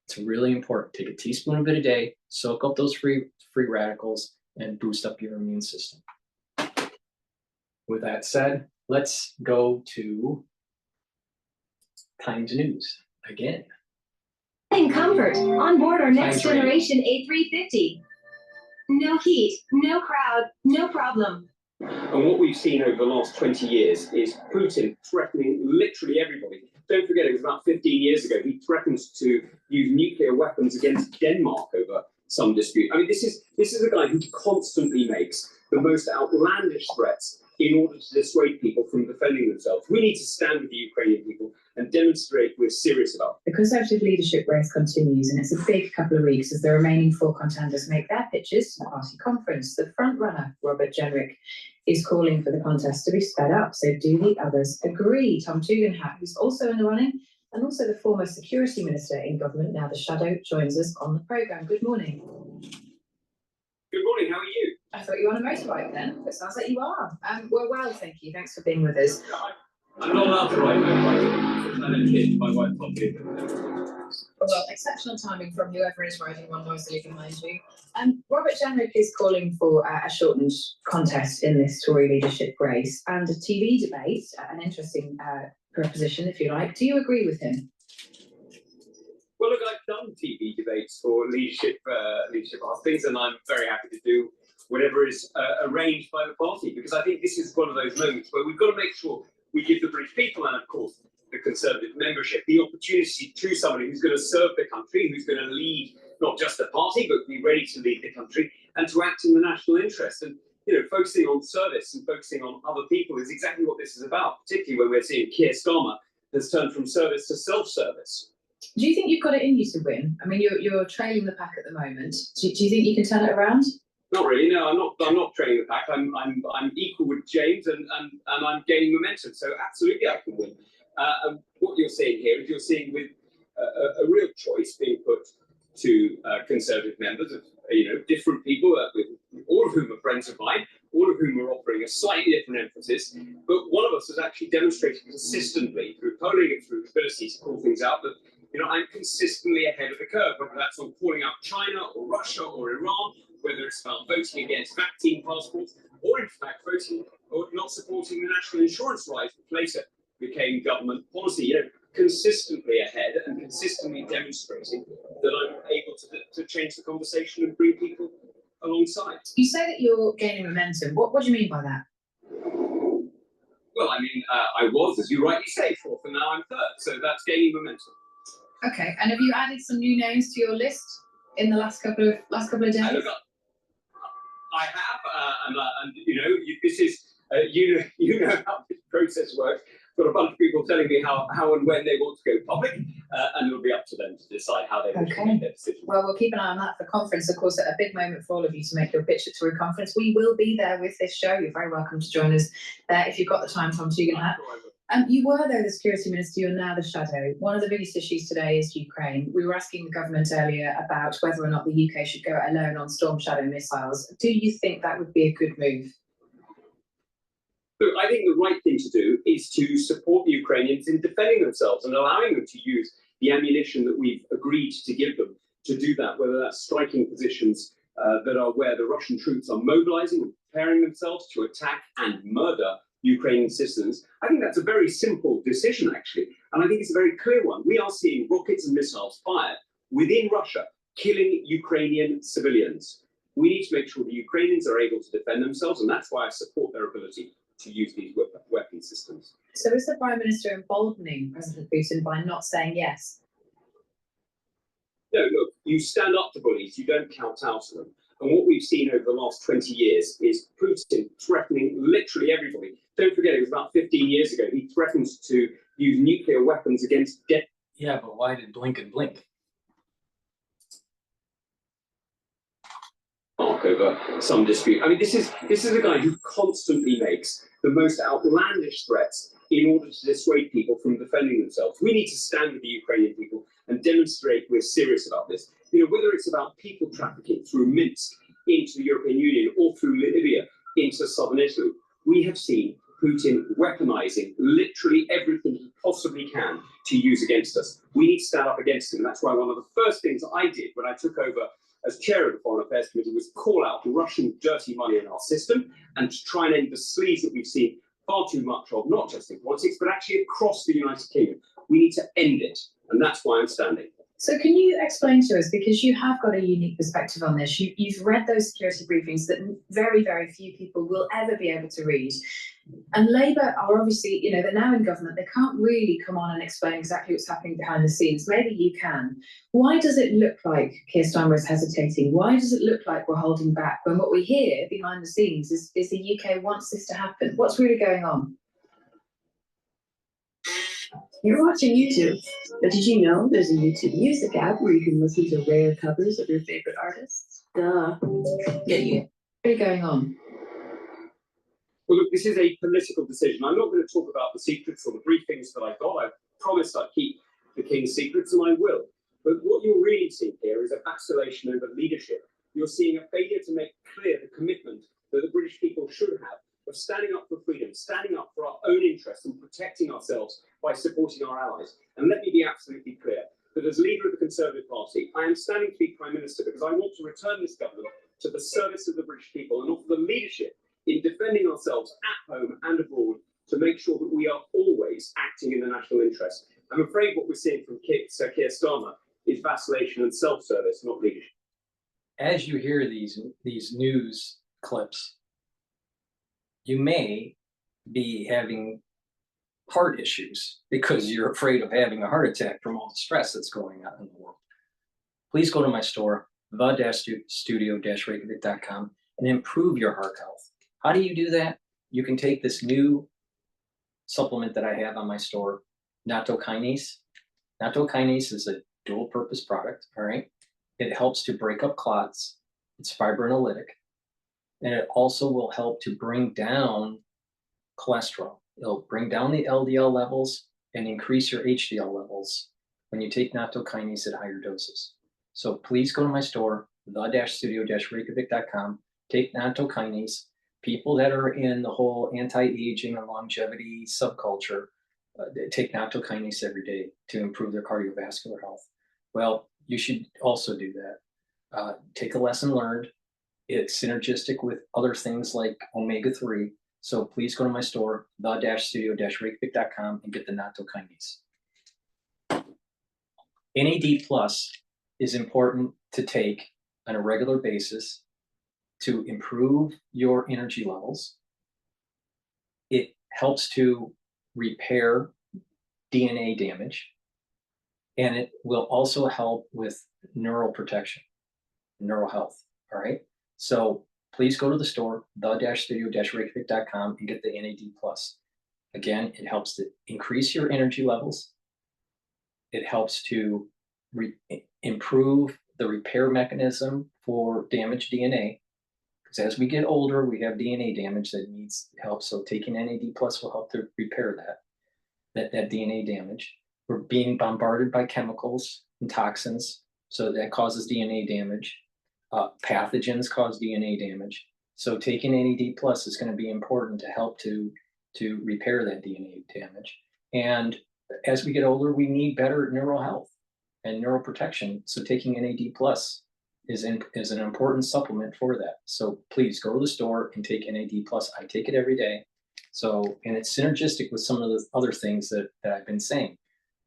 It's really important. Take a teaspoon of it a day, soak up those free radicals, and boost up your immune system. With that said, let's go to Times News again. In comfort, on board our next Times Radio. generation A350. No heat, no crowd, no problem. And what we've seen over the last 20 years is Putin threatening literally everybody. Don't forget, it was about 15 years ago. He threatened to use nuclear weapons against Denmark over some dispute. I mean, this is a guy who constantly makes the most outlandish threats in order to dissuade people from defending themselves. We need to stand with the Ukrainian people and demonstrate we're serious about it. The Conservative leadership race continues, and it's a big couple of weeks as the remaining 4 contenders make their pitches to the party conference. The front-runner, Robert Jenrick, is calling for the contest to be sped up. So do the others agree? Tom Tugendhat, who's also in the running, and also the former security minister in government, now the shadow, joins us on the programme. Good morning. Good morning, how are you? I thought you were on a motorbike then. It sounds like you are. Well, thank you. Thanks for being with us. I'm not allowed to ride motorbikes. I don't kid, my wife told me. Well, exceptional timing from whoever is riding one noisily behind you. Robert Jenrick is calling for a shortened contest in this Tory leadership race and a TV debate, an interesting proposition, if you like. Do you agree with him? Well, look, I've done TV debates for leadership things, and I'm very happy to do whatever is arranged by the party, because I think this is one of those moments where we've got to make sure we give the British people and, of course, the Conservative membership the opportunity to somebody who's going to serve the country, who's going to lead not just the party, but be ready to lead the country and to act in the national interest. And, focusing on service and focusing on other people is exactly what this is about, particularly when we're seeing Keir Starmer has turned from service to self-service. Do you think you've got it in you to win? I mean, you're trailing the pack at the moment. Do you think you can turn it around? Not really. No, I'm not trailing the pack. I'm equal with James, and I'm gaining momentum. So absolutely, I can win. And what you're seeing here is you're seeing with a real choice being put to Conservative members of different people, with all of whom are friends of mine, all of whom are offering a slightly different emphasis. But one of us has actually demonstrated consistently through polling and through ability to call things out that I'm consistently ahead of the curve, whether that's on calling out China or Russia or Iran, whether it's about voting against vaccine passports, or in fact voting or not supporting the national insurance rise, which later became government policy. Consistently ahead and consistently demonstrating that I'm able to change the conversation and bring people alongside. You say that you're gaining momentum. What do you mean by that? Well, I mean, I was, as you rightly say, 4th, and now I'm 3rd, so that's gaining momentum. Okay, and have you added some new names to your list in the last couple of days? I have, and this is you know how this process works. Got a bunch of people telling me how and when they want to go public, and it'll be up to them to decide how they want to make their decision. Well, we'll keep an eye on that for conference. Of course, a big moment for all of you to make your pitch at Tory conference. We will be there with this show. You're very welcome to join us there if you've got the time, Tom Tugendhat. You were, though, the security minister, you're now the shadow. One of the biggest issues today is Ukraine. We were asking the government earlier about whether or not the UK should go it alone on Storm Shadow missiles. Do you think that would be a good move? Look, I think the right thing to do is to support the Ukrainians in defending themselves and allowing them to use the ammunition that we've agreed to give them to do that, whether that's striking positions that are where the Russian troops are mobilizing and preparing themselves to attack and murder Ukrainian citizens. I think that's a very simple decision, actually, and I think it's a very clear one. We are seeing rockets and missiles fired within Russia, killing Ukrainian civilians. We need to make sure the Ukrainians are able to defend themselves, and that's why I support their ability to use these weapon systems. So is the Prime Minister emboldening President Putin by not saying yes? No, look, you stand up to bullies, you don't kowtow to them. And what we've seen over the last 20 years is Putin threatening literally everybody. Don't forget, it was about 15 years ago, he threatened to use nuclear weapons against dead. Yeah, but why did Blinken blink? Over some dispute. I mean, this is a guy who constantly makes the most outlandish threats in order to dissuade people from defending themselves. We need to stand with the Ukrainian people and demonstrate we're serious about this. You know, whether it's about people trafficking through Minsk into the European Union or through Libya into southern Italy, we have seen Putin weaponizing literally everything he possibly can to use against us. We need to stand up against him. That's why one of the first things I did when I took over as chair of the Foreign Affairs Committee was call out Russian dirty money in our system and to try and end the sleaze that we've seen far too much of, not just in politics, but actually across the United Kingdom. We need to end it, and that's why I'm standing. So can you explain to us, because you have got a unique perspective on this, you've read those security briefings that very, very few people will ever be able to read. And Labour are obviously, you know, they're now in government. They can't really come on and explain exactly what's happening behind the scenes. Maybe you can. Why does it look like Keir Starmer is hesitating? Why does it look like we're holding back when what we hear behind the scenes is the UK wants this to happen? What's really going on? You're watching YouTube, but did you know there's a YouTube music app where you can listen to rare covers of your favorite artists? Duh. Yeah, you. What's really going on? Well, look, this is a political decision. I'm not going to talk about the secrets or the briefings that I got. I promised I'd keep the king's secrets, and I will. But what you're really seeing here is a vacillation over leadership. You're seeing a failure to make clear the commitment that the British people should have of standing up for freedom, standing up for our own interests and protecting ourselves by supporting our allies. And let me be absolutely clear that as leader of the Conservative Party, I am standing to be Prime Minister because I want to return this government to the service of the British people and offer them leadership in defending ourselves at home and abroad to make sure that we are always acting in the national interest. I'm afraid what we're seeing from Sir Keir Starmer is vacillation and self-service, not leadership. As you hear these news clips, you may be having heart issues because you're afraid of having a heart attack from all the stress that's going on in the world. Please go to my store, the-studio-reykjavik.com, and improve your heart health. How do you do that? You can take this new supplement that I have on my store, nattokinase. Nattokinase is a dual purpose product, all right? It helps to break up clots. It's fibrinolytic. And it also will help to bring down cholesterol. It'll bring down the LDL levels and increase your HDL levels when you take nattokinase at higher doses. So please go to my store, the-studio-reykjavik.com, take nattokinase. People that are in the whole anti-aging and longevity subculture take nattokinase every day to improve their cardiovascular health. Well, you should also do that. Take a lesson learned. It's synergistic with other things like omega-3. So please go to my store, the-studio-reykjavik.com, and get the nattokinase. NAD+ is important to take on a regular basis to improve your energy levels. It helps to repair DNA damage, and it will also help with neural protection, neural health, all right? So please go to the store, the-studio-reykjavik.com, and get the NAD+. Again, it helps to increase your energy levels. It helps to improve the repair mechanism for damaged DNA. Because as we get older, we have DNA damage that needs help. So taking NAD+ will help to repair that. that DNA damage. We're being bombarded by chemicals and toxins, so that causes DNA damage. Pathogens cause DNA damage. So taking NAD+ is going to be important to help to repair that DNA damage. And as we get older, we need better neural health and neuroprotection. So taking NAD+ is an important supplement for that. So please go to the store and take NAD+. I take it every day. So, and it's synergistic with some of the other things that I've been saying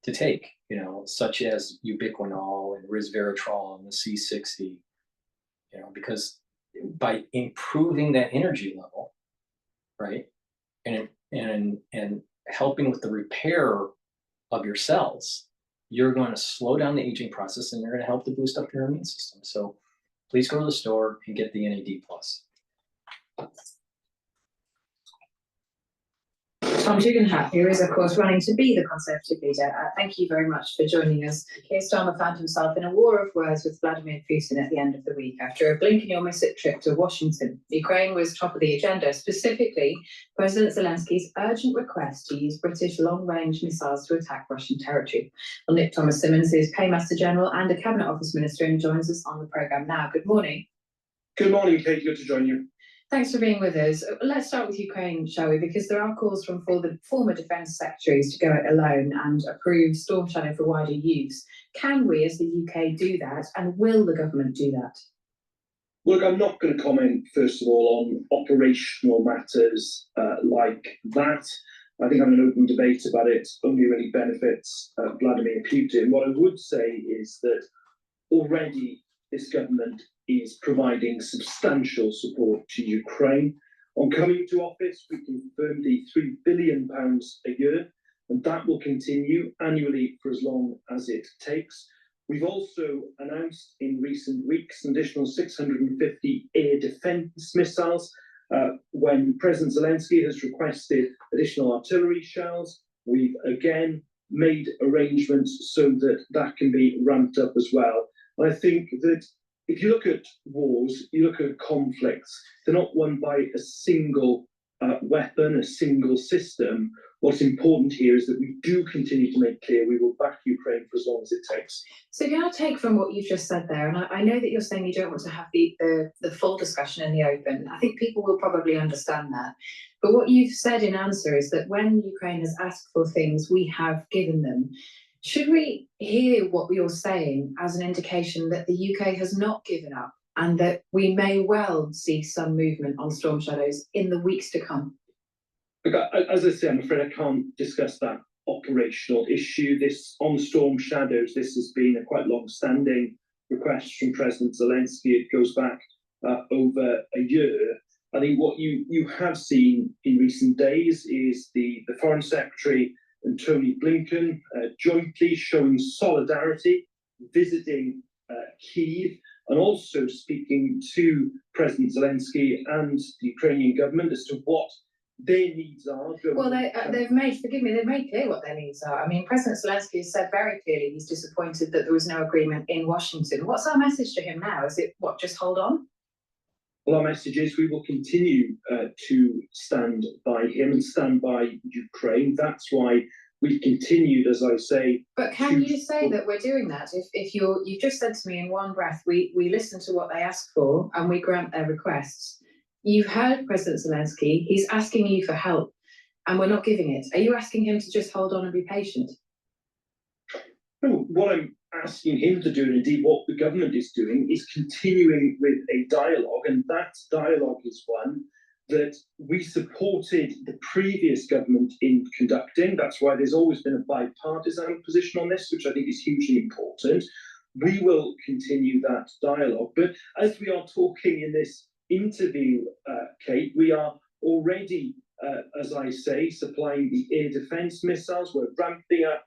to take, you know, such as ubiquinol and resveratrol and the C60, you know, because by improving that energy level, right, and helping with the repair of your cells, you're going to slow down the aging process, and you're going to help to boost up your immune system. So please go to the store and get the NAD+. Tom Tugendhat, who is, of course, running to be the Conservative leader. Thank you very much for joining us. Keir Starmer found himself in a war of words with Vladimir Putin at the end of the week after a blink-and-you'll-miss-it trip to Washington. Ukraine was top of the agenda, specifically President Zelensky's urgent request to use British long-range missiles to attack Russian territory. Well, Nick Thomas-Symonds is Paymaster General and a Cabinet Office Minister and joins us on the programme now. Good morning. Good morning, Kate. Good to join you. Thanks for being with us. Let's start with Ukraine, shall we? Because there are calls from former defence secretaries to go it alone and approve Storm Shadow for wider use. Can we, as the UK, do that? And will the government do that? Look, I'm not going to comment, first of all, on operational matters like that. I think having an open debate about it only really benefits Vladimir Putin. What I would say is that already this government is providing substantial support to Ukraine. On coming to office, we confirmed the £3 billion a year, and that will continue annually for as long as it takes. We've also announced in recent weeks an additional 650 air defence missiles. When President Zelensky has requested additional artillery shells, we've again made arrangements so that that can be ramped up as well. And I think that if you look at wars, you look at conflicts, they're not won by a single weapon, a single system. What's important here is that we do continue to make clear we will back Ukraine for as long as it takes. So can I take from what you've just said there, and I know that you're saying you don't want to have the full discussion in the open. I think people will probably understand that. But what you've said in answer is that when Ukraine has asked for things, we have given them. Should we hear what you're saying as an indication that the UK has not given up and that we may well see some movement on Storm Shadows in the weeks to come? Look, as I say, I'm afraid I can't discuss that operational issue. This on Storm Shadows, this has been a quite long-standing request from President Zelensky. It goes back over a year. I think what you have seen in recent days is the Foreign Secretary and Tony Blinken jointly showing solidarity, visiting Kyiv, and also speaking to President Zelensky and the Ukrainian government as to what their needs are. Well, they've made clear what their needs are. I mean, President Zelensky has said very clearly he's disappointed that there was no agreement in Washington. What's our message to him now? Is it, just hold on? Well, our message is we will continue to stand by him and stand by Ukraine. That's why we've continued, as I say. But can you say that we're doing that? If you've just said to me in one breath, we listen to what they ask for and we grant their requests. You've heard President Zelensky, he's asking you for help and we're not giving it. Are you asking him to just hold on and be patient? No, what I'm asking him to do, and indeed what the government is doing, is continuing with a dialogue, and that dialogue is one that we supported the previous government in conducting. That's why there's always been a bipartisan position on this, which I think is hugely important. We will continue that dialogue. But as we are talking in this interview, Kate, we are already, as I say, supplying the air defence missiles. We're ramping up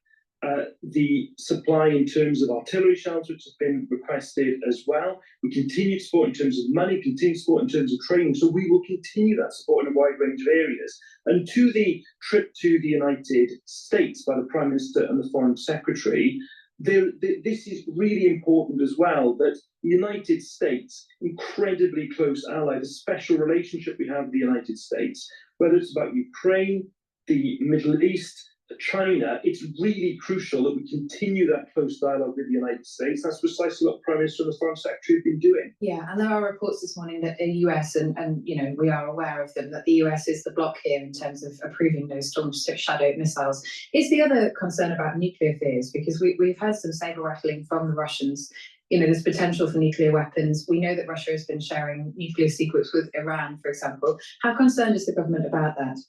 the supply in terms of artillery shells, which has been requested as well. We continue to support in terms of money, continue to support in terms of training. So we will continue that support in a wide range of areas. And to the trip to the United States by the Prime Minister and the Foreign Secretary, this is really important as well, that the United States, incredibly close ally, the special relationship we have with the United States, whether it's about Ukraine, the Middle East, China, it's really crucial that we continue that close dialogue with the United States. That's precisely what the Prime Minister and the Foreign Secretary have been doing. Yeah, and there are reports this morning that the US, and you know, we are aware of them, that the US is the block here in terms of approving those Storm Shadow missiles. Is the other concern about nuclear fears? Because we've heard some saber rattling from the Russians. You know, there's potential for nuclear weapons. We know that Russia has been sharing nuclear secrets with Iran, for example. How concerned is the government about that?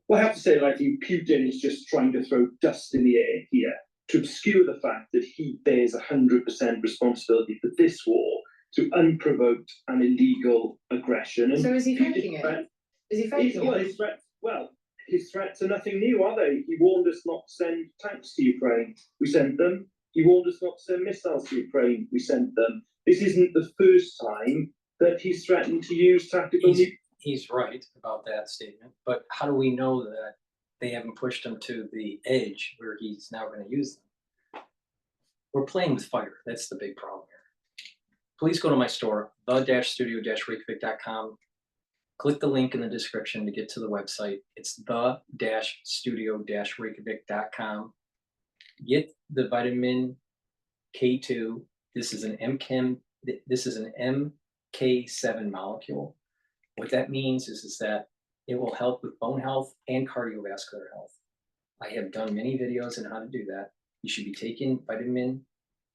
Well, I have to say that I think Putin is just trying to throw dust in the air here to obscure the fact that he bears 100% responsibility for this war through unprovoked and illegal aggression. And so is he faking it? Is he faking it? His threats are nothing new, are they? He warned us not to send tanks to Ukraine. We sent them. He warned us not to send missiles to Ukraine. We sent them. This isn't the first time that he's threatened to use tactical He's right about that statement, but how do we know that they haven't pushed him to the edge where he's now going to use them? We're playing with fire. That's the big problem here. Please go to my store, the-studio-reykjavik.com. Click the link in the description to get to the website. It's the-studio-reykjavik.com. Get the vitamin K2. This is an MK7 molecule. What that means is that it will help with bone health and cardiovascular health. I have done many videos on how to do that. You should be taking vitamin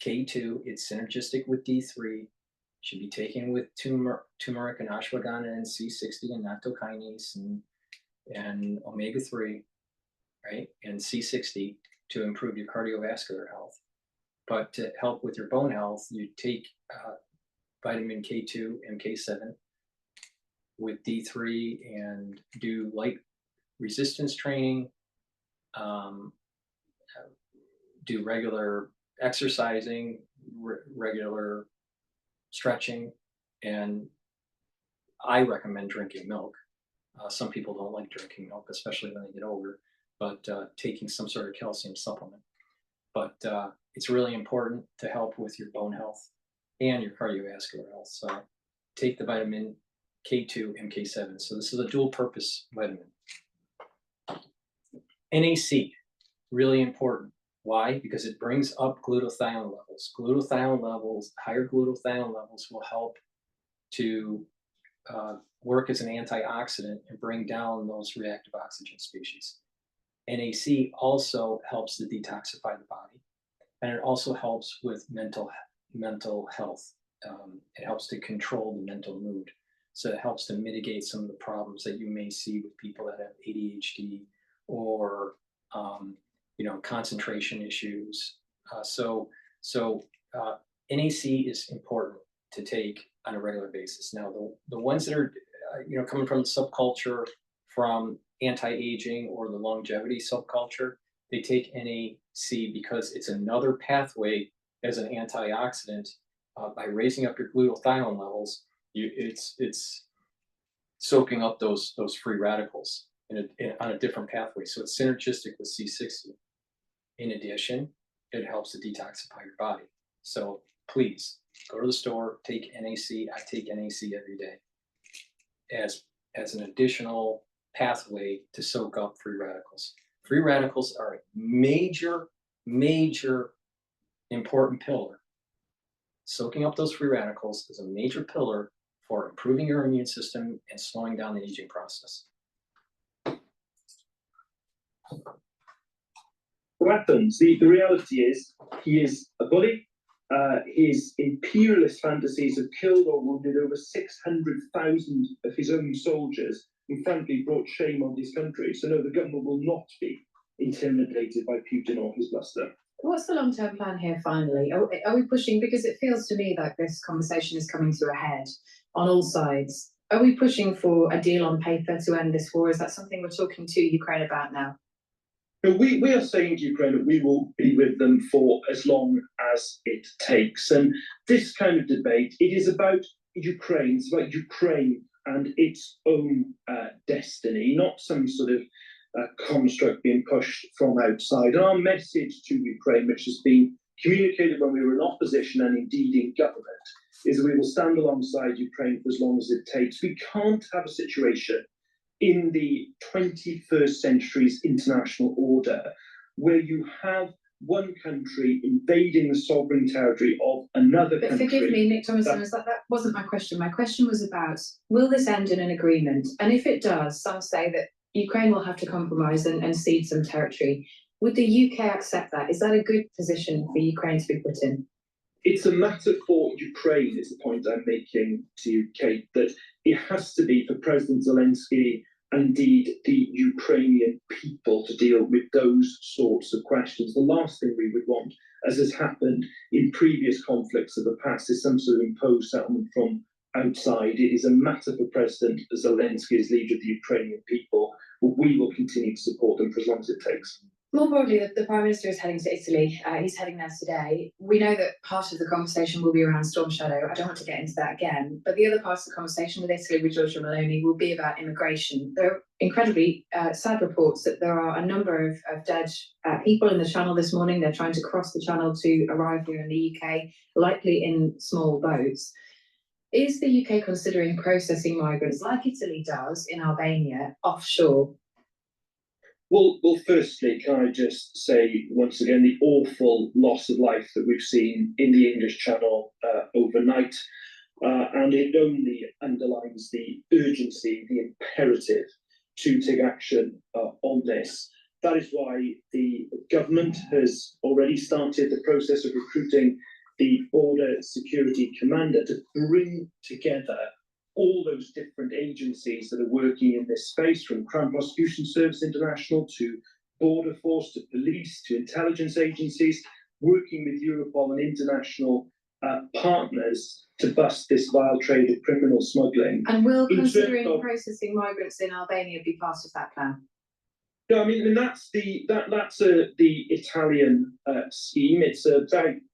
K2. It's synergistic with D3. Should be taken with turmeric and ashwagandha and C60 and nattokinase and omega-3, right? And C60 to improve your cardiovascular health. But to help with your bone health, you take vitamin K2, MK7, with D3 and do light resistance training, do regular exercising, regular stretching, and I recommend drinking milk. Some people don't like drinking milk, especially when they get older, but taking some sort of calcium supplement. But it's really important to help with your bone health and your cardiovascular health. So take the vitamin K2, MK7. So this is a dual purpose vitamin. NAC, really important. Why? Because it brings up glutathione levels. Higher glutathione levels will help to work as an antioxidant and bring down those reactive oxygen species. NAC also helps to detoxify the body, and it also helps with mental health. It helps to control the mental mood. So it helps to mitigate some of the problems that you may see with people that have ADHD or concentration issues. So NAC is important to take on a regular basis. Now, the ones that are coming from the subculture, from anti-aging or the longevity subculture, they take NAC because it's another pathway as an antioxidant. By raising up your glutathione levels, it's soaking up those free radicals on a different pathway. So it's synergistic with C60. In addition, it helps to detoxify your body. So please go to the store, take NAC. I take NAC every day as an additional pathway to soak up free radicals. Free radicals are a major important pillar. Soaking up those free radicals is a major pillar for improving your immune system and slowing down the aging process. What happens? The reality is he is a bully. His imperialist fantasies have killed or wounded over 600,000 of his own soldiers and frankly brought shame on his country. So no, the government will not be intimidated by Putin or his bluster. What's the long-term plan here, finally? Are we pushing, because it feels to me like this conversation is coming to a head on all sides. Are we pushing for a deal on paper to end this war? Is that something we're talking to Ukraine about now? No, we are saying to Ukraine that we will be with them for as long as it takes. And this kind of debate, it is about Ukraine. It's about Ukraine and its own destiny, not some sort of construct being pushed from outside. And our message to Ukraine, which has been communicated when we were in opposition and indeed in government, is that we will stand alongside Ukraine for as long as it takes. We can't have a situation in the 21st century's international order, where you have one country invading the sovereign territory of another But country. forgive me, Nick Thomas, that wasn't my question. My question was about, will this end in an agreement? And if it does, some say that Ukraine will have to compromise and cede some territory. Would the UK accept that? Is that a good position for Ukraine to be put in? It's a matter for Ukraine, is the point I'm making to you, Kate, that it has to be for President Zelensky and indeed the Ukrainian people to deal with those sorts of questions. The last thing we would want, as has happened in previous conflicts of the past, is some sort of imposed settlement from outside. It is a matter for President Zelensky as leader of the Ukrainian people, but we will continue to support them for as long as it takes. More broadly, the Prime Minister is heading to Italy. He's heading there today. We know that part of the conversation will be around Storm Shadow. I don't want to get into that again. But the other part of the conversation with Italy, with Giorgia Meloni, will be about immigration. There are incredibly sad reports that there are a number of dead people in the Channel this morning. They're trying to cross the Channel to arrive here in the UK, likely in small boats. Is the UK considering processing migrants, like Italy does in Albania, offshore? Well, firstly, can I just say once again the awful loss of life that we've seen in the English Channel overnight, and it only underlines the urgency, the imperative to take action on this. That is why the government has already started the process of recruiting the Border Security Commander to bring together all those different agencies that are working in this space, from Crown Prosecution Service International to Border Force to police to intelligence agencies, working with Europol and international partners to bust this vile trade of criminal smuggling. And will considering processing migrants in Albania be part of that plan? No, I mean that's the Italian scheme. It's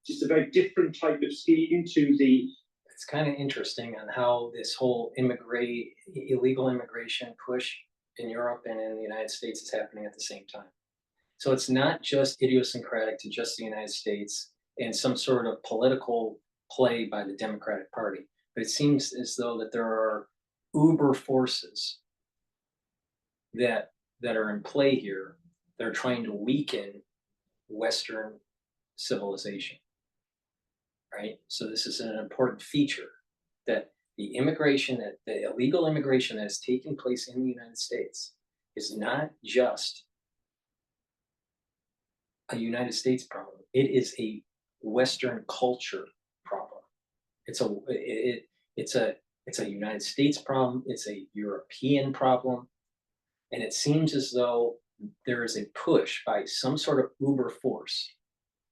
just a very different type of scheme to the. It's kind of interesting on how this whole illegal immigration push in Europe and in the United States is happening at the same time. So it's not just idiosyncratic to just the United States and some sort of political play by the Democratic Party, but it seems as though that there are uber forces that are in play here that are trying to weaken Western civilization. Right? So this is an important feature, that the illegal immigration that is taking place in the United States is not just a United States problem. It is a Western culture problem. It's a United States problem. It's a European problem. And it seems as though there is a push by some sort of uber force.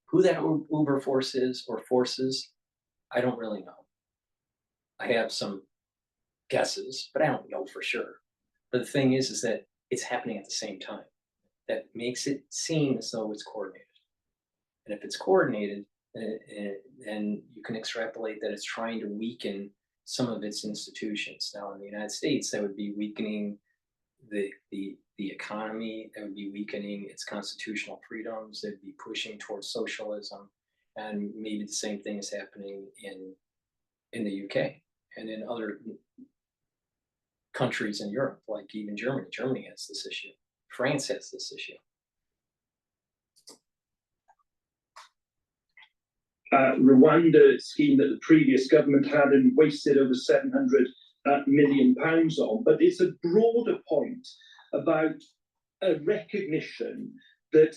Who that uber force is or forces, I don't really know. I have some guesses, but I don't know for sure. But the thing is that it's happening at the same time. That makes it seem as though it's coordinated. And if it's coordinated, then you can extrapolate that it's trying to weaken some of its institutions. Now, in the United States, that would be weakening the economy, that would be weakening its constitutional freedoms, that would be pushing towards socialism, and maybe the same thing is happening in the UK and in other countries in Europe, like even Germany. Germany has this issue. France has this issue. Rwanda scheme that the previous government had and wasted over £700 million on, but it's a broader point about a recognition that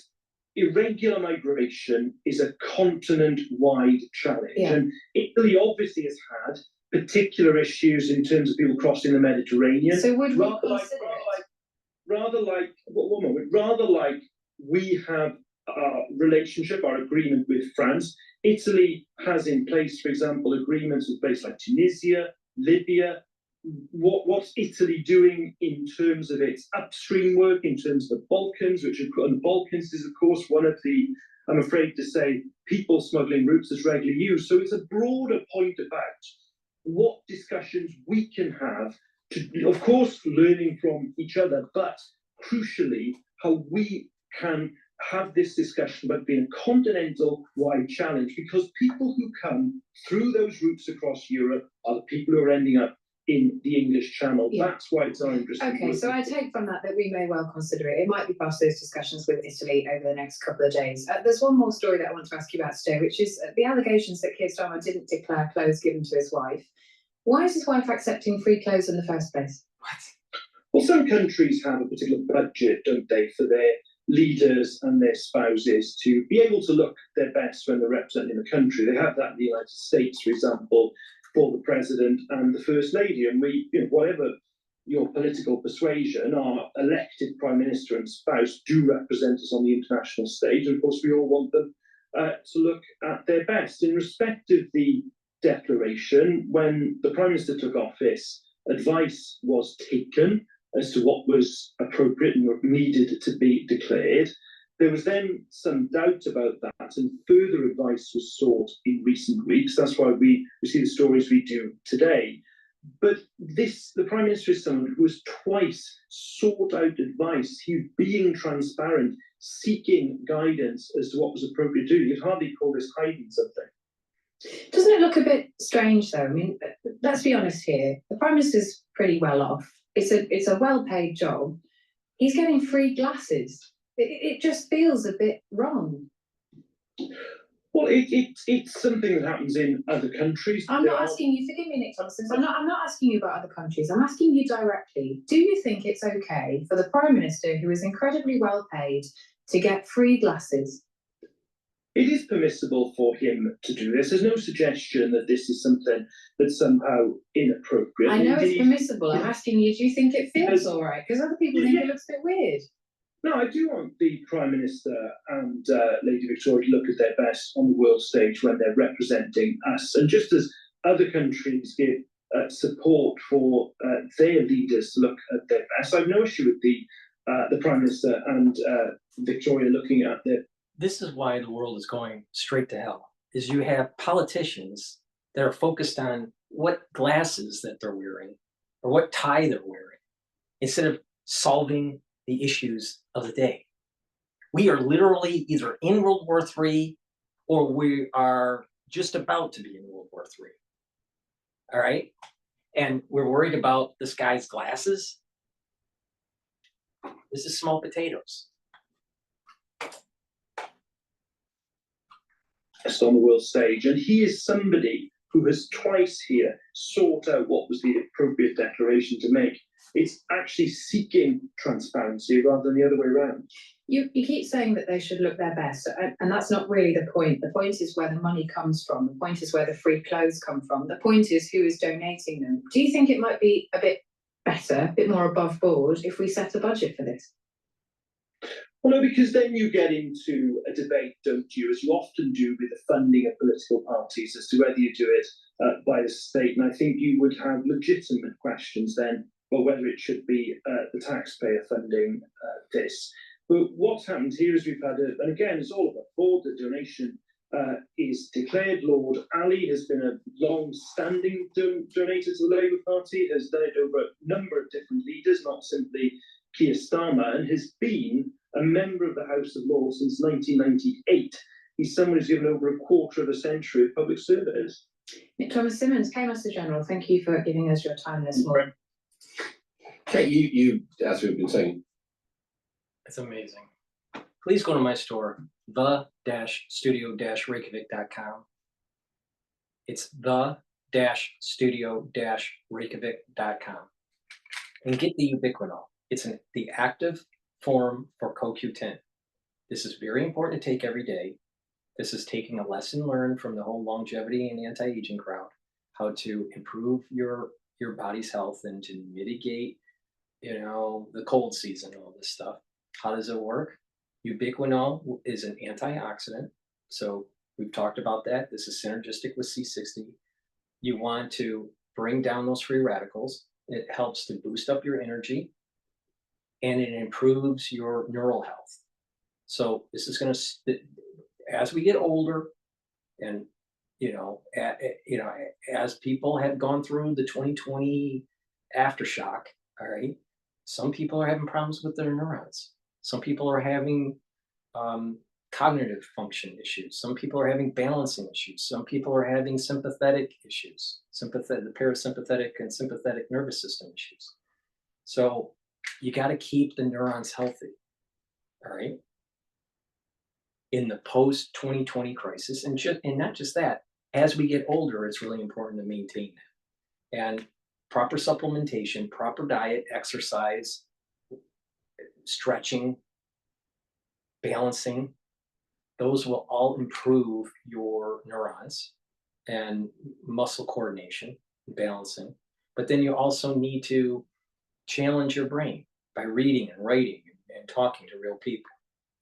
irregular migration is a continent-wide challenge. Yeah. And Italy obviously has had particular issues in terms of people crossing the Mediterranean. So would we rather like we have our relationship, our agreement with France, Italy has in place, for example, agreements with places like Tunisia, Libya. What's Italy doing in terms of its upstream work, in terms of the Balkans, and the Balkans is, of course, one of the, I'm afraid to say, people smuggling routes that's regularly used. So it's a broader point about what discussions we can have to, of course, learning from each other, but crucially, how we can have this discussion about being a continental-wide challenge, because people who come through those routes across Europe are the people who are ending up in the English Channel. Yeah. That's why it's our interest. Okay, so I take from that we may well consider it. It might be part of those discussions with Italy over the next couple of days. There's one more story that I want to ask you about today, which is the allegations that Keir Starmer didn't declare clothes given to his wife. Why is his wife accepting free clothes in the first place? Well, some countries have a particular budget, don't they, for their leaders and their spouses to be able to look their best when they're representing the country. They have that in the United States, for example, for the president and the first lady. And we, whatever your political persuasion, our elected prime minister and spouse do represent us on the international stage. And of course, we all want them to look at their best. In respect of the declaration, when the prime minister took office, advice was taken as to what was appropriate and what needed to be declared. There was then some doubt about that, and further advice was sought in recent weeks. That's why we see the stories we do today. But the Prime Minister is someone who has twice sought out advice. He was being transparent, seeking guidance as to what was appropriate to do. You'd hardly call this hiding something. Doesn't it look a bit strange, though? I mean, let's be honest here. The Prime Minister's pretty well off. It's a well-paid job. He's getting free glasses. It just feels a bit wrong. Well, it's something that happens in other countries. I'm not asking you, forgive me, Nick Thompson, I'm not asking you about other countries. I'm asking you directly. Do you think it's okay for the Prime Minister, who is incredibly well paid, to get free glasses? It is permissible for him to do this. There's no suggestion that this is something that's somehow inappropriate. I know it's permissible. I'm asking you, do you think it feels all right? Because other people think it looks a bit weird. No, I do want the Prime Minister and Lady Victoria to look at their best on the world stage when they're representing us. And just as other countries give support for their leaders to look at their best, I have no issue with the Prime Minister and Victoria looking at their. This is why the world is going straight to hell, is you have politicians that are focused on what glasses that they're wearing or what tie they're wearing, instead of solving the issues of the day. We are literally either in World War III or we are just about to be in World War III. All right? And we're worried about this guy's glasses. This is small potatoes. On the world stage, and he is somebody who has twice here sought out what was the appropriate declaration to make. It's actually seeking transparency rather than the other way around. You keep saying that they should look their best, and that's not really the point. The point is where the money comes from. The point is where the free clothes come from. The point is who is donating them. Do you think it might be a bit better, a bit more above board, if we set a budget for this? Well, no, because then you get into a debate, don't you, as you often do with the funding of political parties, as to whether you do it by the state. And I think you would have legitimate questions then, or whether it should be the taxpayer funding this. But what's happened here is we've had, and again, it's all about board. The donation is declared. Lord Ali has been a long-standing donator to the Labour Party, has done it over a number of different leaders, not simply Keir Starmer, and has been a member of the House of Lords since 1998. He's someone who's given over a quarter of a century of public service. Nick Thomas Simmons, Paymaster General, thank you for giving us your time this morning. Okay, you as we've been saying. It's amazing. Please go to my store, the-studio-reykjavik.com. It's the-studio-reykjavik.com. And get the ubiquinol. It's the active form for CoQ10. This is very important to take every day. This is taking a lesson learned from the whole longevity and anti-aging crowd, how to improve your body's health and to mitigate, the cold season, all this stuff. How does it work? Ubiquinol is an antioxidant. So we've talked about that. This is synergistic with C60. You want to bring down those free radicals. It helps to boost up your energy, and it improves your neural health. So this is going to, as we get older, and as people have gone through the 2020 aftershock, all right, some people are having problems with their neurons. Some people are having cognitive function issues. Some people are having balancing issues. Some people are having sympathetic issues, the parasympathetic and sympathetic nervous system issues. So you got to keep the neurons healthy, all right? In the post-2020 crisis, and not just that, as we get older, it's really important to maintain that. And proper supplementation, proper diet, exercise, stretching, balancing, those will all improve your neurons and muscle coordination, balancing. But then you also need to challenge your brain by reading and writing and talking to real people,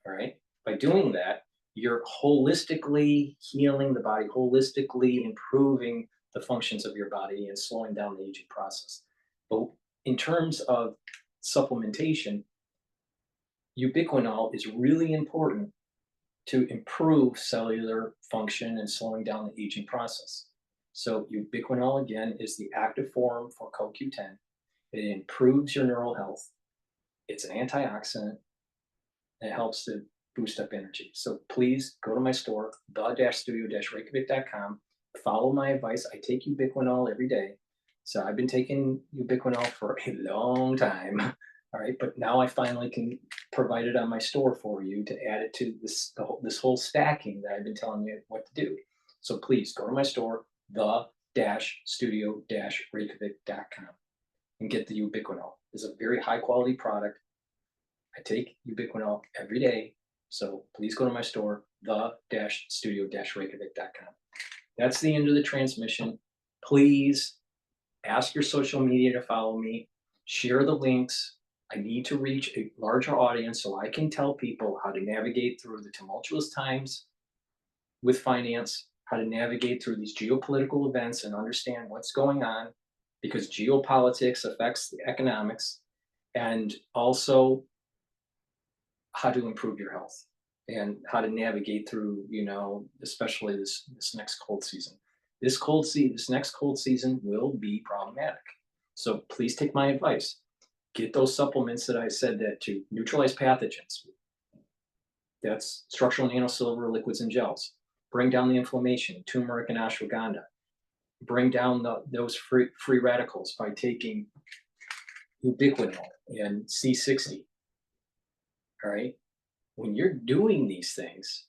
all right? By doing that, you're holistically healing the body, holistically improving the functions of your body and slowing down the aging process. But in terms of supplementation, ubiquinol is really important to improve cellular function and slowing down the aging process. So ubiquinol, again, is the active form for CoQ10. It improves your neural health. It's an antioxidant. And it helps to boost up energy. So please go to my store, the-studio-reykjavik.com. Follow my advice. I take ubiquinol every day. So I've been taking ubiquinol for a long time. All right, but now I finally can provide it on my store for you to add it to this whole stacking that I've been telling you what to do. So please go to my store, the-studio-reykjavik.com, and get the ubiquinol. It's a very high quality product. I take ubiquinol every day. So please go to my store, the-studio-reykjavik.com. That's the end of the transmission. Please ask your social media to follow me. Share the links. I need to reach a larger audience so I can tell people how to navigate through the tumultuous times with finance, how to navigate through these geopolitical events and understand what's going on, because geopolitics affects the economics, and also how to improve your health and how to navigate through, especially this next cold season. This next cold season will be problematic. So please take my advice. Get those supplements that I said that to neutralize pathogens. That's structural nanosilver liquids and gels. Bring down the inflammation, turmeric and ashwagandha. Bring down those free radicals by taking ubiquinol and C60. All right. When you're doing these things,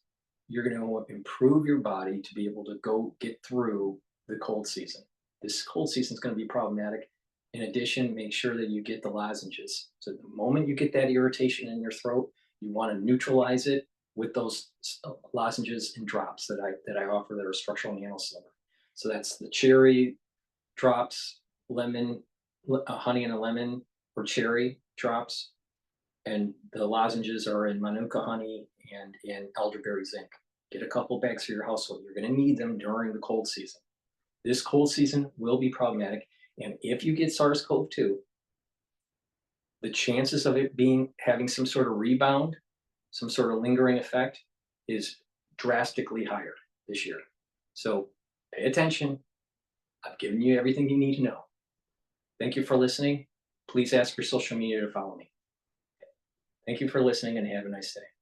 you're going to improve your body to be able to go get through the cold season. This cold season is going to be problematic. In addition, make sure that you get the lozenges. So the moment you get that irritation in your throat, you want to neutralize it with those lozenges and drops that I offer that are structural nanosilver. So that's the cherry drops, lemon, honey and a lemon, or cherry drops. And the lozenges are in manuka honey and in elderberry zinc. Get a couple bags for your household. You're going to need them during the cold season. This cold season will be problematic. And if you get SARS-CoV-2, the chances of it having some sort of rebound, some sort of lingering effect, is drastically higher this year. So pay attention. I've given you everything you need to know. Thank you for listening. Please ask your social media to follow me. Thank you for listening and have a nice day.